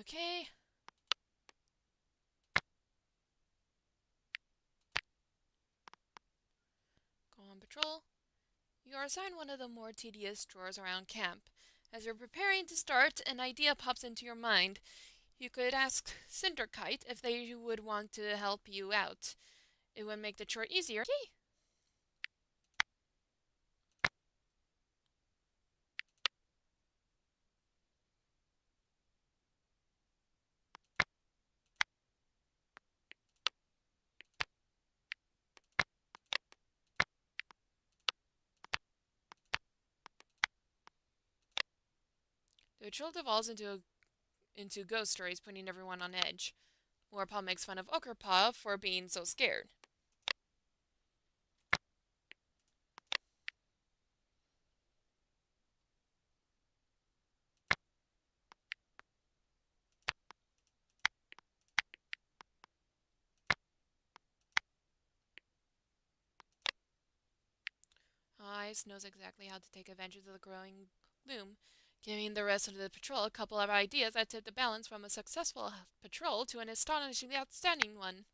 Okay. Go on patrol. You are assigned one of the more tedious chores around camp. As you're preparing to start, an idea pops into your mind. You could ask Cinderkite if they would want to help you out. It would make the chore easier. The patrol devolves into ghost stories, putting everyone on edge. Warpaw makes fun of Ochrepaw for being so scared. Ice knows exactly how to take advantage of the growing gloom, giving the rest of the patrol a couple of ideas that tip the balance from a successful patrol to an astonishingly outstanding one.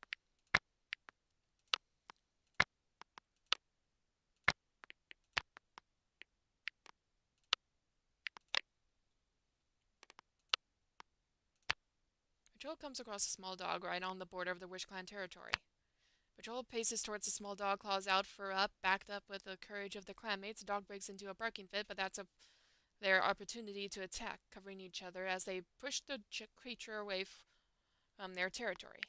Patrol comes across a small dog right on the border of the Wish Clan territory. Patrol paces towards the small dog, claws out for up, backed up with the courage of the clanmates. The dog breaks into a barking fit, but that's their opportunity to attack, covering each other as they push the creature away from their territory.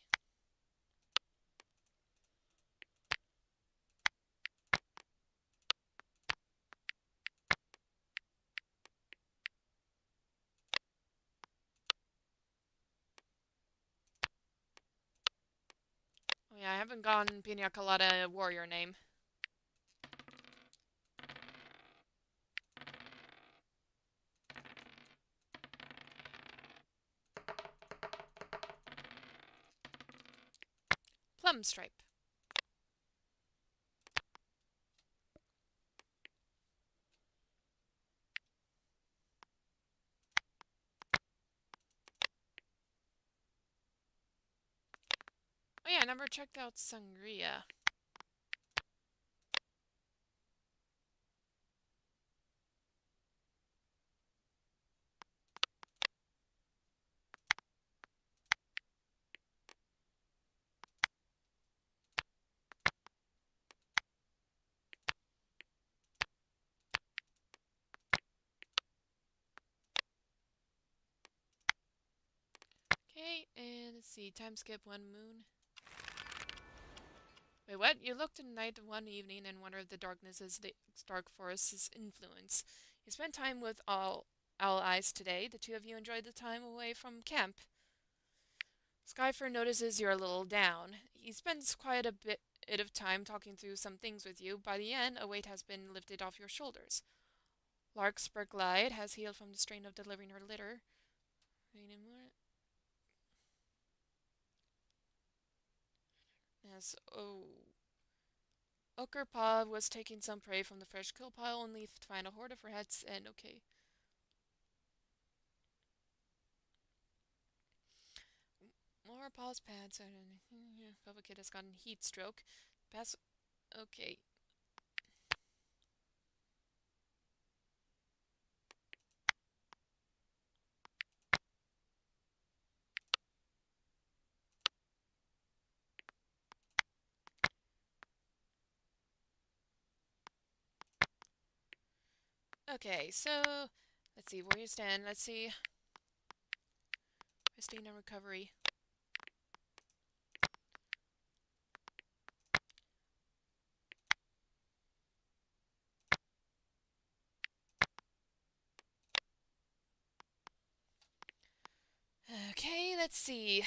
Oh yeah, I haven't gotten Pina Colada warrior name. Plum Stripe. Oh yeah, I never checked out Sangria. Okay, and let's see, time skip 1 moon. Wait, what? You looked at night one evening and wondered if the darkness is the dark forest's influence. You spent time with all Owl Eyes today. The two of you enjoyed the time away from camp. Skyfer notices you're a little down. He spends quite a bit of time talking through some things with you. By the end, a weight has been lifted off your shoulders. Larkspur Glide has healed from the strain of delivering her litter. Yes, oh. Ochre Paw was taking some prey from the fresh kill pile, only to find a horde of rats, and okay. More Paw's pads, and Bubba Kid has gotten heat stroke. Pass. Okay. Okay, so let's see where you stand. Let's see. Christina recovery. Okay, let's see.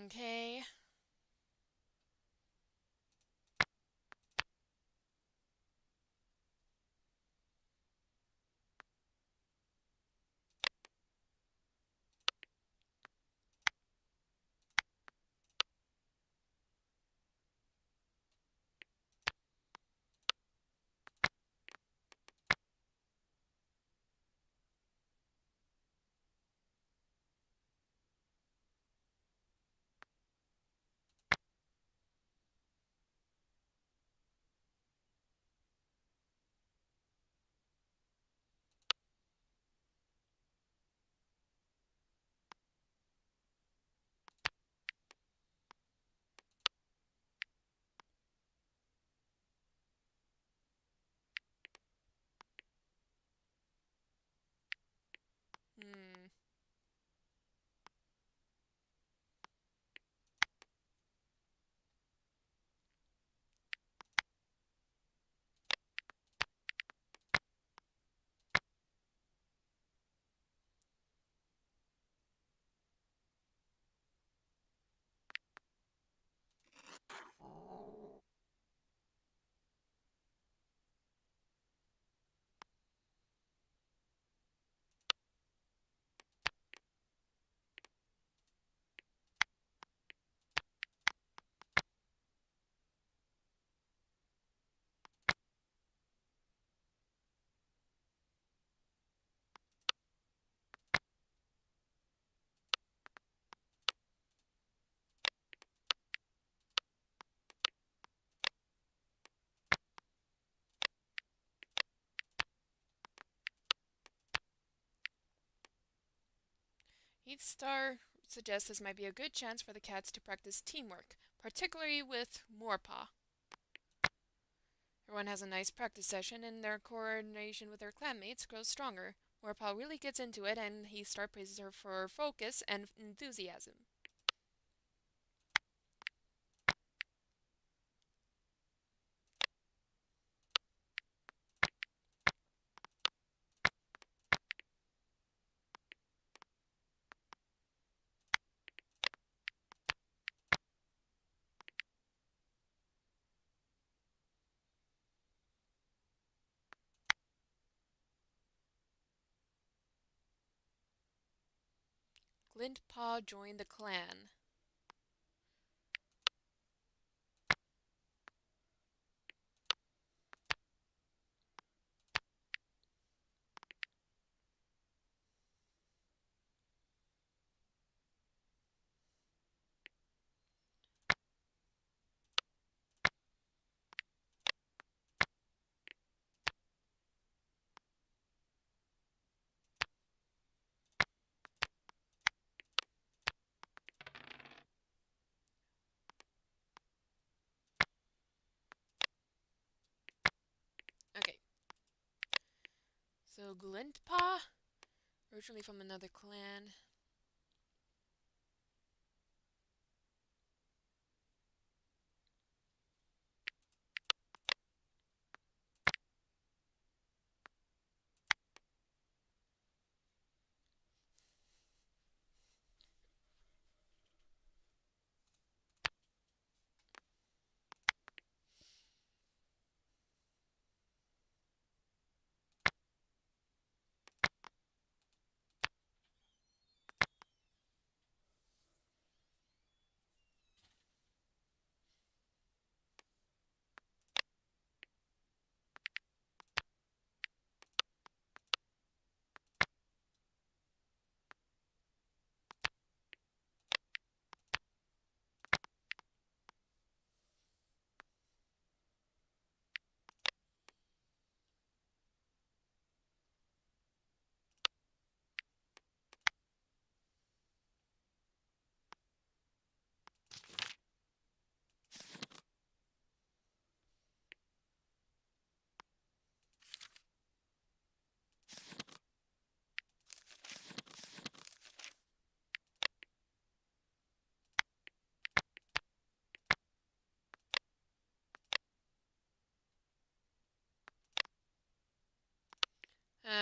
Okay. Hmm. Heath Star suggests this might be a good chance for the cats to practice teamwork, particularly with Morepaw. Everyone has a nice practice session, and their coordination with their clanmates grows stronger. Morepaw really gets into it, and Heath Star praises her for her focus and enthusiasm. Glintpaw joined the clan. Okay. So Glintpaw, originally from another clan.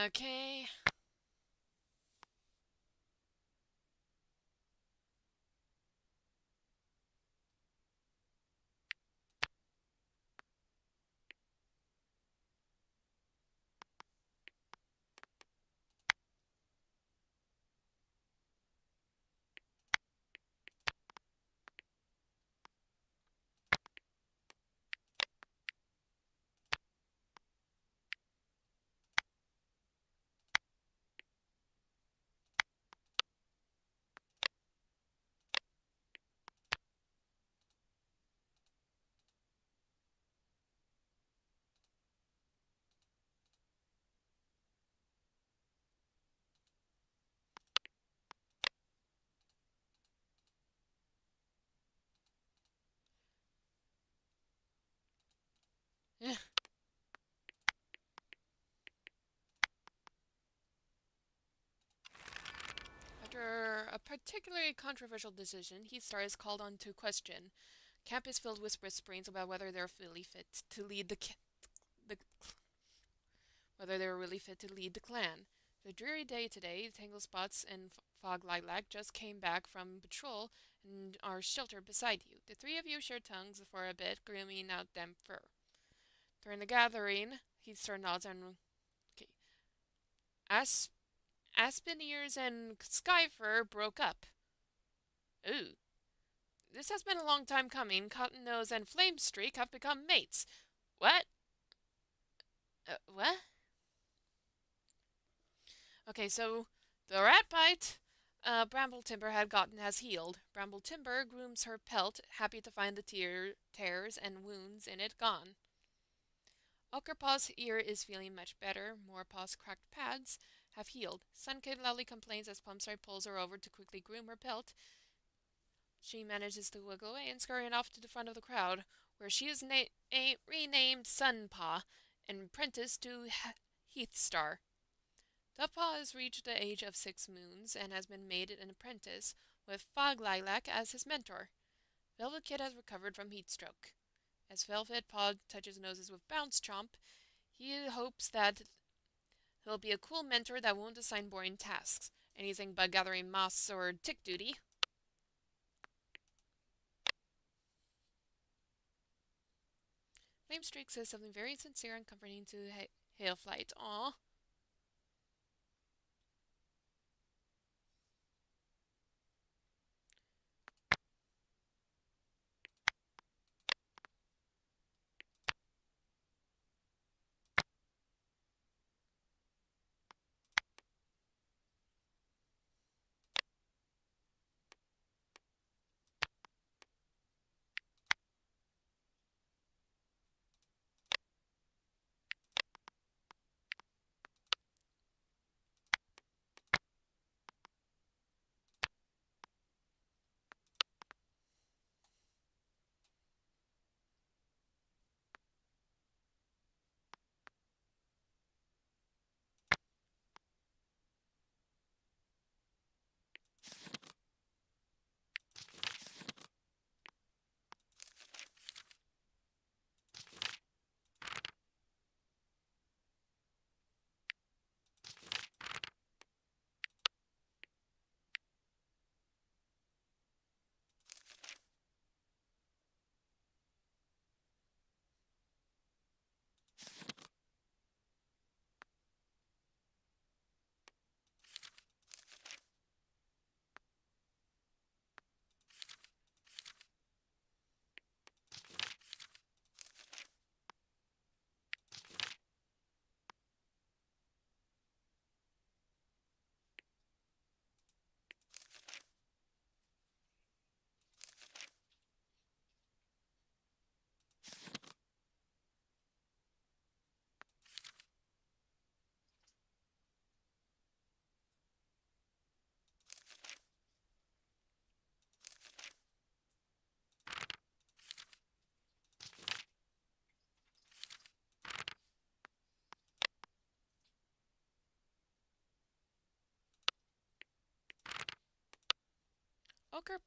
Okay. After a particularly controversial decision, Heathstar is called on to question. Camp is filled with whisperings about whether they're really fit to lead the whether they were really fit to lead the clan. The dreary day today, Tangle Spots and Fog Lilac just came back from patrol and are sheltered beside you. The three of you share tongues for a bit, grooming out them fur. During the gathering, Heathstar nods and okay. As Aspen Ears and Skyfur broke up. Ooh. This has been a long time coming. Cottonose and Flamestreak have become mates. What? What? Okay, so the rat bite Bramble Timber had gotten has healed. Bramble Timber grooms her pelt, happy to find the tears and wounds in it gone. Ockerpaw's ear is feeling much better. Moorpaw's cracked pads have healed. Sunkid loudly complains as Pumpside pulls her over to quickly groom her pelt. She manages to wiggle away and scurry off to the front of the crowd, where she is renamed Sunpaw and apprenticed to Heathstar. Dubpaw has reached the age of 6 moons and has been made an apprentice, with Fog Lilac as his mentor. Velvet Kid has recovered from heatstroke. As Velvet Paw touches noses with Bounce Chomp, he hopes that he'll be a cool mentor that won't assign boring tasks, anything but gathering moss or tick duty. Flamestreak says something very sincere and comforting to Hailflight. Aww.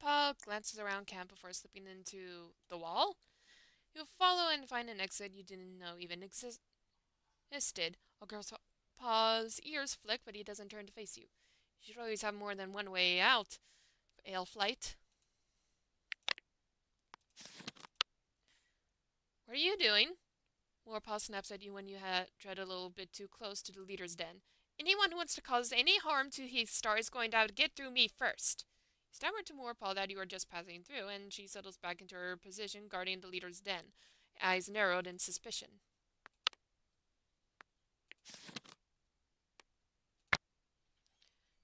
Paw glances around camp before slipping into the wall. You follow and find an exit you didn't know even existed. Paw's ears flick, but he doesn't turn to face you. You should always have more than one way out. Hailflight. What are you doing? Paw snaps at you when you tread a little bit too close to the leader's den. Anyone who wants to cause any harm to Heathstar is going to have to get through me first. You stammer to Paw that you are just passing through, and she settles back into her position guarding the leader's den, eyes narrowed in suspicion.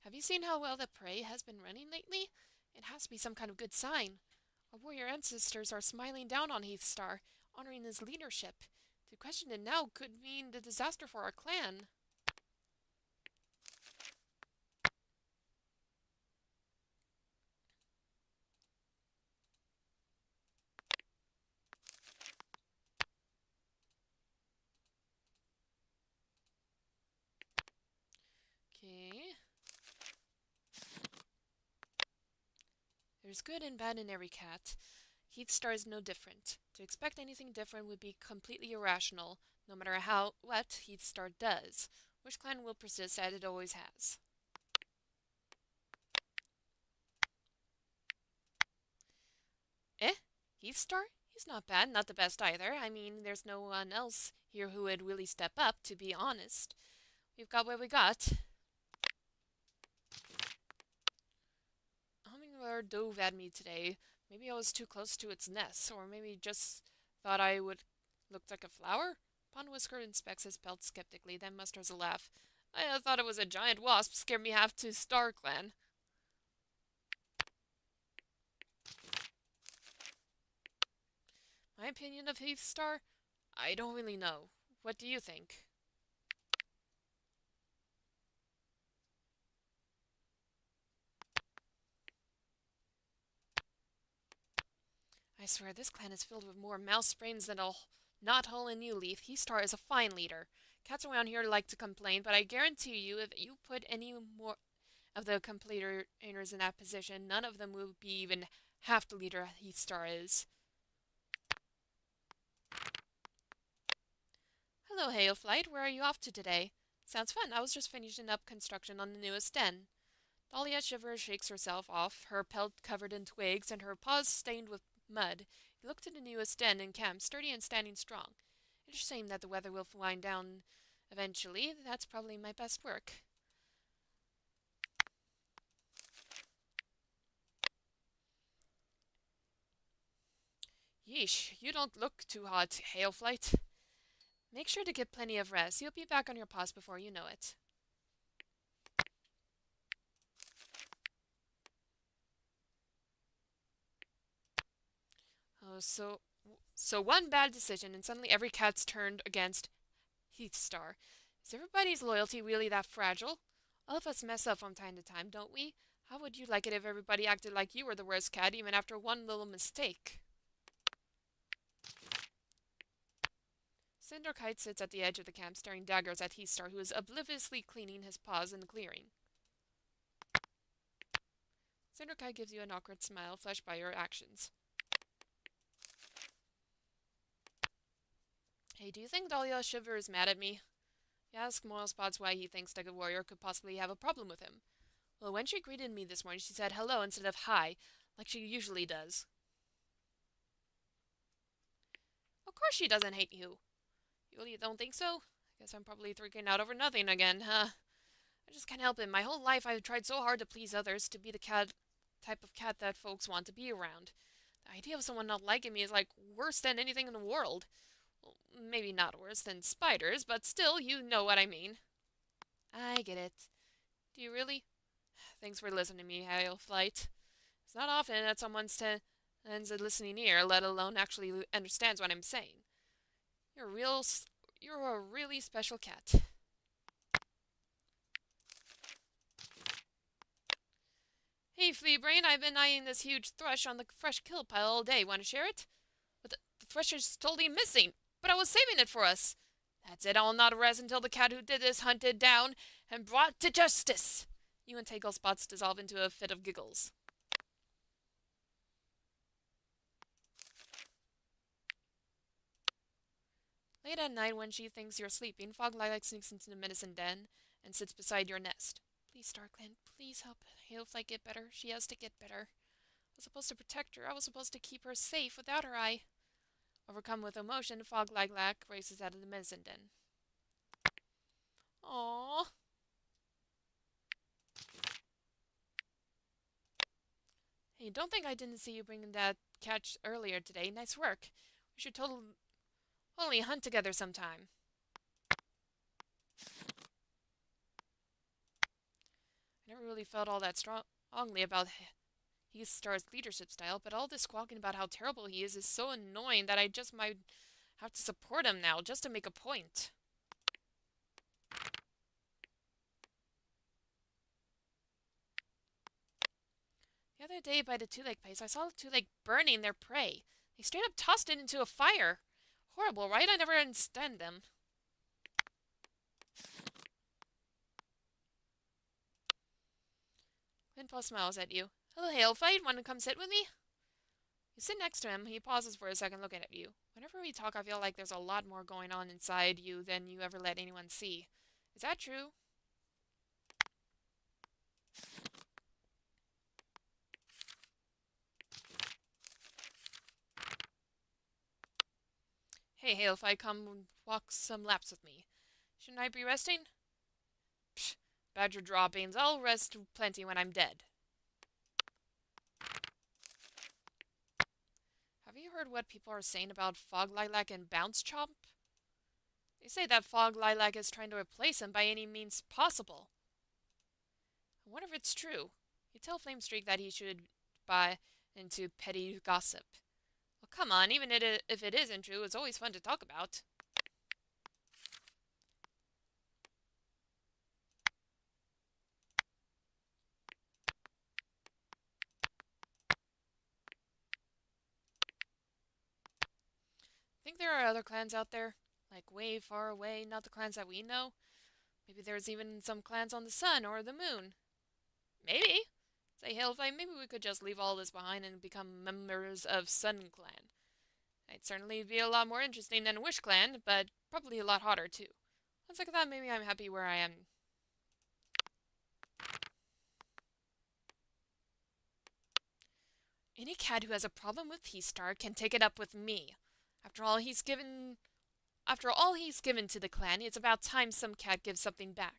Have you seen how well the prey has been running lately? It has to be some kind of good sign. Our warrior ancestors are smiling down on Heathstar, honoring his leadership. To question it now could mean the disaster for our clan. Okay. There's good and bad in every cat. Heathstar is no different. To expect anything different would be completely irrational, no matter what Heathstar does. Which clan will persist as it always has? Eh? Heathstar? He's not bad, not the best either. I mean, there's no one else here who would really step up, to be honest. We've got what we got. Hummingbird dove at me today. Maybe I was too close to its nest, or maybe just thought I would look like a flower? Whisker inspects his pelt skeptically, then musters a laugh. I thought it was a giant wasp, scared me half to Star Clan. My opinion of Heathstar? I don't really know. What do you think? I swear, this clan is filled with more mouse brains than a knothole in New Leaf. Heathstar is a fine leader. Cats around here like to complain, but I guarantee you, if you put any more of the complainers in that position, none of them will be even half the leader Heathstar is. Hello, Hailflight. Where are you off to today? Sounds fun. I was just finishing up construction on the newest den. Dahlia shivers, shakes herself off, her pelt covered in twigs and her paws stained with mud. You look to the newest den in camp, sturdy and standing strong. It's a shame that the weather will wind down eventually. That's probably my best work. Yeesh, you don't look too hot, Hailflight. Make sure to get plenty of rest. You'll be back on your paws before you know it. Oh, so one bad decision and suddenly every cat's turned against Heathstar. Is everybody's loyalty really that fragile? All of us mess up from time to time, don't we? How would you like it if everybody acted like you were the worst cat even after one little mistake? Cinderkite sits at the edge of the camp staring daggers at Heathstar, who is obliviously cleaning his paws in the clearing. Cinderkite gives you an awkward smile, flushed by your actions. Hey, do you think Dahlia Shiver is mad at me? You ask Spots why he thinks the warrior could possibly have a problem with him. Well, when she greeted me this morning, she said hello instead of hi, like she usually does. Of course she doesn't hate you. You really don't think so? I guess I'm probably freaking out over nothing again, huh? I just can't help it. My whole life I've tried so hard to please others, to be the type of cat that folks want to be around. The idea of someone not liking me is like worse than anything in the world. Well, maybe not worse than spiders, but still, you know what I mean. I get it. Do you really? Thanks for listening to me, Hailflight. It's not often that someone lends a listening ear, let alone actually understands what I'm saying. You're a really special cat. Hey, Fleabrain, I've been eyeing this huge thrush on the fresh kill pile all day. Want to share it? But the thrush is totally missing. But I was saving it for us. That's it. I'll not rest until the cat who did this hunted down and brought to justice. You and Spots dissolve into a fit of giggles. Late at night, when she thinks you're sleeping, Fog Lilac sneaks into the medicine den and sits beside your nest. Please, StarClan, please help Hailflight get better. She has to get better. I was supposed to protect her. I was supposed to keep her safe without her. Overcome with emotion, Fog Lilac races out of the medicine den. Aww. Hey, don't think I didn't see you bringing that catch earlier today. Nice work. We should totally hunt together sometime. I never really felt all that strongly about Heathstar's leadership style, but all this squawking about how terrible he is so annoying that I just might have to support him now, just to make a point. The other day by the two-leg place, I saw the two-leg burning their prey. They straight up tossed it into a fire. Horrible, right? I never understand them. Clintpaw smiles at you. Hello, Hailflight. Want to come sit with me? You sit next to him. He pauses for a second looking at you. Whenever we talk, I feel like there's a lot more going on inside you than you ever let anyone see. Is that true? Hey, Hailflight, come walk some laps with me. Shouldn't I be resting? Psh, badger droppings. I'll rest plenty when I'm dead. Have you heard what people are saying about Fog Lilac and Bounce Chomp? They say that Fog Lilac is trying to replace him by any means possible. I wonder if it's true. You tell Flamestreak that he should buy into petty gossip. Well, come on, even if it isn't true, it's always fun to talk about. Think there are other clans out there? Like way far away, not the clans that we know? Maybe there's even some clans on the sun or the moon. Maybe. Say, Hailflight, maybe we could just leave all this behind and become members of Sun Clan. It'd certainly be a lot more interesting than Wish Clan, but probably a lot hotter too. Once like that, maybe I'm happy where I am. Any cat who has a problem with Heathstar can take it up with me. After all he's given to the clan, it's about time some cat gives something back.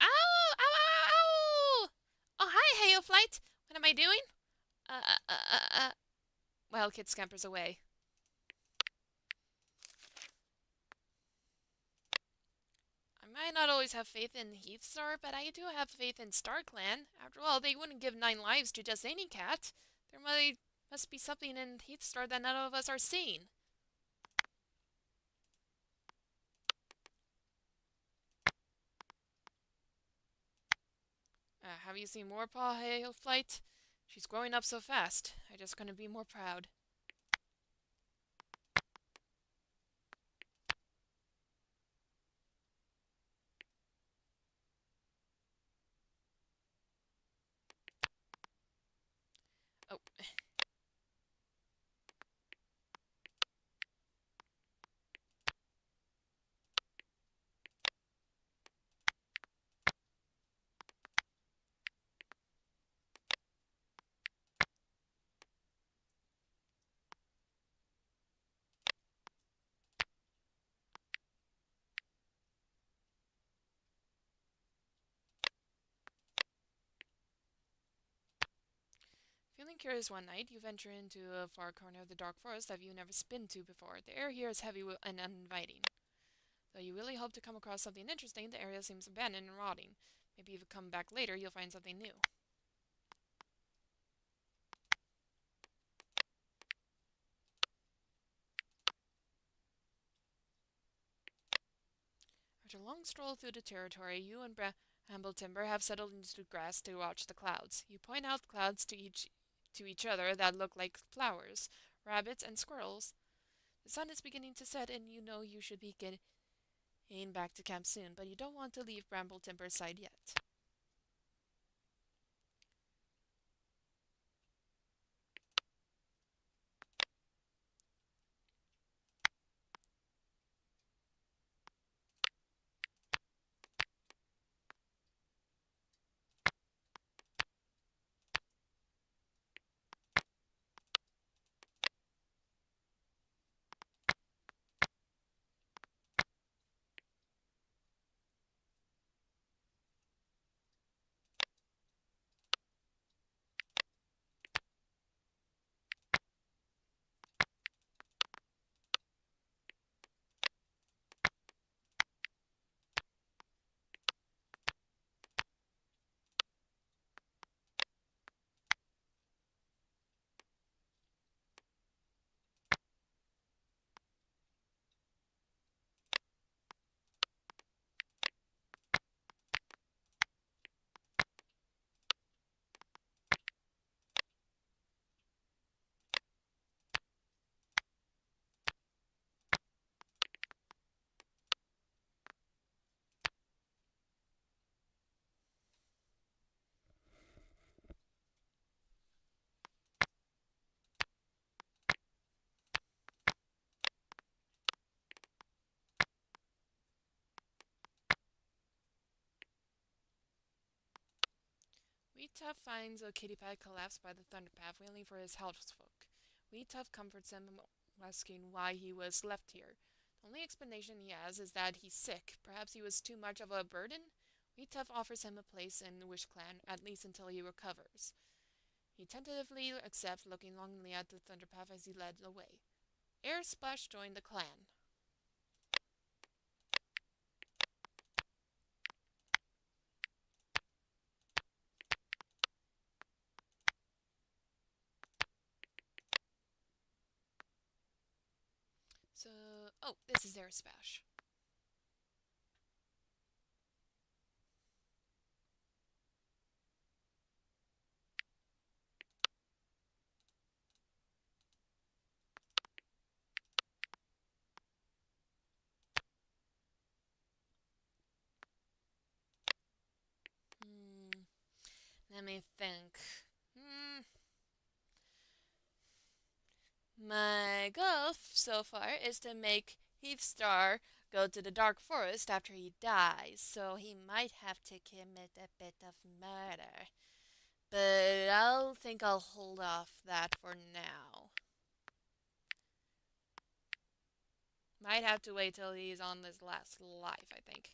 Ow! Ow! Ow! Ow! Oh, hi, Hailflight! What am I doing? Well, Kid scampers away. I might not always have faith in Heathstar, but I do have faith in StarClan. After all, they wouldn't give 9 lives to just any cat. There must be something in Heathstar that none of us are seeing. Have you seen more Paw Hailflight? She's growing up so fast. I just couldn't be more proud. Oh. Feeling curious one night, you venture into a far corner of the dark forest that you've never been to before. The air here is heavy and uninviting. Though you really hope to come across something interesting, the area seems abandoned and rotting. Maybe if you come back later, you'll find something new. After a long stroll through the territory, you and Brambletimber have settled into the grass to watch the clouds. You point out clouds to each other that look like flowers, rabbits, and squirrels. The sun is beginning to set, and you know you should be Heading back to camp soon, but you don't want to leave Bramble Timber's side yet. Wee Tuff finds a kitty pad collapsed by the thunder path, wailing for his housefolk. Wee Tuff comforts him, asking why he was left here. The only explanation he has is that he's sick. Perhaps he was too much of a burden? Wee Tuff offers him a place in the Wish Clan, at least until he recovers. He tentatively accepts, looking longingly at the thunder path as he led away. Air Splash joined the clan. So, oh, this is Air Splash. Let me think. My goal so far is to make Heathstar go to the Dark Forest after he dies, so he might have to commit a bit of murder. But I'll hold off that for now. Might have to wait till he's on his last life, I think.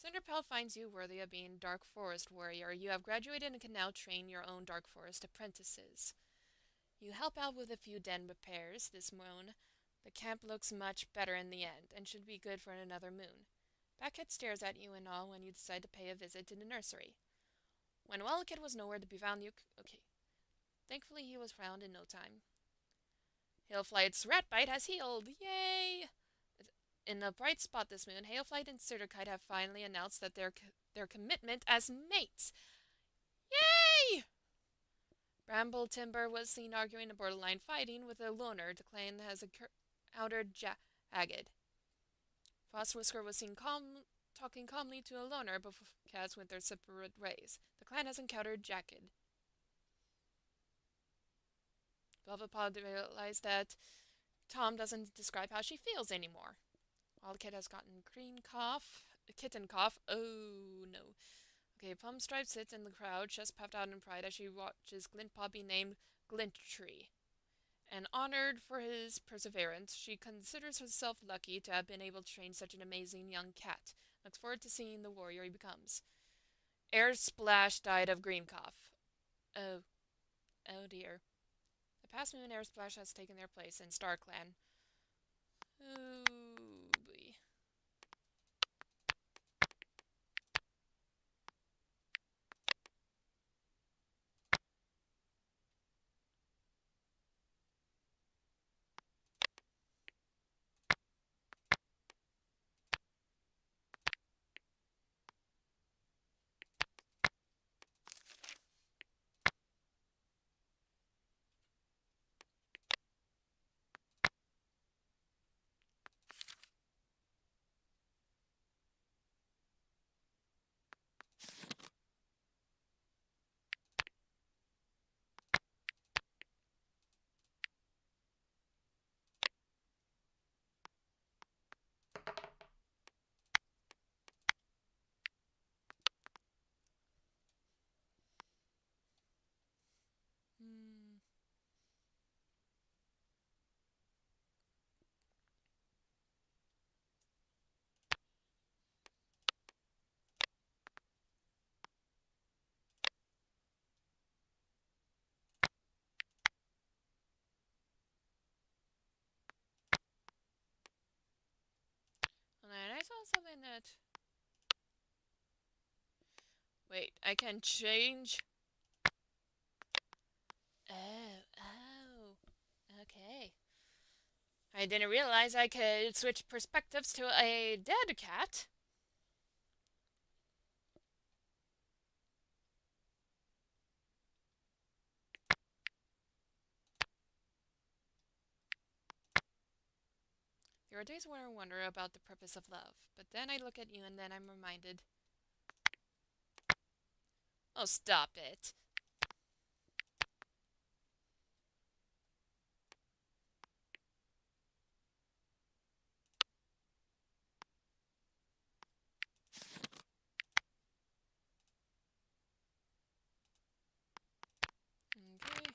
Cinderpelt finds you worthy of being Dark Forest warrior. You have graduated and can now train your own Dark Forest apprentices. You help out with a few den repairs this moon. The camp looks much better in the end, and should be good for another moon. Backhead stares at you and all when you decide to pay a visit to the nursery. When Wildcat was nowhere to be found, okay. Thankfully, he was found in no time. Hailflight's rat bite has healed! Yay! In a bright spot this moon, Hailflight and Sturderkite have finally announced that their commitment as mates. Yay! Bramble Timber was seen arguing a borderline fighting with a loner the clan has encountered Jagged. Frostwhisker was seen talking calmly to a loner before cats went their separate ways. The clan has encountered Jagged. Velvetpaw realized that Tom doesn't describe how she feels anymore. Wildcat has gotten kitten cough. Oh no. Okay, Plumstripe sits in the crowd, chest puffed out in pride as she watches Glintpaw be named Glinttree. And honored for his perseverance, she considers herself lucky to have been able to train such an amazing young cat. Looks forward to seeing the warrior he becomes. Air Splash died of green cough. Oh dear. The past moon Air Splash has taken their place in Star Clan. Oh boy. it. Wait, I can change? Oh. Okay. I didn't realize I could switch perspectives to a dead cat. There are days where I wonder about the purpose of love, but then I look at you and then I'm reminded. Oh, stop it. Okay.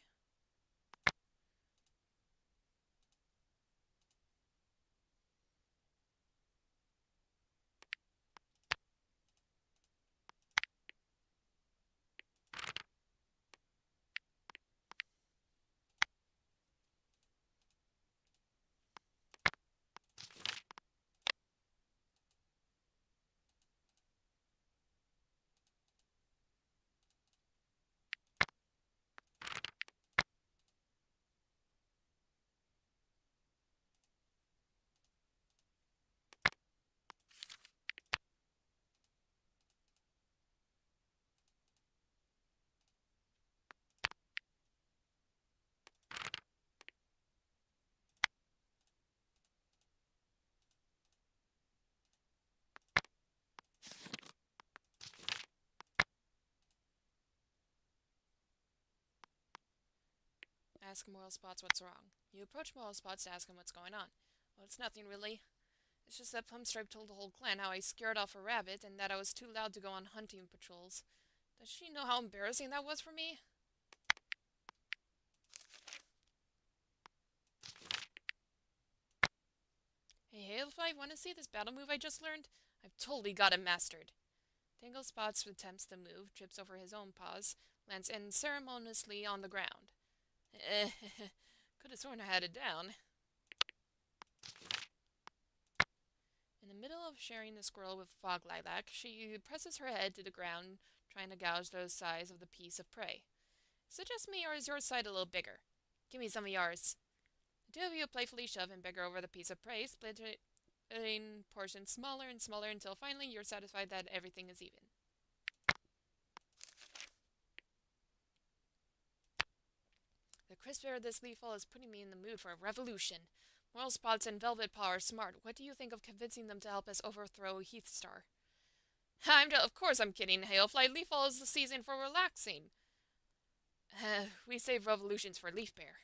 Ask Moral Spots what's wrong. You approach Moral Spots to ask him what's going on. Well, it's nothing really. It's just that Pumpstripe told the whole clan how I scared off a rabbit and that I was too loud to go on hunting patrols. Does she know how embarrassing that was for me? Hey, Hailflight, want to see this battle move I just learned? I've totally got it mastered. Tangle Spots attempts the move, trips over his own paws, lands unceremoniously on the ground. Could have sworn I had it down. In the middle of sharing the squirrel with Fog Lilac, she presses her head to the ground, trying to gouge the size of the piece of prey. Is it just me, or is your side a little bigger? Give me some of yours. The two of you playfully shove and beggar over the piece of prey, splitting portions smaller and smaller until finally you're satisfied that everything is even. The crisp air of this leaf fall is putting me in the mood for a revolution. Moral Spots and Velvet Paw are smart. What do you think of convincing them to help us overthrow Heathstar? Of course I'm kidding, Hailflight. Leafall is the season for relaxing. We save revolutions for Leaf Bear.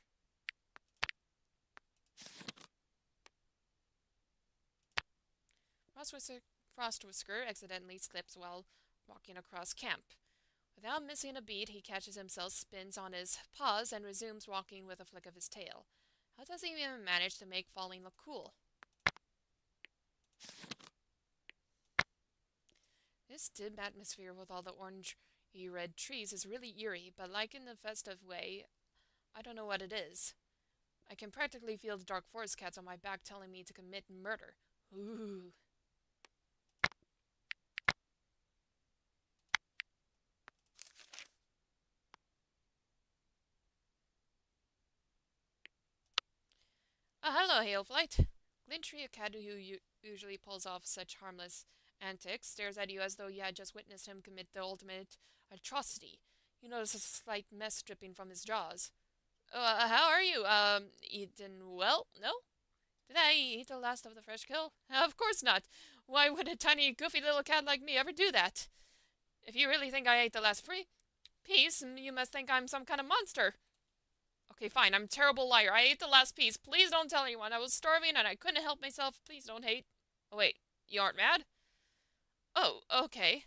Frostwhisker accidentally slips while walking across camp. Without missing a beat, he catches himself, spins on his paws, and resumes walking with a flick of his tail. How does he even manage to make falling look cool? This dim atmosphere with all the orange-red trees is really eerie, but like in a festive way, I don't know what it is. I can practically feel the dark forest cats on my back telling me to commit murder. Ooh. Hello, Hailflight. Glintry, a cat who usually pulls off such harmless antics, stares at you as though you had just witnessed him commit the ultimate atrocity. You notice a slight mess dripping from his jaws. How are you? Eaten well? No? Did I eat the last of the fresh kill? Of course not. Why would a tiny, goofy little cat like me ever do that? If you really think I ate the last piece, you must think I'm some kind of monster. Okay, fine, I'm a terrible liar. I ate the last piece. Please don't tell anyone. I was starving and I couldn't help myself. Please don't hate. Oh, wait, you aren't mad? Oh, okay.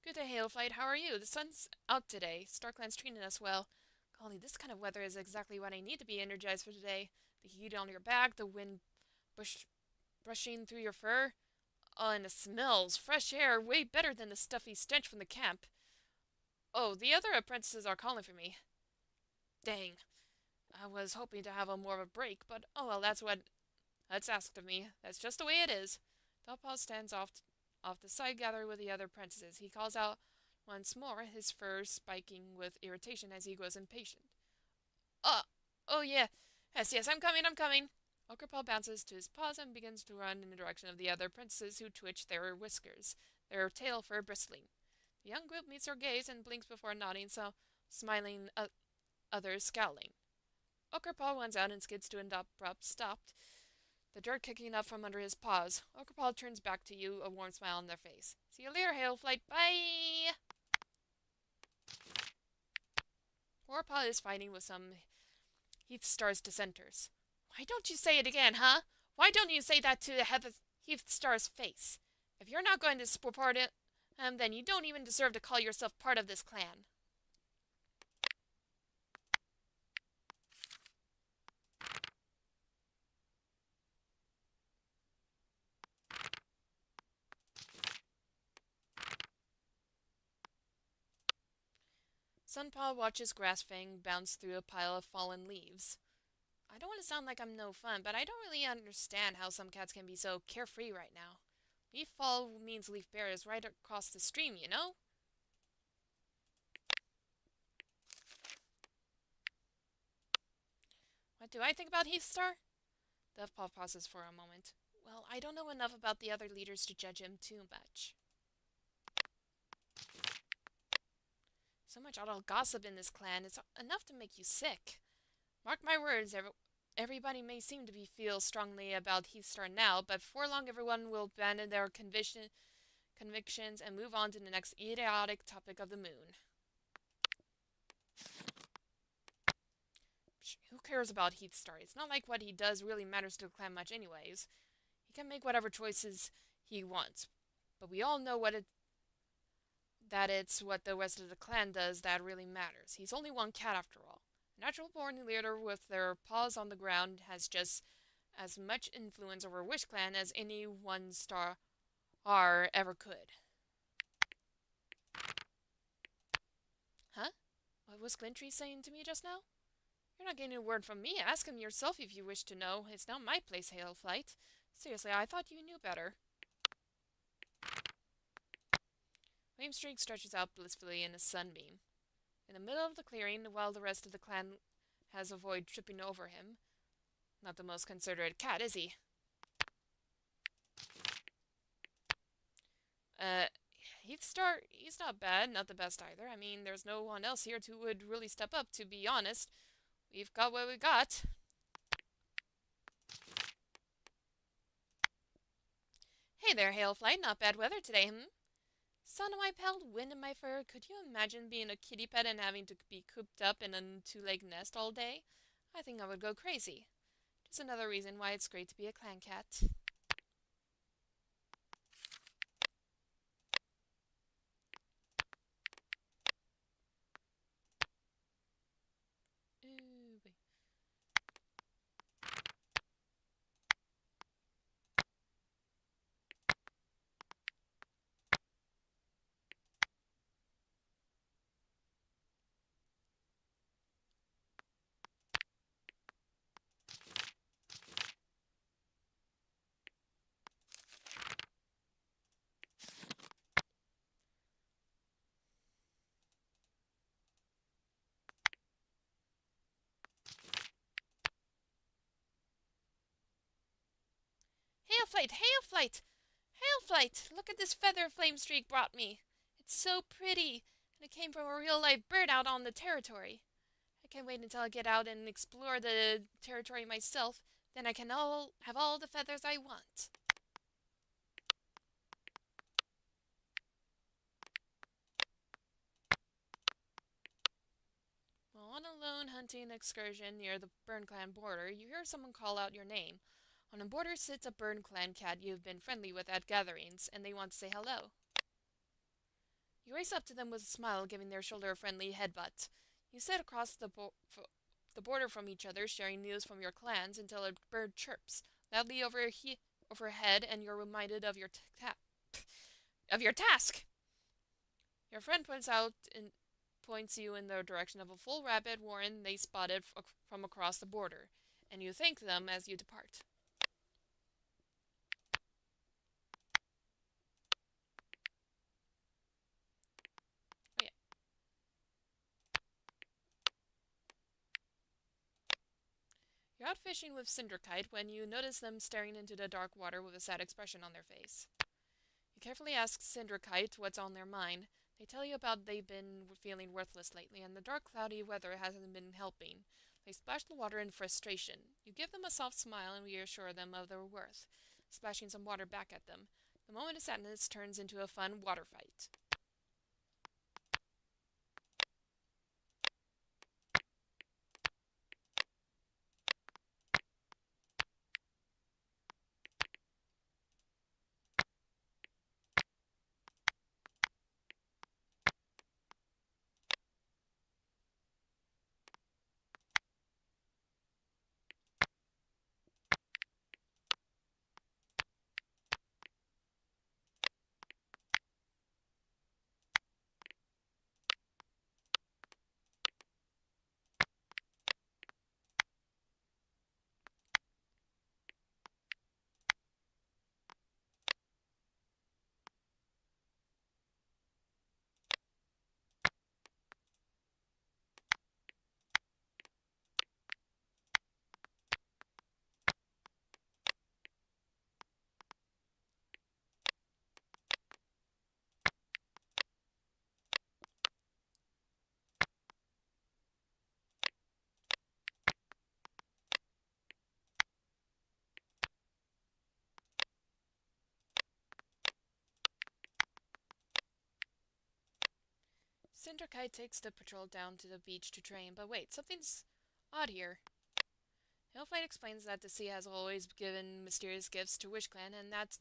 Good day, Hailflight. How are you? The sun's out today. StarClan's treating us well. Golly, this kind of weather is exactly what I need to be energized for today. The heat on your back, the wind brushing through your fur. Oh, and the smells. Fresh air, way better than the stuffy stench from the camp. Oh, the other apprentices are calling for me. Dang. I was hoping to have a more of a break, but oh well, that's asked of me. That's just the way it is. Dollpaw stands off the side, gathered with the other apprentices. He calls out once more, his fur spiking with irritation as he grows impatient. Uh, oh yeah. Yes, I'm coming. Okerpaw bounces to his paws and begins to run in the direction of the other apprentices who twitch their whiskers, their tail fur bristling. The young group meets her gaze and blinks before nodding, so smiling, others scowling. Okerpaw runs out and skids to an abrupt stop, the dirt kicking up from under his paws. Okerpaw turns back to you, a warm smile on their face. See you later, Hailflight. Bye! Warpaw is fighting with some Heath Star's dissenters. Why don't you say it again, huh? Why don't you say that to Heath Star's face? If you're not going to support it, then you don't even deserve to call yourself part of this clan. Sunpaw watches Grassfang bounce through a pile of fallen leaves. I don't want to sound like I'm no fun, but I don't really understand how some cats can be so carefree right now. Leaf fall means leaf bare is right across the stream, you know? What do I think about Heathstar? Deathpaw pauses for a moment. Well, I don't know enough about the other leaders to judge him too much. So much idle gossip in this clan, it's enough to make you sick. Mark my words, everybody may seem to feel strongly about Heathstar now, but before long everyone will abandon their convictions and move on to the next idiotic topic of the moon. Who cares about Heathstar? It's not like what he does really matters to the clan much anyways. He can make whatever choices he wants, but we all know that it's what the rest of the clan does that really matters. He's only one cat after all. A natural-born leader with their paws on the ground has just as much influence over Wish Clan as any one star ever could. Huh? What was Glintree saying to me just now? You're not getting a word from me. Ask him yourself if you wish to know. It's not my place, Hailflight. Seriously, I thought you knew better. Flamestreak stretches out blissfully in a sunbeam. In the middle of the clearing, while the rest of the clan has avoided tripping over him. Not the most considerate cat, is he? Heathstar, he's not bad, not the best either. I mean, there's no one else here who would really step up, to be honest. We've got what we got. Hey there, Hailflight. Not bad weather today, Sun in my pelt, wind in my fur. Could you imagine being a kitty pet and having to be cooped up in a two-leg nest all day? I think I would go crazy. Just another reason why it's great to be a clan cat. Ooh, wait. Hailflight! Hailflight! Hailflight! Look at this feather Flamestreak brought me. It's so pretty, and it came from a real-life bird out on the territory. I can't wait until I get out and explore the territory myself. Then I can have all the feathers I want. While on a lone hunting excursion near the Burn Clan border, you hear someone call out your name. On the border sits a Burn Clan cat you've been friendly with at gatherings, and they want to say hello. You race up to them with a smile, giving their shoulder a friendly headbutt. You sit across the border from each other, sharing news from your clans until a bird chirps loudly overhead, and you're reminded of your task. Your friend points out points you in the direction of a full rabbit warren they spotted from across the border, and you thank them as you depart. Oh, yeah. You're out fishing with Cinderkite when you notice them staring into the dark water with a sad expression on their face. You carefully ask Cinderkite what's on their mind. They tell you about they've been feeling worthless lately, and the dark, cloudy weather hasn't been helping. They splash the water in frustration. You give them a soft smile and reassure them of their worth, splashing some water back at them. The moment of sadness turns into a fun water fight. Cinderkite takes the patrol down to the beach to train, but wait, something's odd here. Hailflight explains that the sea has always given mysterious gifts to WishClan, and that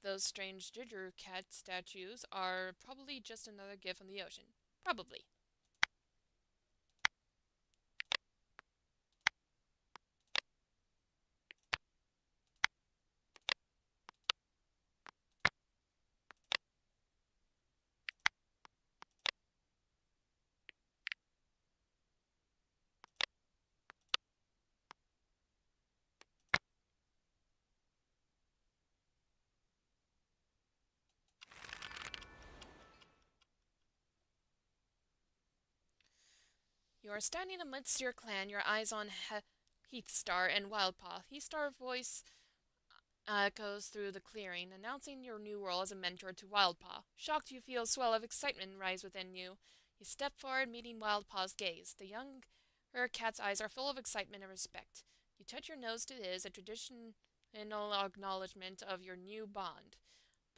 those strange ginger cat statues are probably just another gift from the ocean. Probably. You are standing amidst your clan, your eyes on Heathstar and Wildpaw. Heathstar's voice echoes through the clearing, announcing your new role as a mentor to Wildpaw. Shocked, you feel a swell of excitement rise within you. You step forward, meeting Wildpaw's gaze. The young cat's eyes are full of excitement and respect. You touch your nose to his, a traditional acknowledgement of your new bond.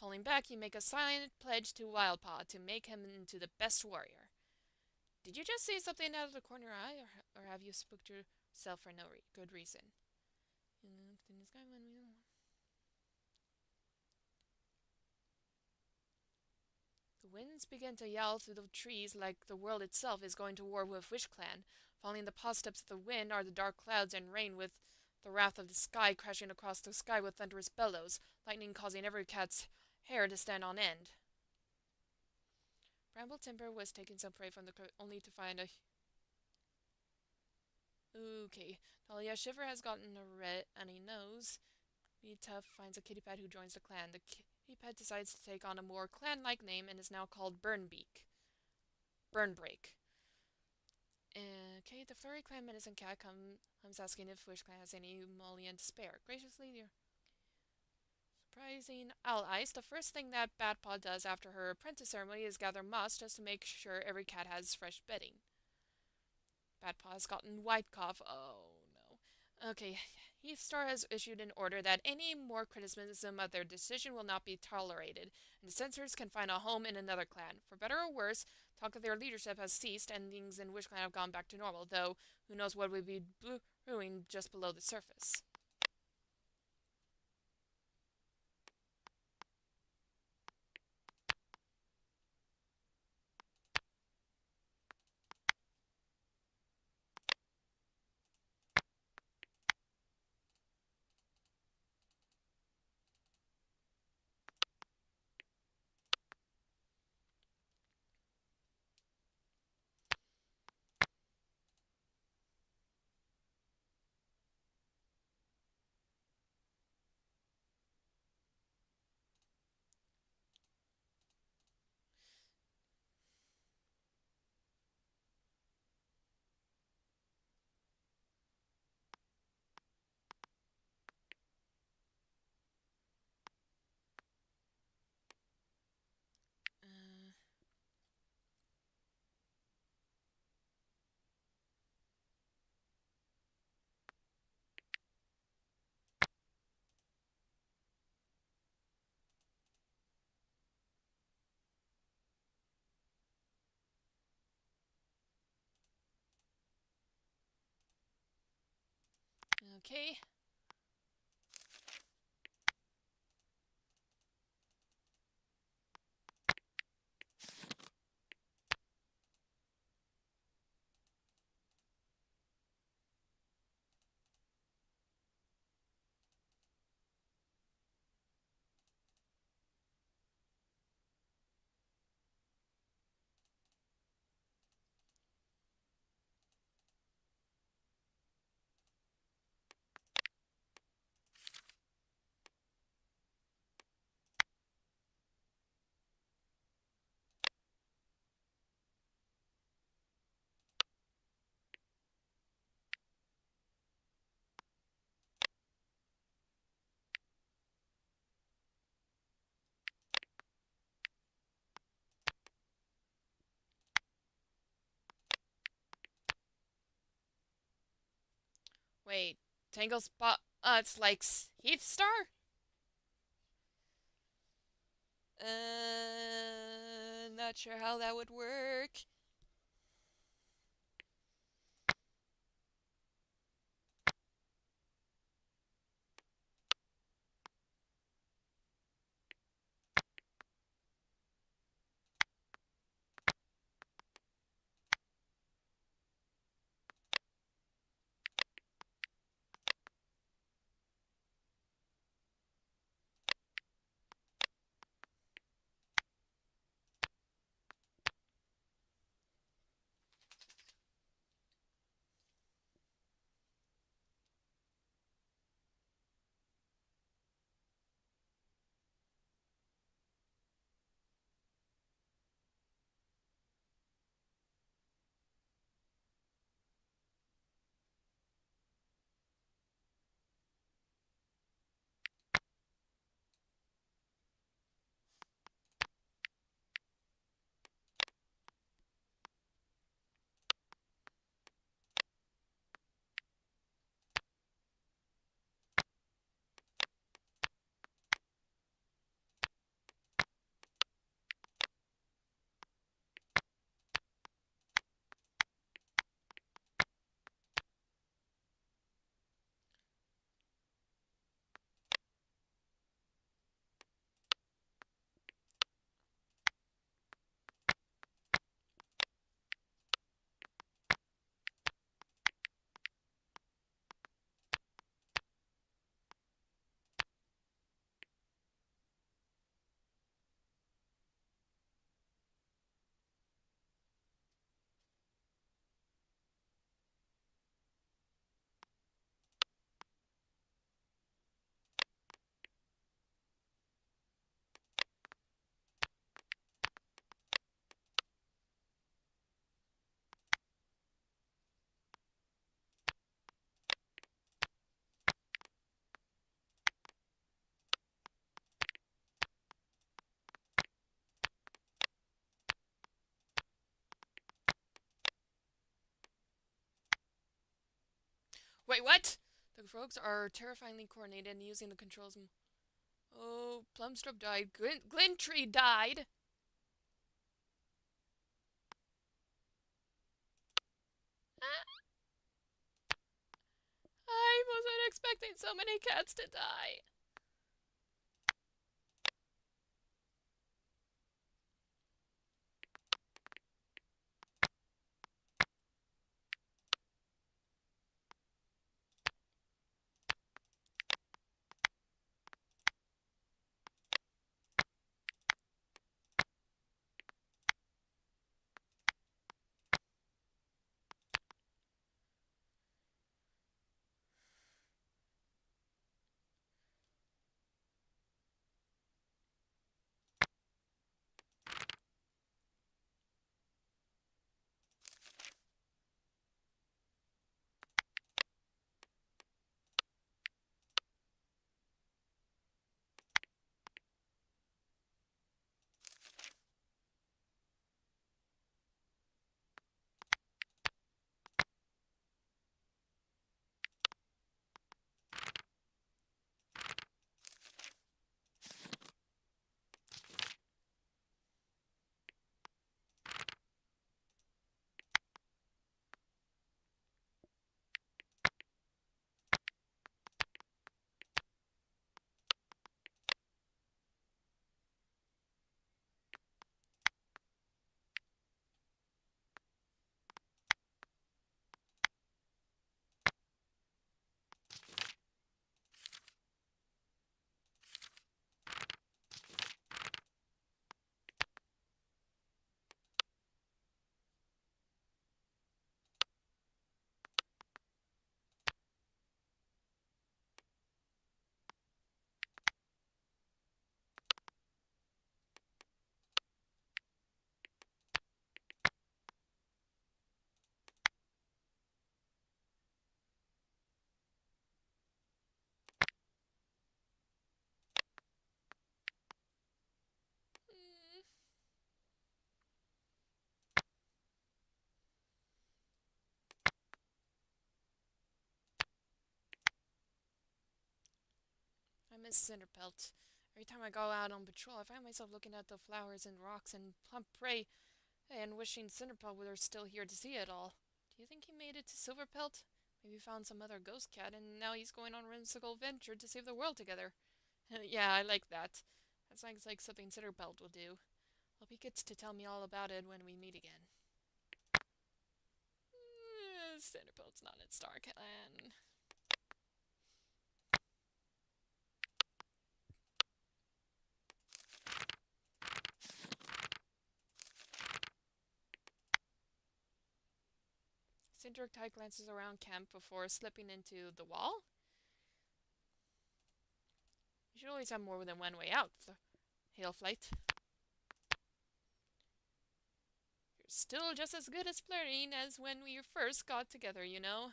Pulling back, you make a silent pledge to Wildpaw to make him into the best warrior. Did you just say something out of the corner of your eye, or have you spooked yourself for no good reason? The winds begin to yowl through the trees like the world itself is going to war with WishClan. Following the paw steps of the wind are the dark clouds and rain with the wrath of the sky crashing across the sky with thunderous bellows, lightning causing every cat's hair to stand on end. Bramble Timber was taking some prey from the only to find a... Okay, Talia Shiver has gotten a runny nose. Be Tough finds a kitty pet who joins the clan. The kitty pet decides to take on a more clan-like name and is now called Burnbeak. Burnbreak. Okay, the furry clan medicine cat comes asking if WishClan has any mullion to spare. Graciously, you're surprising allies. The first thing that Batpaw does after her apprentice ceremony is gather moss just to make sure every cat has fresh bedding. Batpaw has gotten white cough. Oh no. Okay, Heathstar has issued an order that any more criticism of their decision will not be tolerated, and the censors can find a home in another clan. For better or worse, talk of their leadership has ceased, and things in WishClan have gone back to normal, though who knows what would be brewing just below the surface. Okay. Wait, Tangle Spot. It's like Heath Star? Not sure how that would work. Wait, what? The rogues are terrifyingly coordinated and using the controls. Oh, Plumstrop died. Glintree died. Ah, I wasn't expecting so many cats to die. I miss Cinderpelt. Every time I go out on patrol, I find myself looking at the flowers and rocks and plump prey and wishing Cinderpelt were still here to see it all. Do you think he made it to Silverpelt? Maybe found some other ghost cat and now he's going on a whimsical venture to save the world together. Yeah, I like that. That sounds like something Cinderpelt will do. Hope he gets to tell me all about it when we meet again. Cinderpelt's not in StarClan. Cinderpelt glances around camp before slipping into the wall. You should always have more than one way out, Hailflight. You're still just as good at flirting as when we first got together, you know.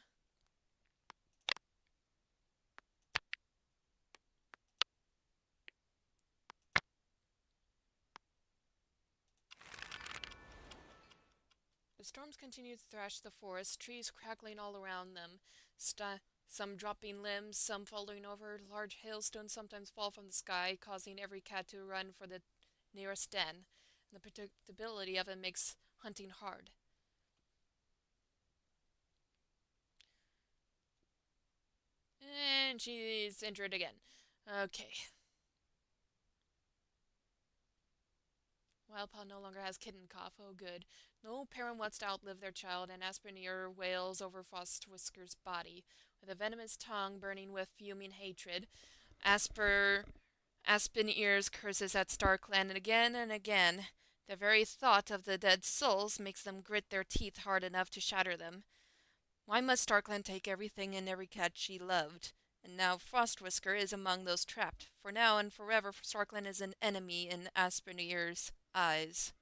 The storms continue to thrash the forest, trees crackling all around them, some dropping limbs, some falling over. Large hailstones sometimes fall from the sky, causing every cat to run for the nearest den. And the predictability of it makes hunting hard. And she's injured again. Okay. Wildpaw no longer has kitten cough. Oh, good. No parent wants to outlive their child, and Aspeneer wails over Frost Whisker's body. With a venomous tongue burning with fuming hatred, Aspeneer's curses at StarClan again and again. The very thought of the dead souls makes them grit their teeth hard enough to shatter them. Why must StarClan take everything and every cat she loved? And now Frostwhisker is among those trapped. For now and forever, StarClan is an enemy in Aspeneer's eyes.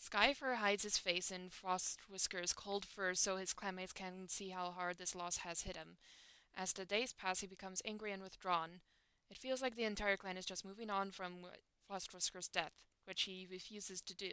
Skyfur hides his face in Frostwhisker's cold fur so his clanmates can see how hard this loss has hit him. As the days pass, he becomes angry and withdrawn. It feels like the entire clan is just moving on from Frostwhisker's death, which he refuses to do.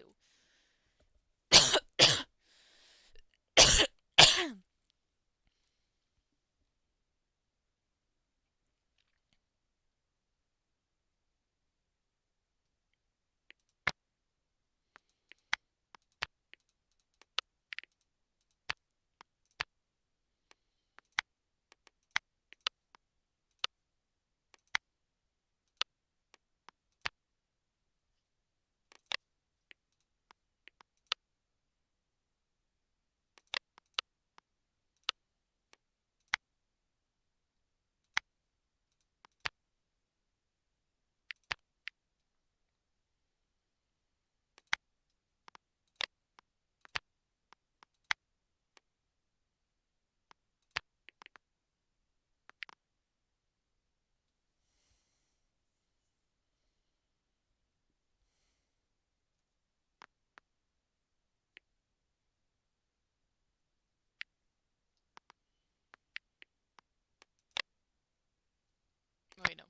Wait, no.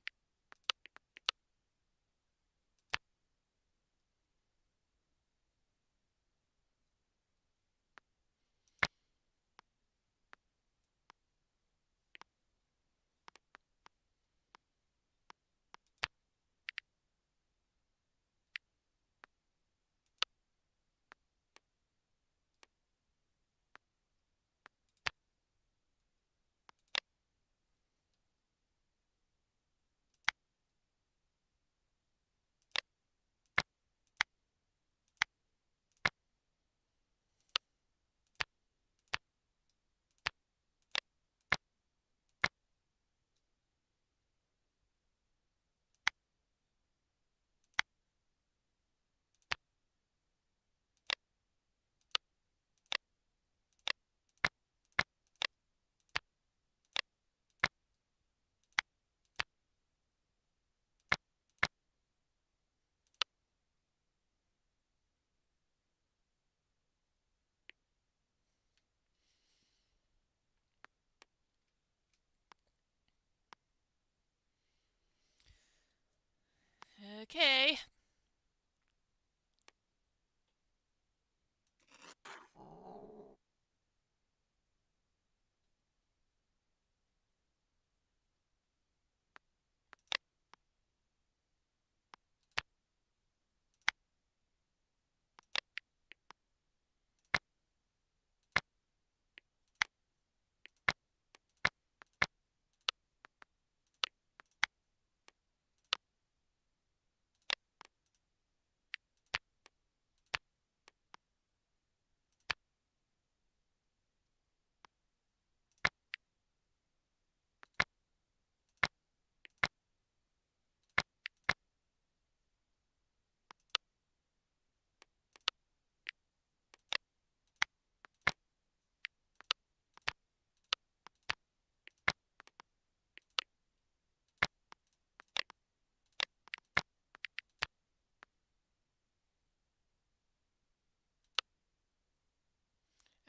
Okay.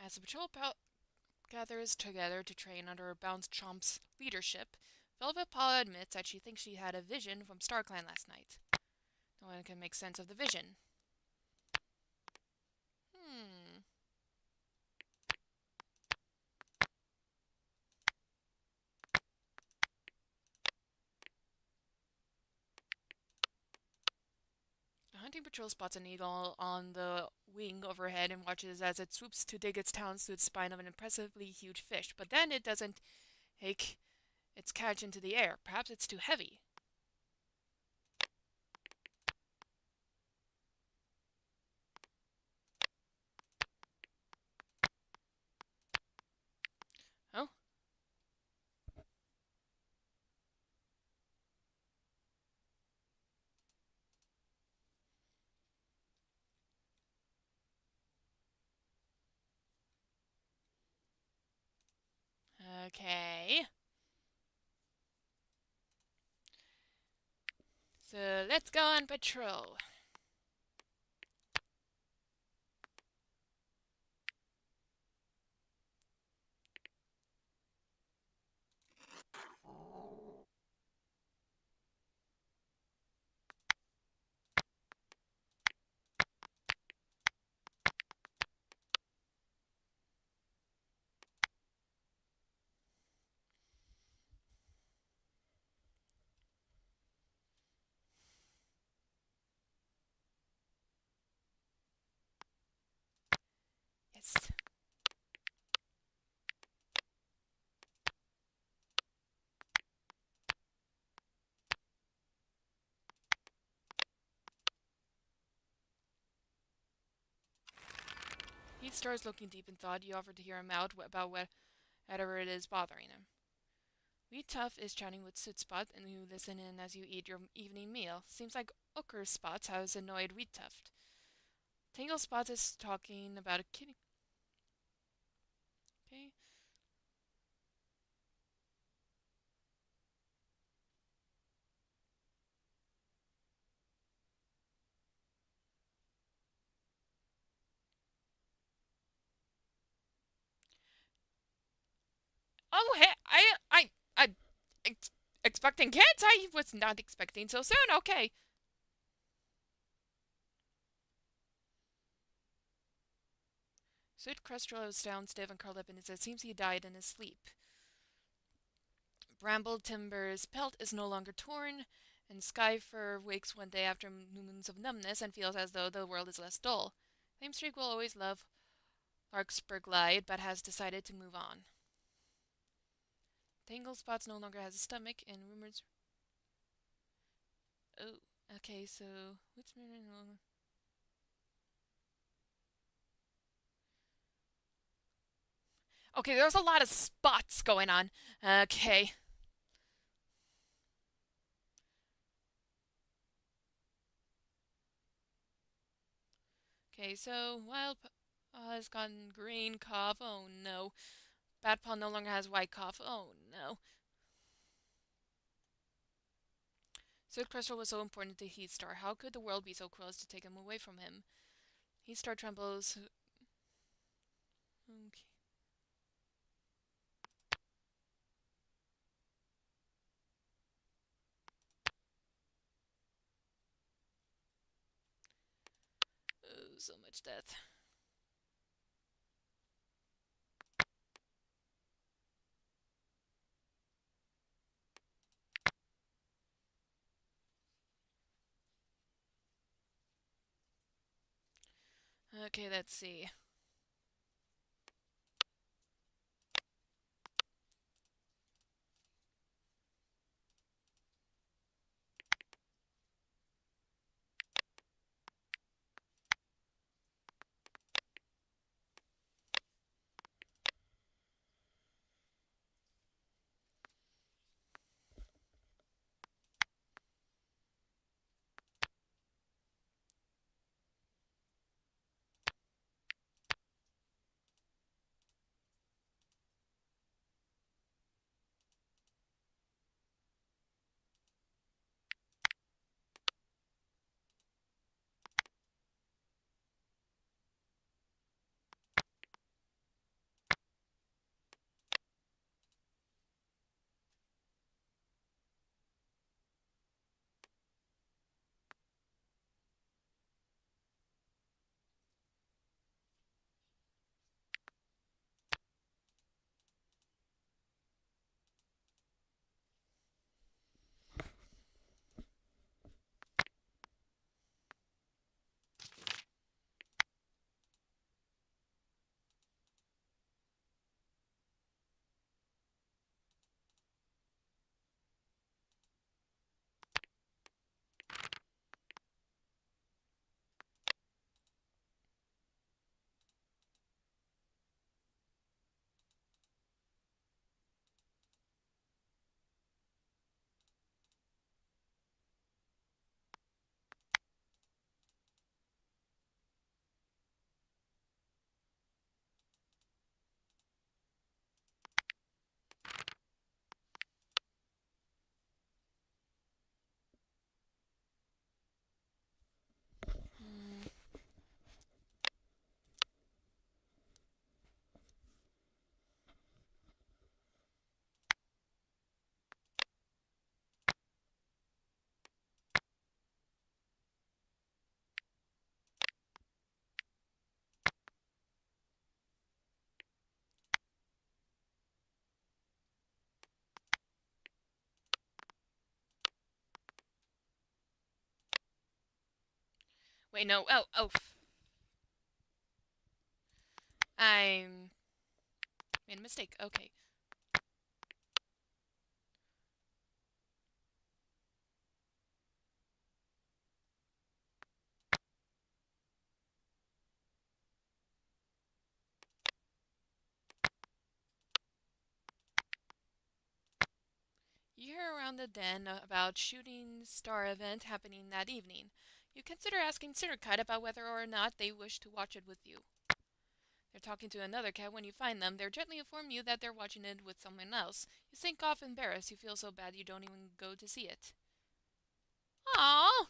As the patrol gathers together to train under Bounce Chomp's leadership, Velvet Paw admits that she thinks she had a vision from StarClan last night. No one can make sense of the vision. The hunting patrol spots an eagle on the wing overhead and watches as it swoops to dig its talons through the spine of an impressively huge fish, but then it doesn't take its catch into the air. Perhaps it's too heavy. Oh? Okay. So let's go on patrol. Yes. He starts looking deep in thought. You offer to hear him out about whatever it is bothering him. Wee Tuff is chatting with Soot Spot, and you listen in as you eat your evening meal. Seems like Ooker Spot has annoyed Wheat Tuft. Tangle Spot is talking about a kitty. Okay. Oh, hey, I expecting kids? I was not expecting so soon. Okay. Soot Crestro is down stiff and curled up, and it seems he died in his sleep. Bramble Timber's pelt is no longer torn, and Skyfur wakes one day after moons of numbness and feels as though the world is less dull. Flamestreak will always love Larkspur Glide, but has decided to move on. Tangle Spots no longer has a stomach, and rumors... Oh, okay, so... What's... Okay, there's a lot of spots going on. Okay. Okay, so Wild has gotten green cough. Oh no. Bad Paw no longer has white cough. Oh no. Soot Crystal was so important to Heatstar. How could the world be so cruel as to take him away from him? Heatstar trembles. Okay. Oh, so much death. Okay, let's see. Wait, no. Oh. I made a mistake. Okay. You hear around the den about shooting star event happening that evening. You consider asking Cindercut about whether or not they wish to watch it with you. They're talking to another cat when you find them. They're gently inform you that they're watching it with someone else. You sink off embarrassed. You feel so bad you don't even go to see it. Aww!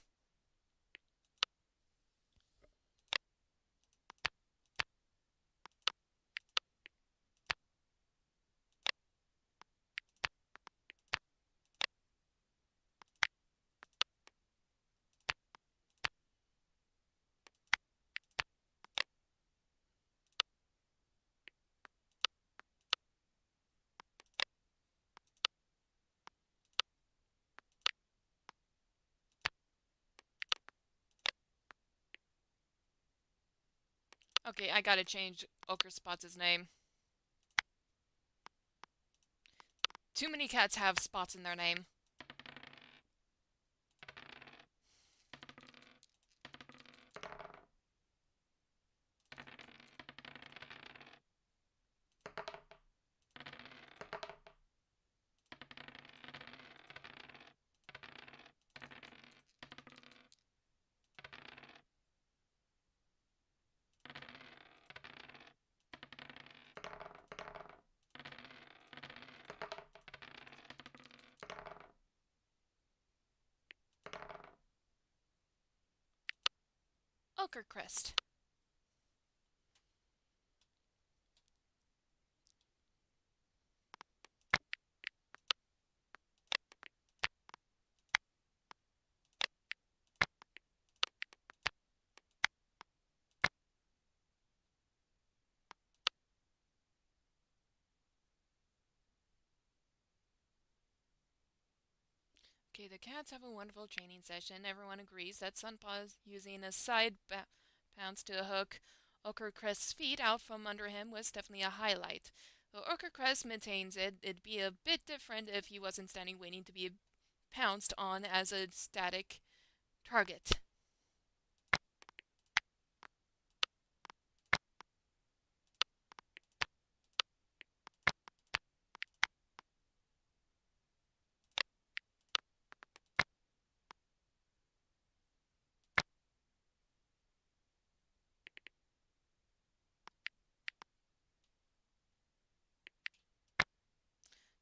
Okay, I gotta change Ochre Spots' name. Too many cats have spots in their name. Ochre Crest. Okay, the cats have a wonderful training session. Everyone agrees that Sunpaw's using a side bounce to hook Ochre Crest's feet out from under him was definitely a highlight. Though Ochre Crest maintains it'd be a bit different if he wasn't standing waiting to be pounced on as a static target.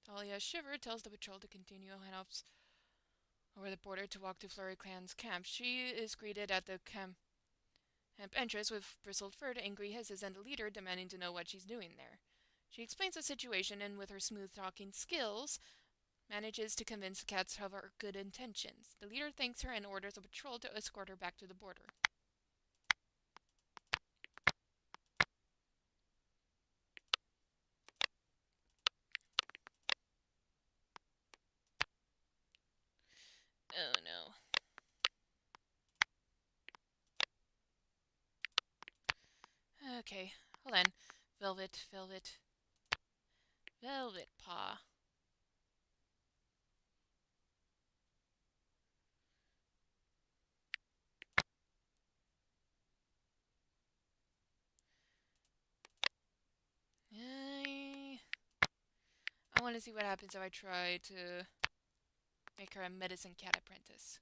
Talia Shiver tells the patrol to continue and helps over the border to walk to Flurry Clan's camp. She is greeted at the camp entrance with bristled fur, angry hisses, and the leader demanding to know what she's doing there. She explains the situation and, with her smooth-talking skills, manages to convince the cats of her good intentions. The leader thanks her and orders a patrol to escort her back to the border. Oh no. Okay, hold on. Velvet Paw. I want to see what happens if I try to make her a medicine cat apprentice.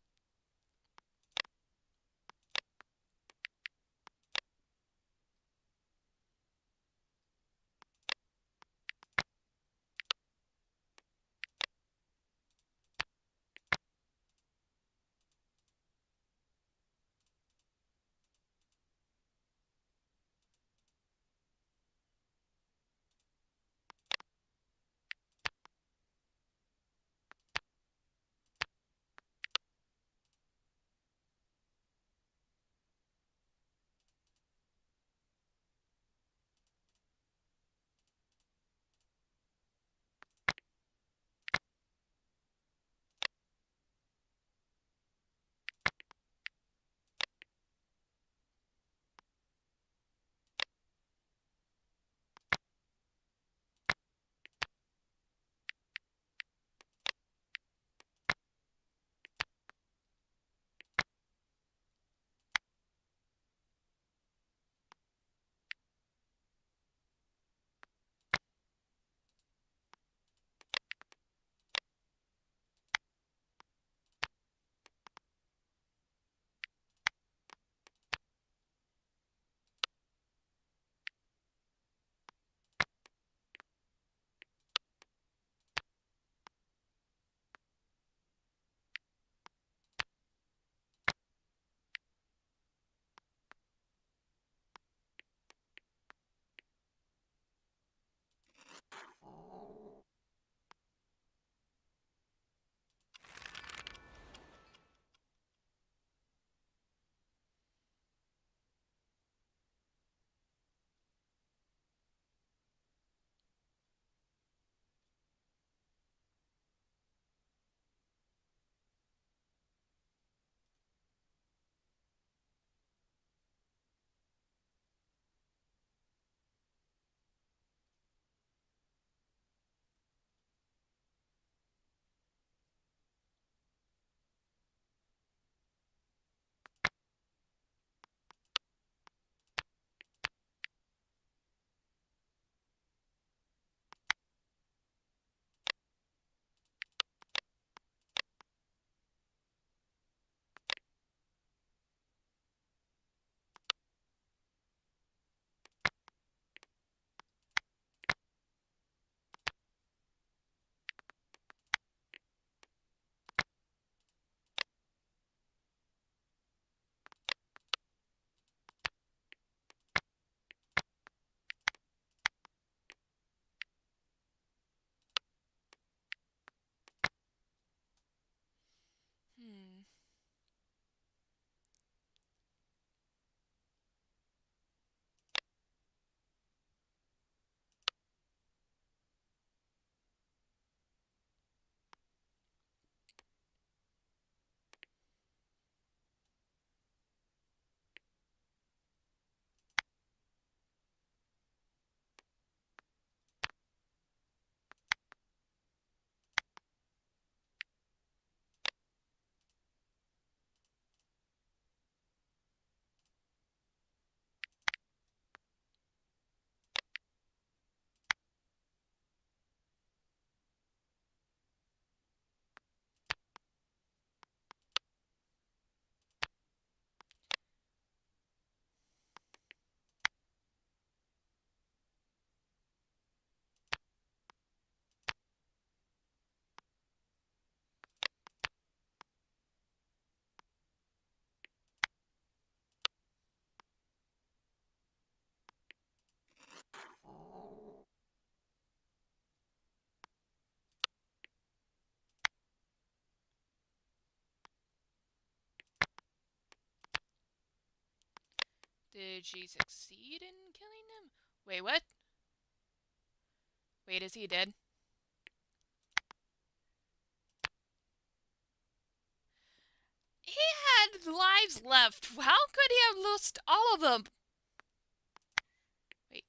Did she succeed in killing him? Wait, what? Wait, is he dead? He had lives left. How could he have lost all of them? Wait.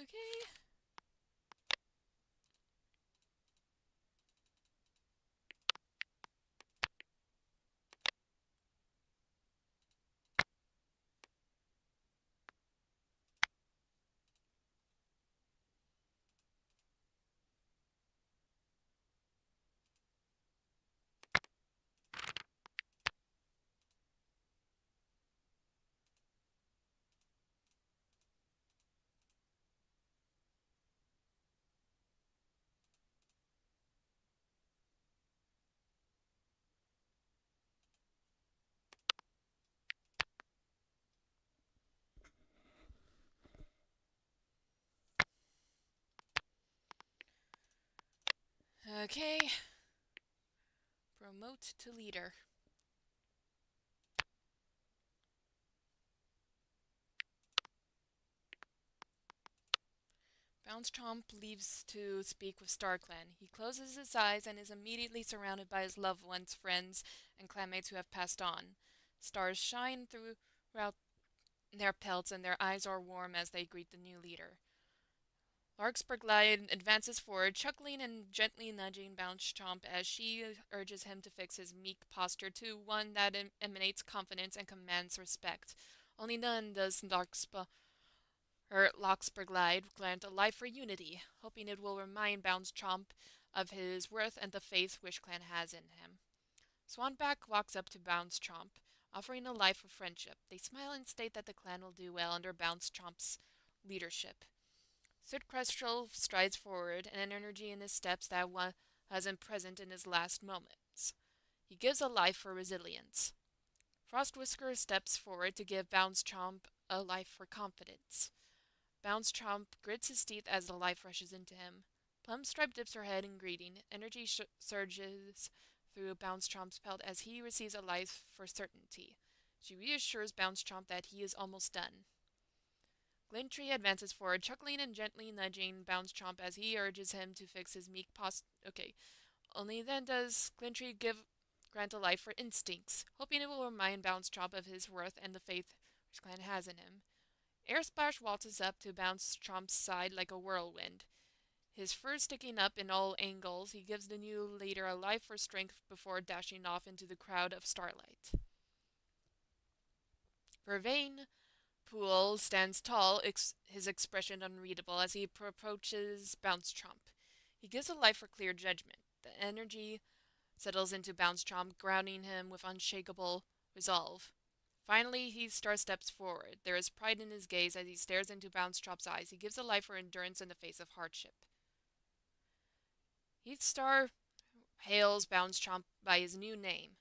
Okay. Okay. Promote to leader. Bounce Chomp leaves to speak with StarClan. He closes his eyes and is immediately surrounded by his loved ones, friends, and clanmates who have passed on. Stars shine throughout their pelts and their eyes are warm as they greet the new leader. Larkspur Glide advances forward, chuckling and gently nudging Bounce Chomp as she urges him to fix his meek posture to one that emanates confidence and commands respect. Only then does Larkspur Glide grant a life for unity, hoping it will remind Bounce Chomp of his worth and the faith WishClan has in him. Swanback walks up to Bounce Chomp, offering a life of friendship. They smile and state that the clan will do well under Bounce Chomp's leadership. Soot Crestral strides forward, an energy in his steps that wasn't present in his last moments. He gives a life for resilience. Frost Whisker steps forward to give Bounce Chomp a life for confidence. Bounce Chomp grits his teeth as the life rushes into him. Plumstripe dips her head in greeting. Energy surges through Bounce Chomp's pelt as he receives a life for certainty. She reassures Bounce Chomp that he is almost done. Glintree advances forward, chuckling and gently nudging Bounce Chomp as he urges him to fix his meek Okay. Only then does Glintree grant a life for instincts, hoping it will remind Bounce Chomp of his worth and the faith WishClan has in him. Air Splash waltzes up to bounce Chomp's side like a whirlwind. His fur sticking up in all angles, he gives the new leader a life for strength before dashing off into the crowd of starlight. Vervain Pool stands tall, his expression unreadable, as he approaches Bounce Chomp. He gives a life for clear judgment. The energy settles into Bounce Chomp, grounding him with unshakable resolve. Finally, he steps forward. There is pride in his gaze as he stares into Bounce Chomp's eyes. He gives a life for endurance in the face of hardship. Heath Star hails Bounce Chomp by his new name,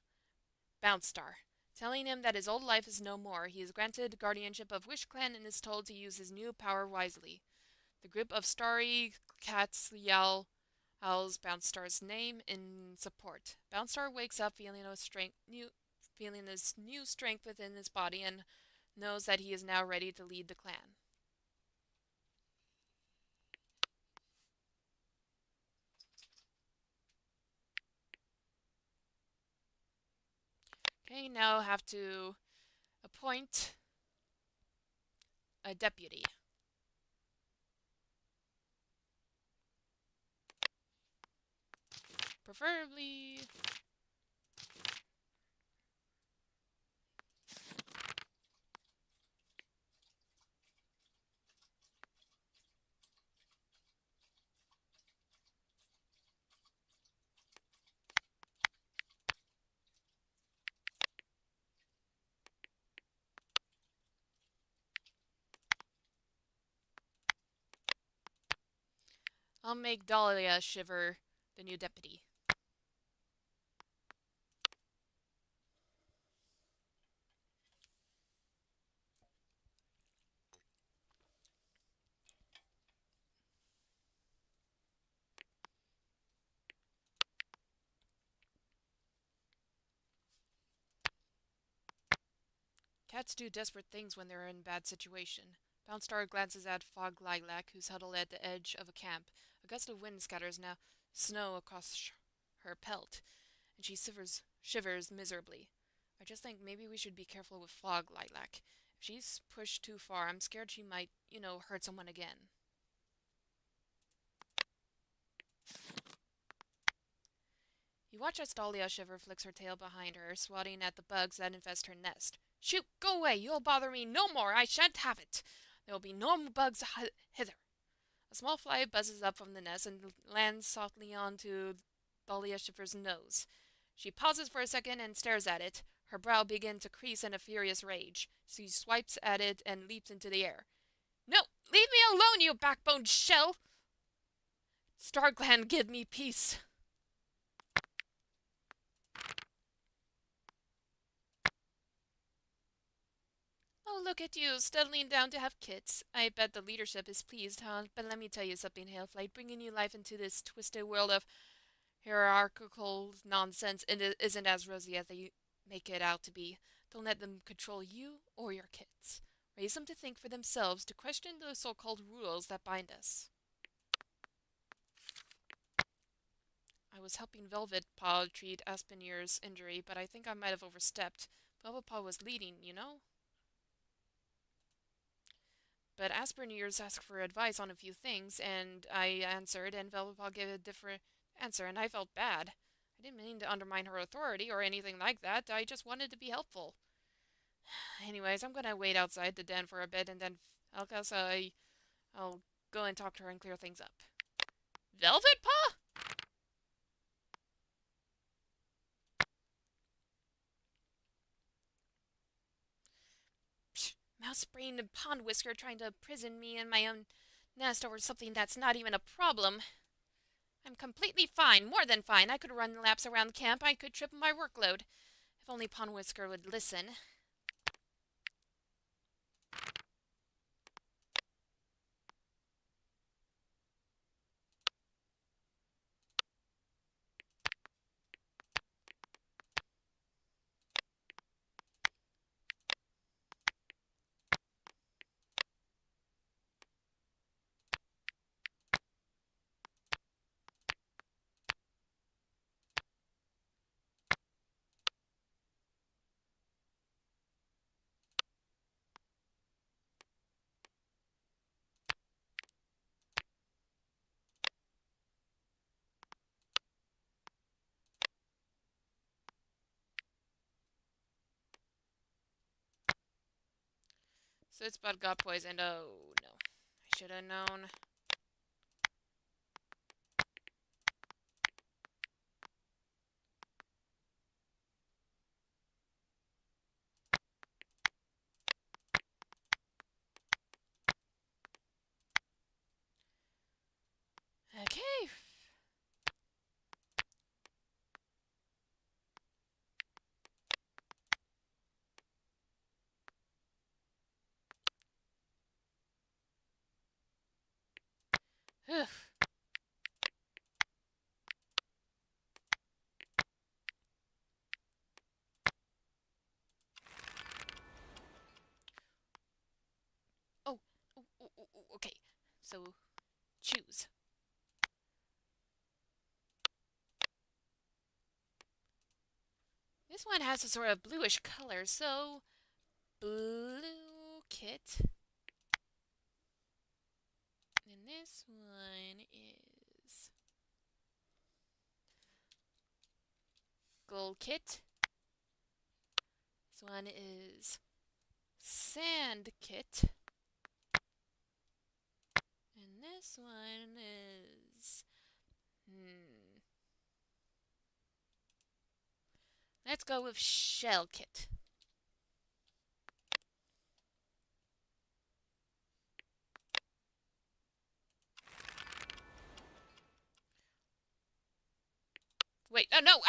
Bounce Star. Telling him that his old life is no more, he is granted guardianship of Wish Clan and is told to use his new power wisely. The group of starry cats howls Bounce Star's name in support. Bounce Star wakes up feeling his new strength within his body and knows that he is now ready to lead the clan. Okay, now have to appoint a deputy. Preferably... I'll make Dahlia Shiver the new deputy. Cats do desperate things when they're in a bad situation. Bounce Star glances at Fog Lilac, who's huddled at the edge of a camp. A gust of wind scatters now snow across her pelt, and she shivers miserably. I just think maybe we should be careful with Fog Lilac. If she's pushed too far, I'm scared she might, hurt someone again. You watch as Dahlia Shiver flicks her tail behind her, swatting at the bugs that infest her nest. Shoot, go away, you'll bother me no more, I shan't have it. There will be no more bugs hither. A small fly buzzes up from the nest and lands softly onto Dahlia Shiver's nose. She pauses for a second and stares at it, her brow begins to crease in a furious rage. She swipes at it and leaps into the air. No, leave me alone, you backboned shell! Stargland, give me peace. Oh, look at you, settling down to have kids. I bet the leadership is pleased, huh? But let me tell you something, Hailflight. Bringing new life into this twisted world of hierarchical nonsense isn't as rosy as they make it out to be. Don't let them control you or your kids. Raise them to think for themselves, to question the so-called rules that bind us. I was helping Velvet Paw treat Aspenier's injury, but I think I might have overstepped. Velvet Paw was leading, you know? But Asperniers asked for advice on a few things, and I answered, and Velvetpaw gave a different answer, and I felt bad. I didn't mean to undermine her authority or anything like that. I just wanted to be helpful. Anyways, I'm gonna wait outside the den for a bit, and then I'll go and talk to her and clear things up. Velvetpaw? Mousebrain and Pond Whisker trying to imprison me in my own nest over something that's not even a problem. I'm completely fine, more than fine. I could run laps around camp. I could triple my workload. If only Pond Whisker would listen. So it's about got poisoned. Oh, no. I should have known. Okay. Whew. Oh, okay. So, choose. This one has a sort of bluish color, so blue kit. And this one is gold kit. This one is sand kit. And this one is... Let's go with shell kit. Wait, oh no,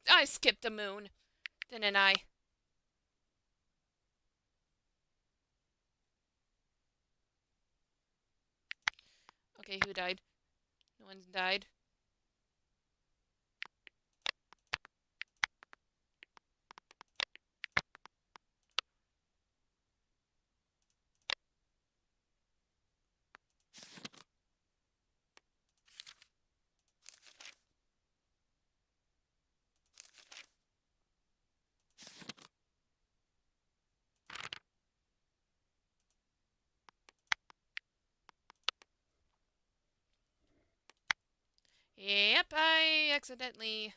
I skipped the moon, didn't I? Okay, who died? No one's died. Yep, I accidentally...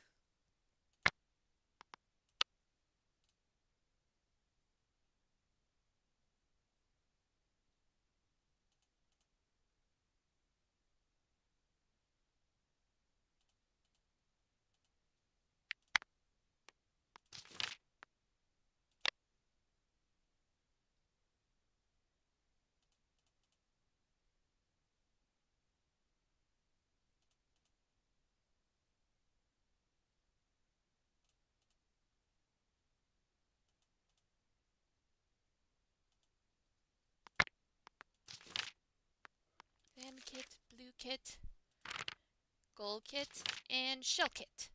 Sand kit, blue kit, gold kit, and shell kit.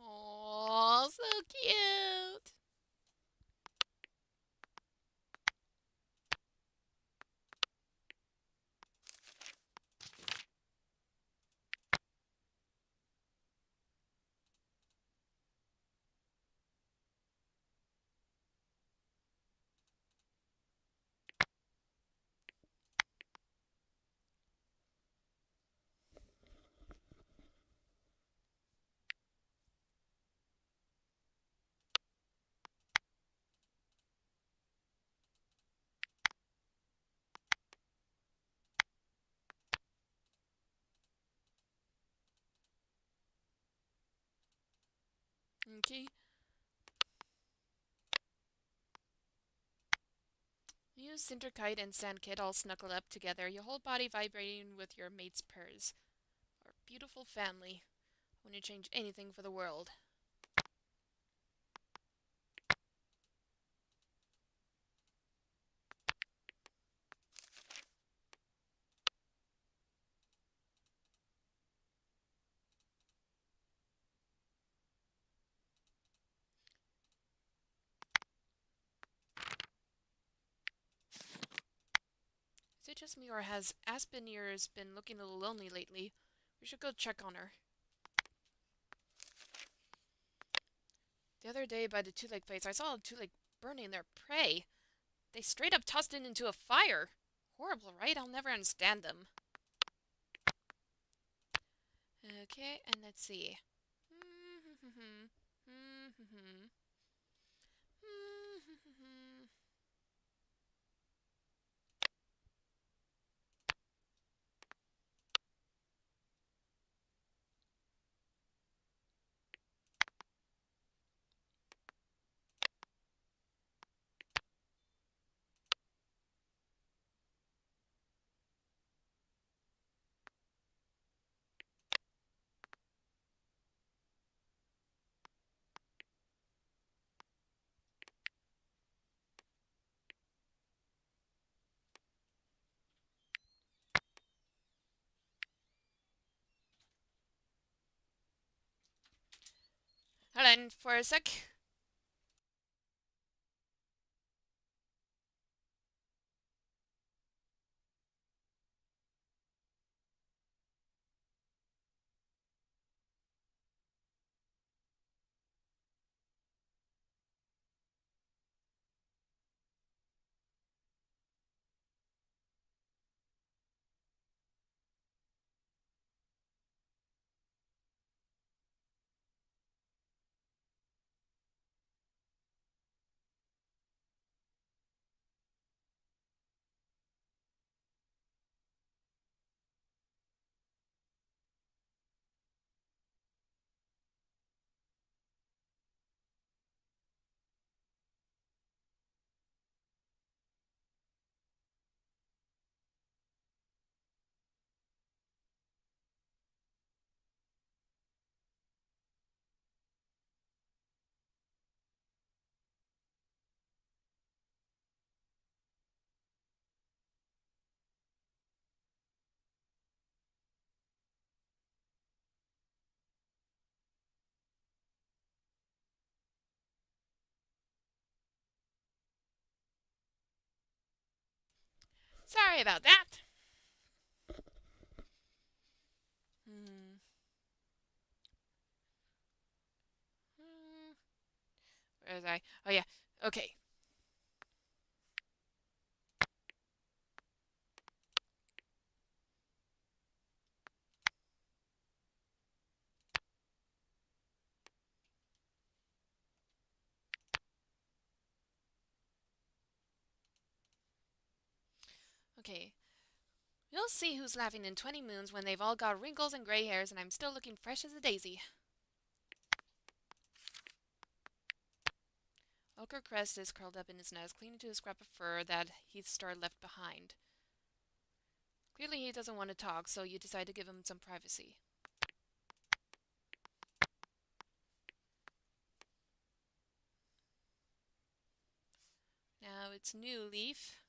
Oh, so cute! Okay. You, Cinderkite, and Sandkit all snuggled up together, your whole body vibrating with your mate's purrs. Our beautiful family. I wouldn't change anything for the world. it just me, or has Aspen Ears been looking a little lonely lately? We should go check on her. The other day by the two-leg place, I saw a two-leg burning their prey. They straight up tossed it into a fire. Horrible, right? I'll never understand them. Okay, and let's see. Hold on for a sec. Sorry about that. Where was I? Oh yeah. Okay. Okay. You'll see who's laughing in 20 moons when they've all got wrinkles and gray hairs and I'm still looking fresh as a daisy. Ochre Crest is curled up in his nest, clinging to a scrap of fur that Heathstar left behind. Clearly he doesn't want to talk, so you decide to give him some privacy. Now it's New Leaf.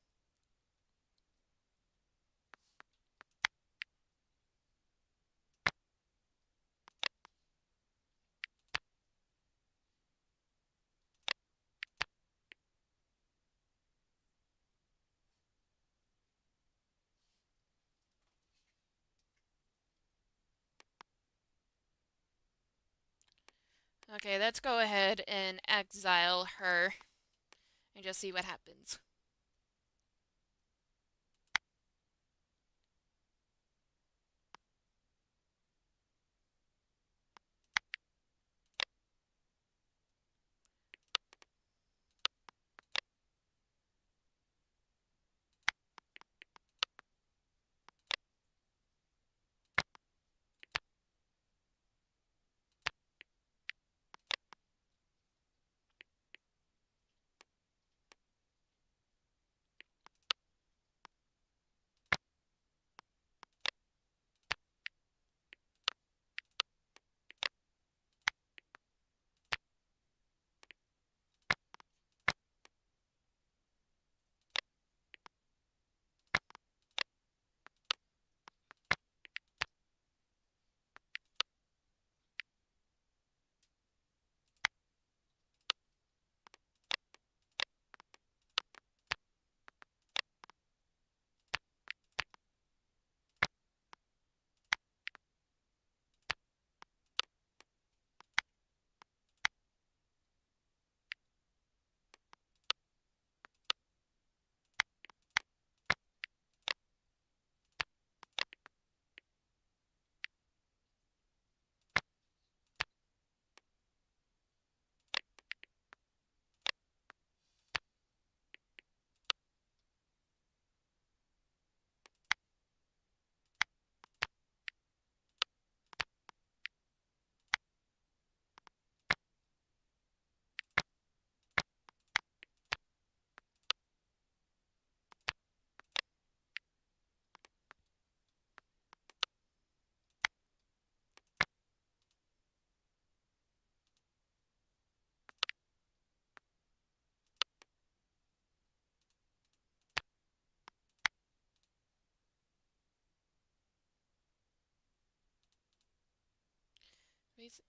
Okay, let's go ahead and exile her and just see what happens.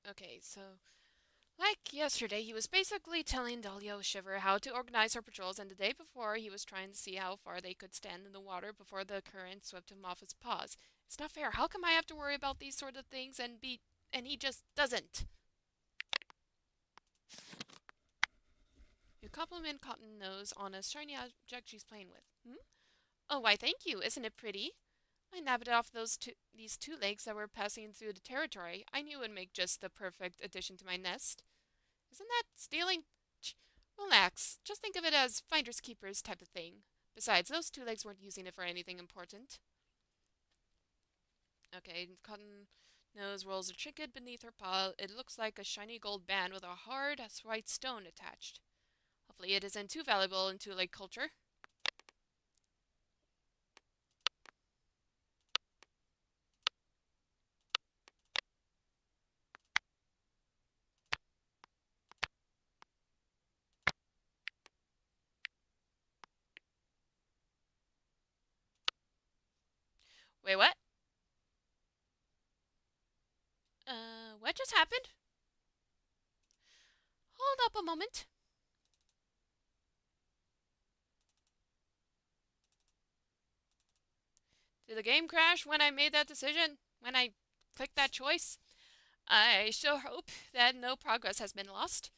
Okay, so like yesterday, he was basically telling Dahlia Shiver how to organize her patrols, and the day before, he was trying to see how far they could stand in the water before the current swept him off his paws. It's not fair. How come I have to worry about these sort of things and he just doesn't? You compliment Cotton Nose on a shiny object she's playing with. Hmm? Oh, why, thank you. Isn't it pretty? I nabbed it off these two legs that were passing through the territory. I knew it would make just the perfect addition to my nest. Isn't that stealing? Relax. Just think of it as finders keepers type of thing. Besides, those two legs weren't using it for anything important. Okay, Cotton Nose rolls a trinket beneath her paw. It looks like a shiny gold band with a hard white stone attached. Hopefully it isn't too valuable in two-leg culture. Wait, what? What just happened? Hold up a moment. Did the game crash when I made that decision? When I clicked that choice? I sure hope that no progress has been lost.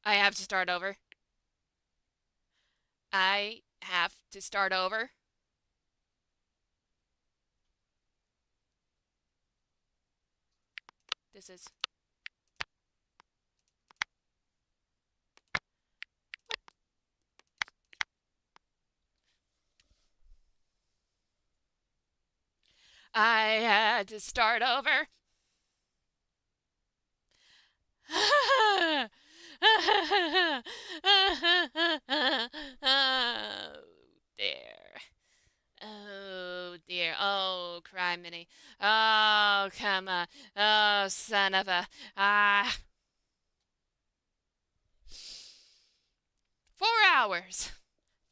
I have to start over. I have to start over. This is... I had to start over. Oh, dear. Oh, dear. Oh, criminy. Oh, come on. Oh, son of a... Ah. 4 hours.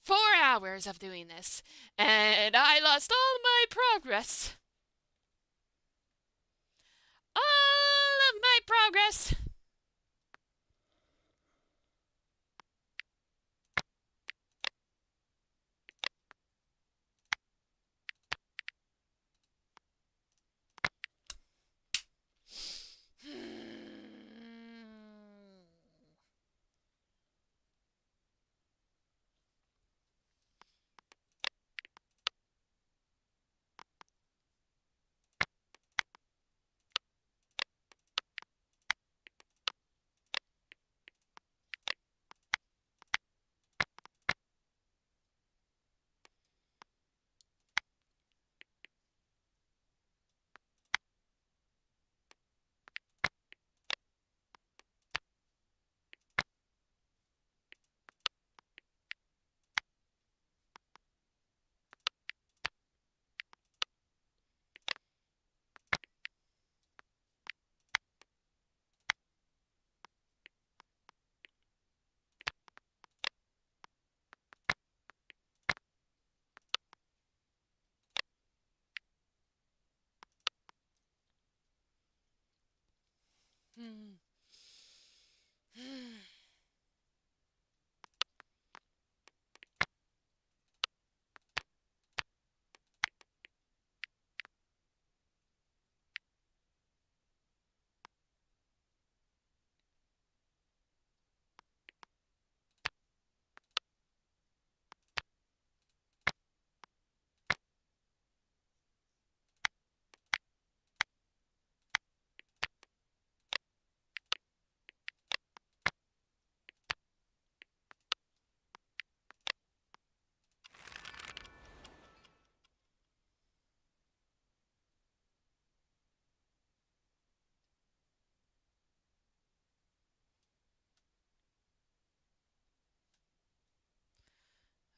4 hours of doing this. And I lost all my progress. All of my progress.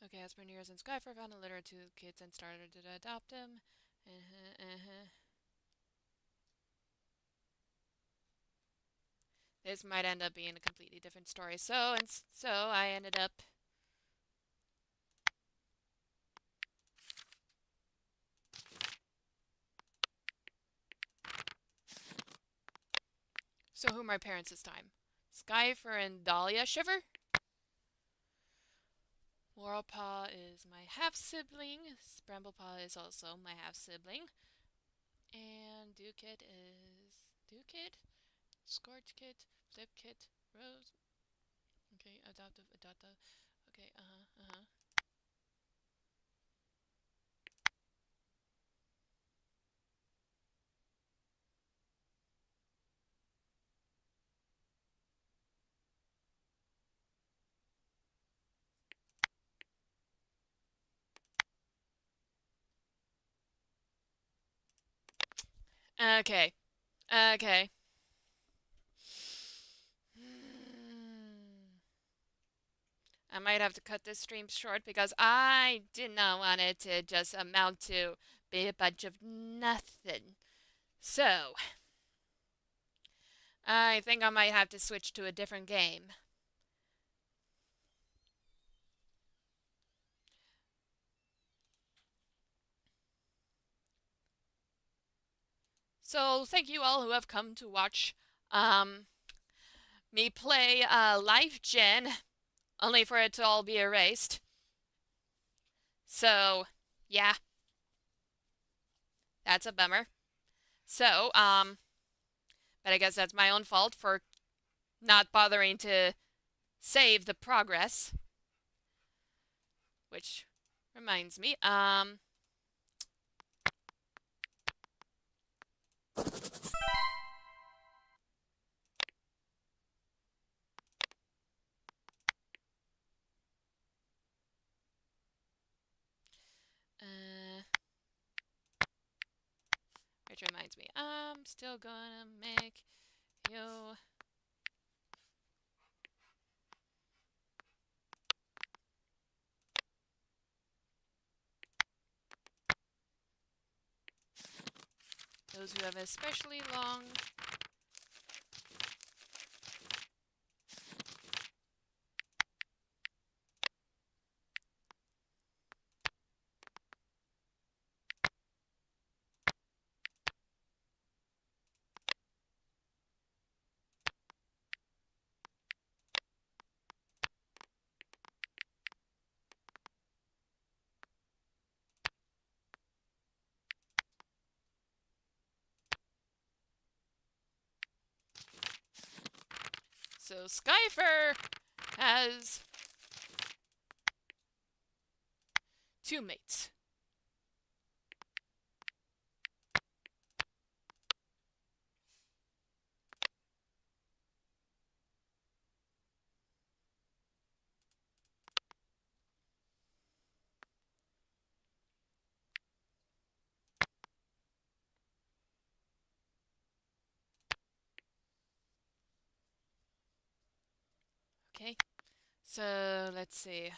Okay, as per Nears and Skyfire found a litter to kids and started to adopt him. This might end up being a completely different story. So I ended up. So who are my parents this time? Skyfire and Dahlia Shiver? Laurelpaw is my half-sibling. Bramblepaw is also my half-sibling. And Dukit is... Dukit? Scorch Kit, Flip Kit, Rose. Okay, adoptive. Okay, Okay. Okay. I might have to cut this stream short because I did not want it to just amount to be a bunch of nothing. So, I think I might have to switch to a different game. So, thank you all who have come to watch me play Lifegen, only for it to all be erased. So, yeah. That's a bummer. So, but I guess that's my own fault for not bothering to save the progress. Which reminds me, which reminds me, I'm still gonna make you... Those who have especially long... So Skyfire has 2 mates. Okay, so let's see.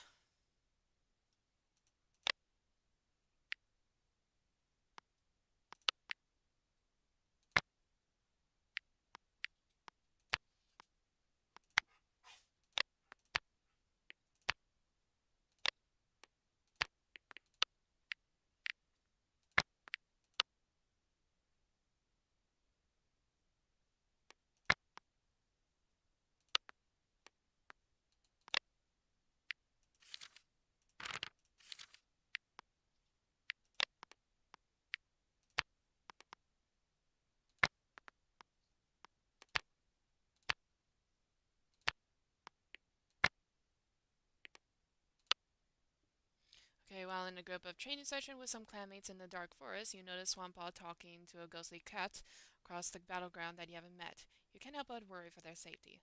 Okay, while in a group of training session with some clanmates in the dark forest, you notice Swamppaw talking to a ghostly cat across the battleground that you haven't met. You can't help but worry for their safety.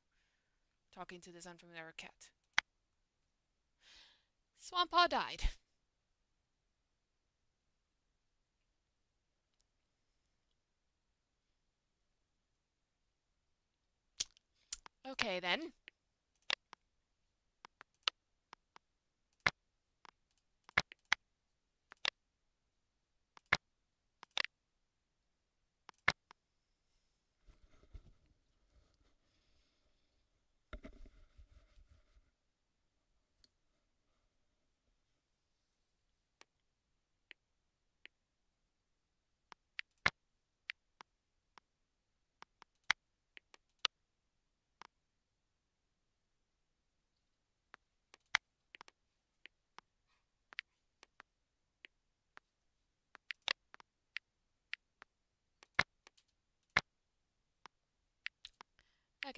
Talking to this unfamiliar cat. Swamppaw died. Okay then.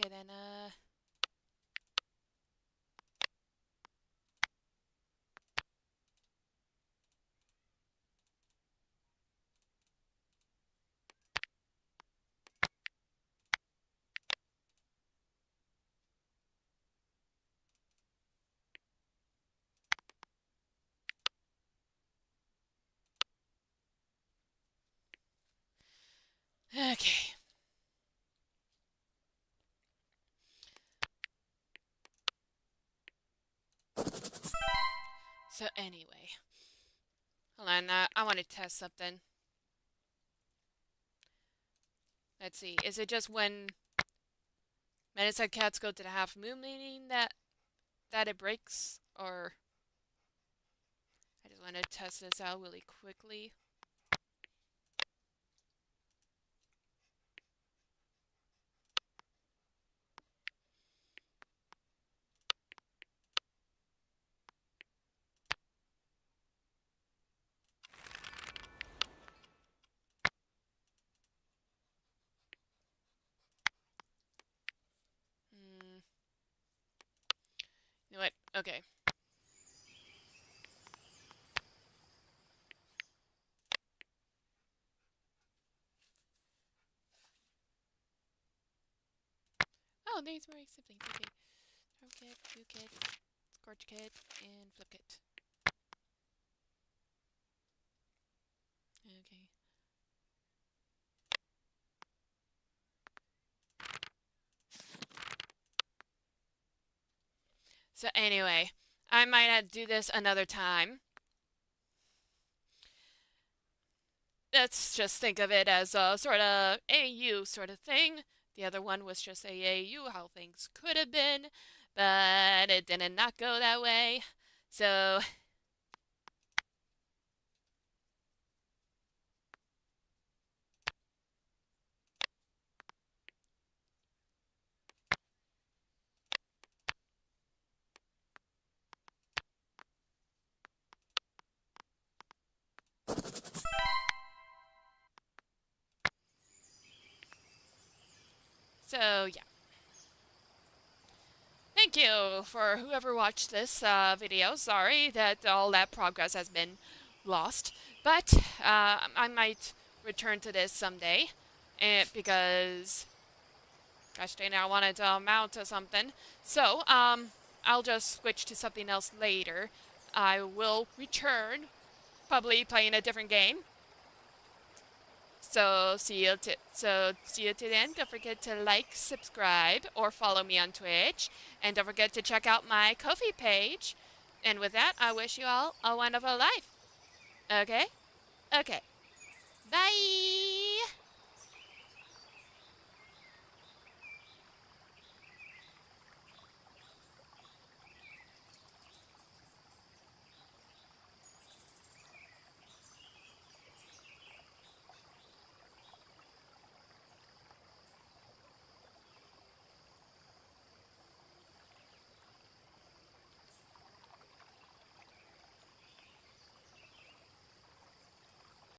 Okay, then, okay. So anyway, hold on, I want to test something. Let's see, is it just when Medicine Cats go to the half moon meaning that it breaks? Or I just want to test this out really quickly. Hmm. You know what? Okay. Oh, there's more siblings. Okay. Throw kit, chew kit, scorch kit, and flip kit. Okay. So anyway, I might do this another time. Let's just think of it as a sort of AU sort of thing. The other one was just AAU, how things could have been, but it didn't not go that way. So yeah. Thank you for whoever watched this video. Sorry that all that progress has been lost, but I might return to this someday, because gosh dang it, I wanted to mount to something. So I'll just switch to something else later. I will return, probably playing a different game. So see you to then. Don't forget to like, subscribe, or follow me on Twitch, and don't forget to check out my Ko-fi page. And with that, I wish you all a wonderful life. Okay? Okay. Bye.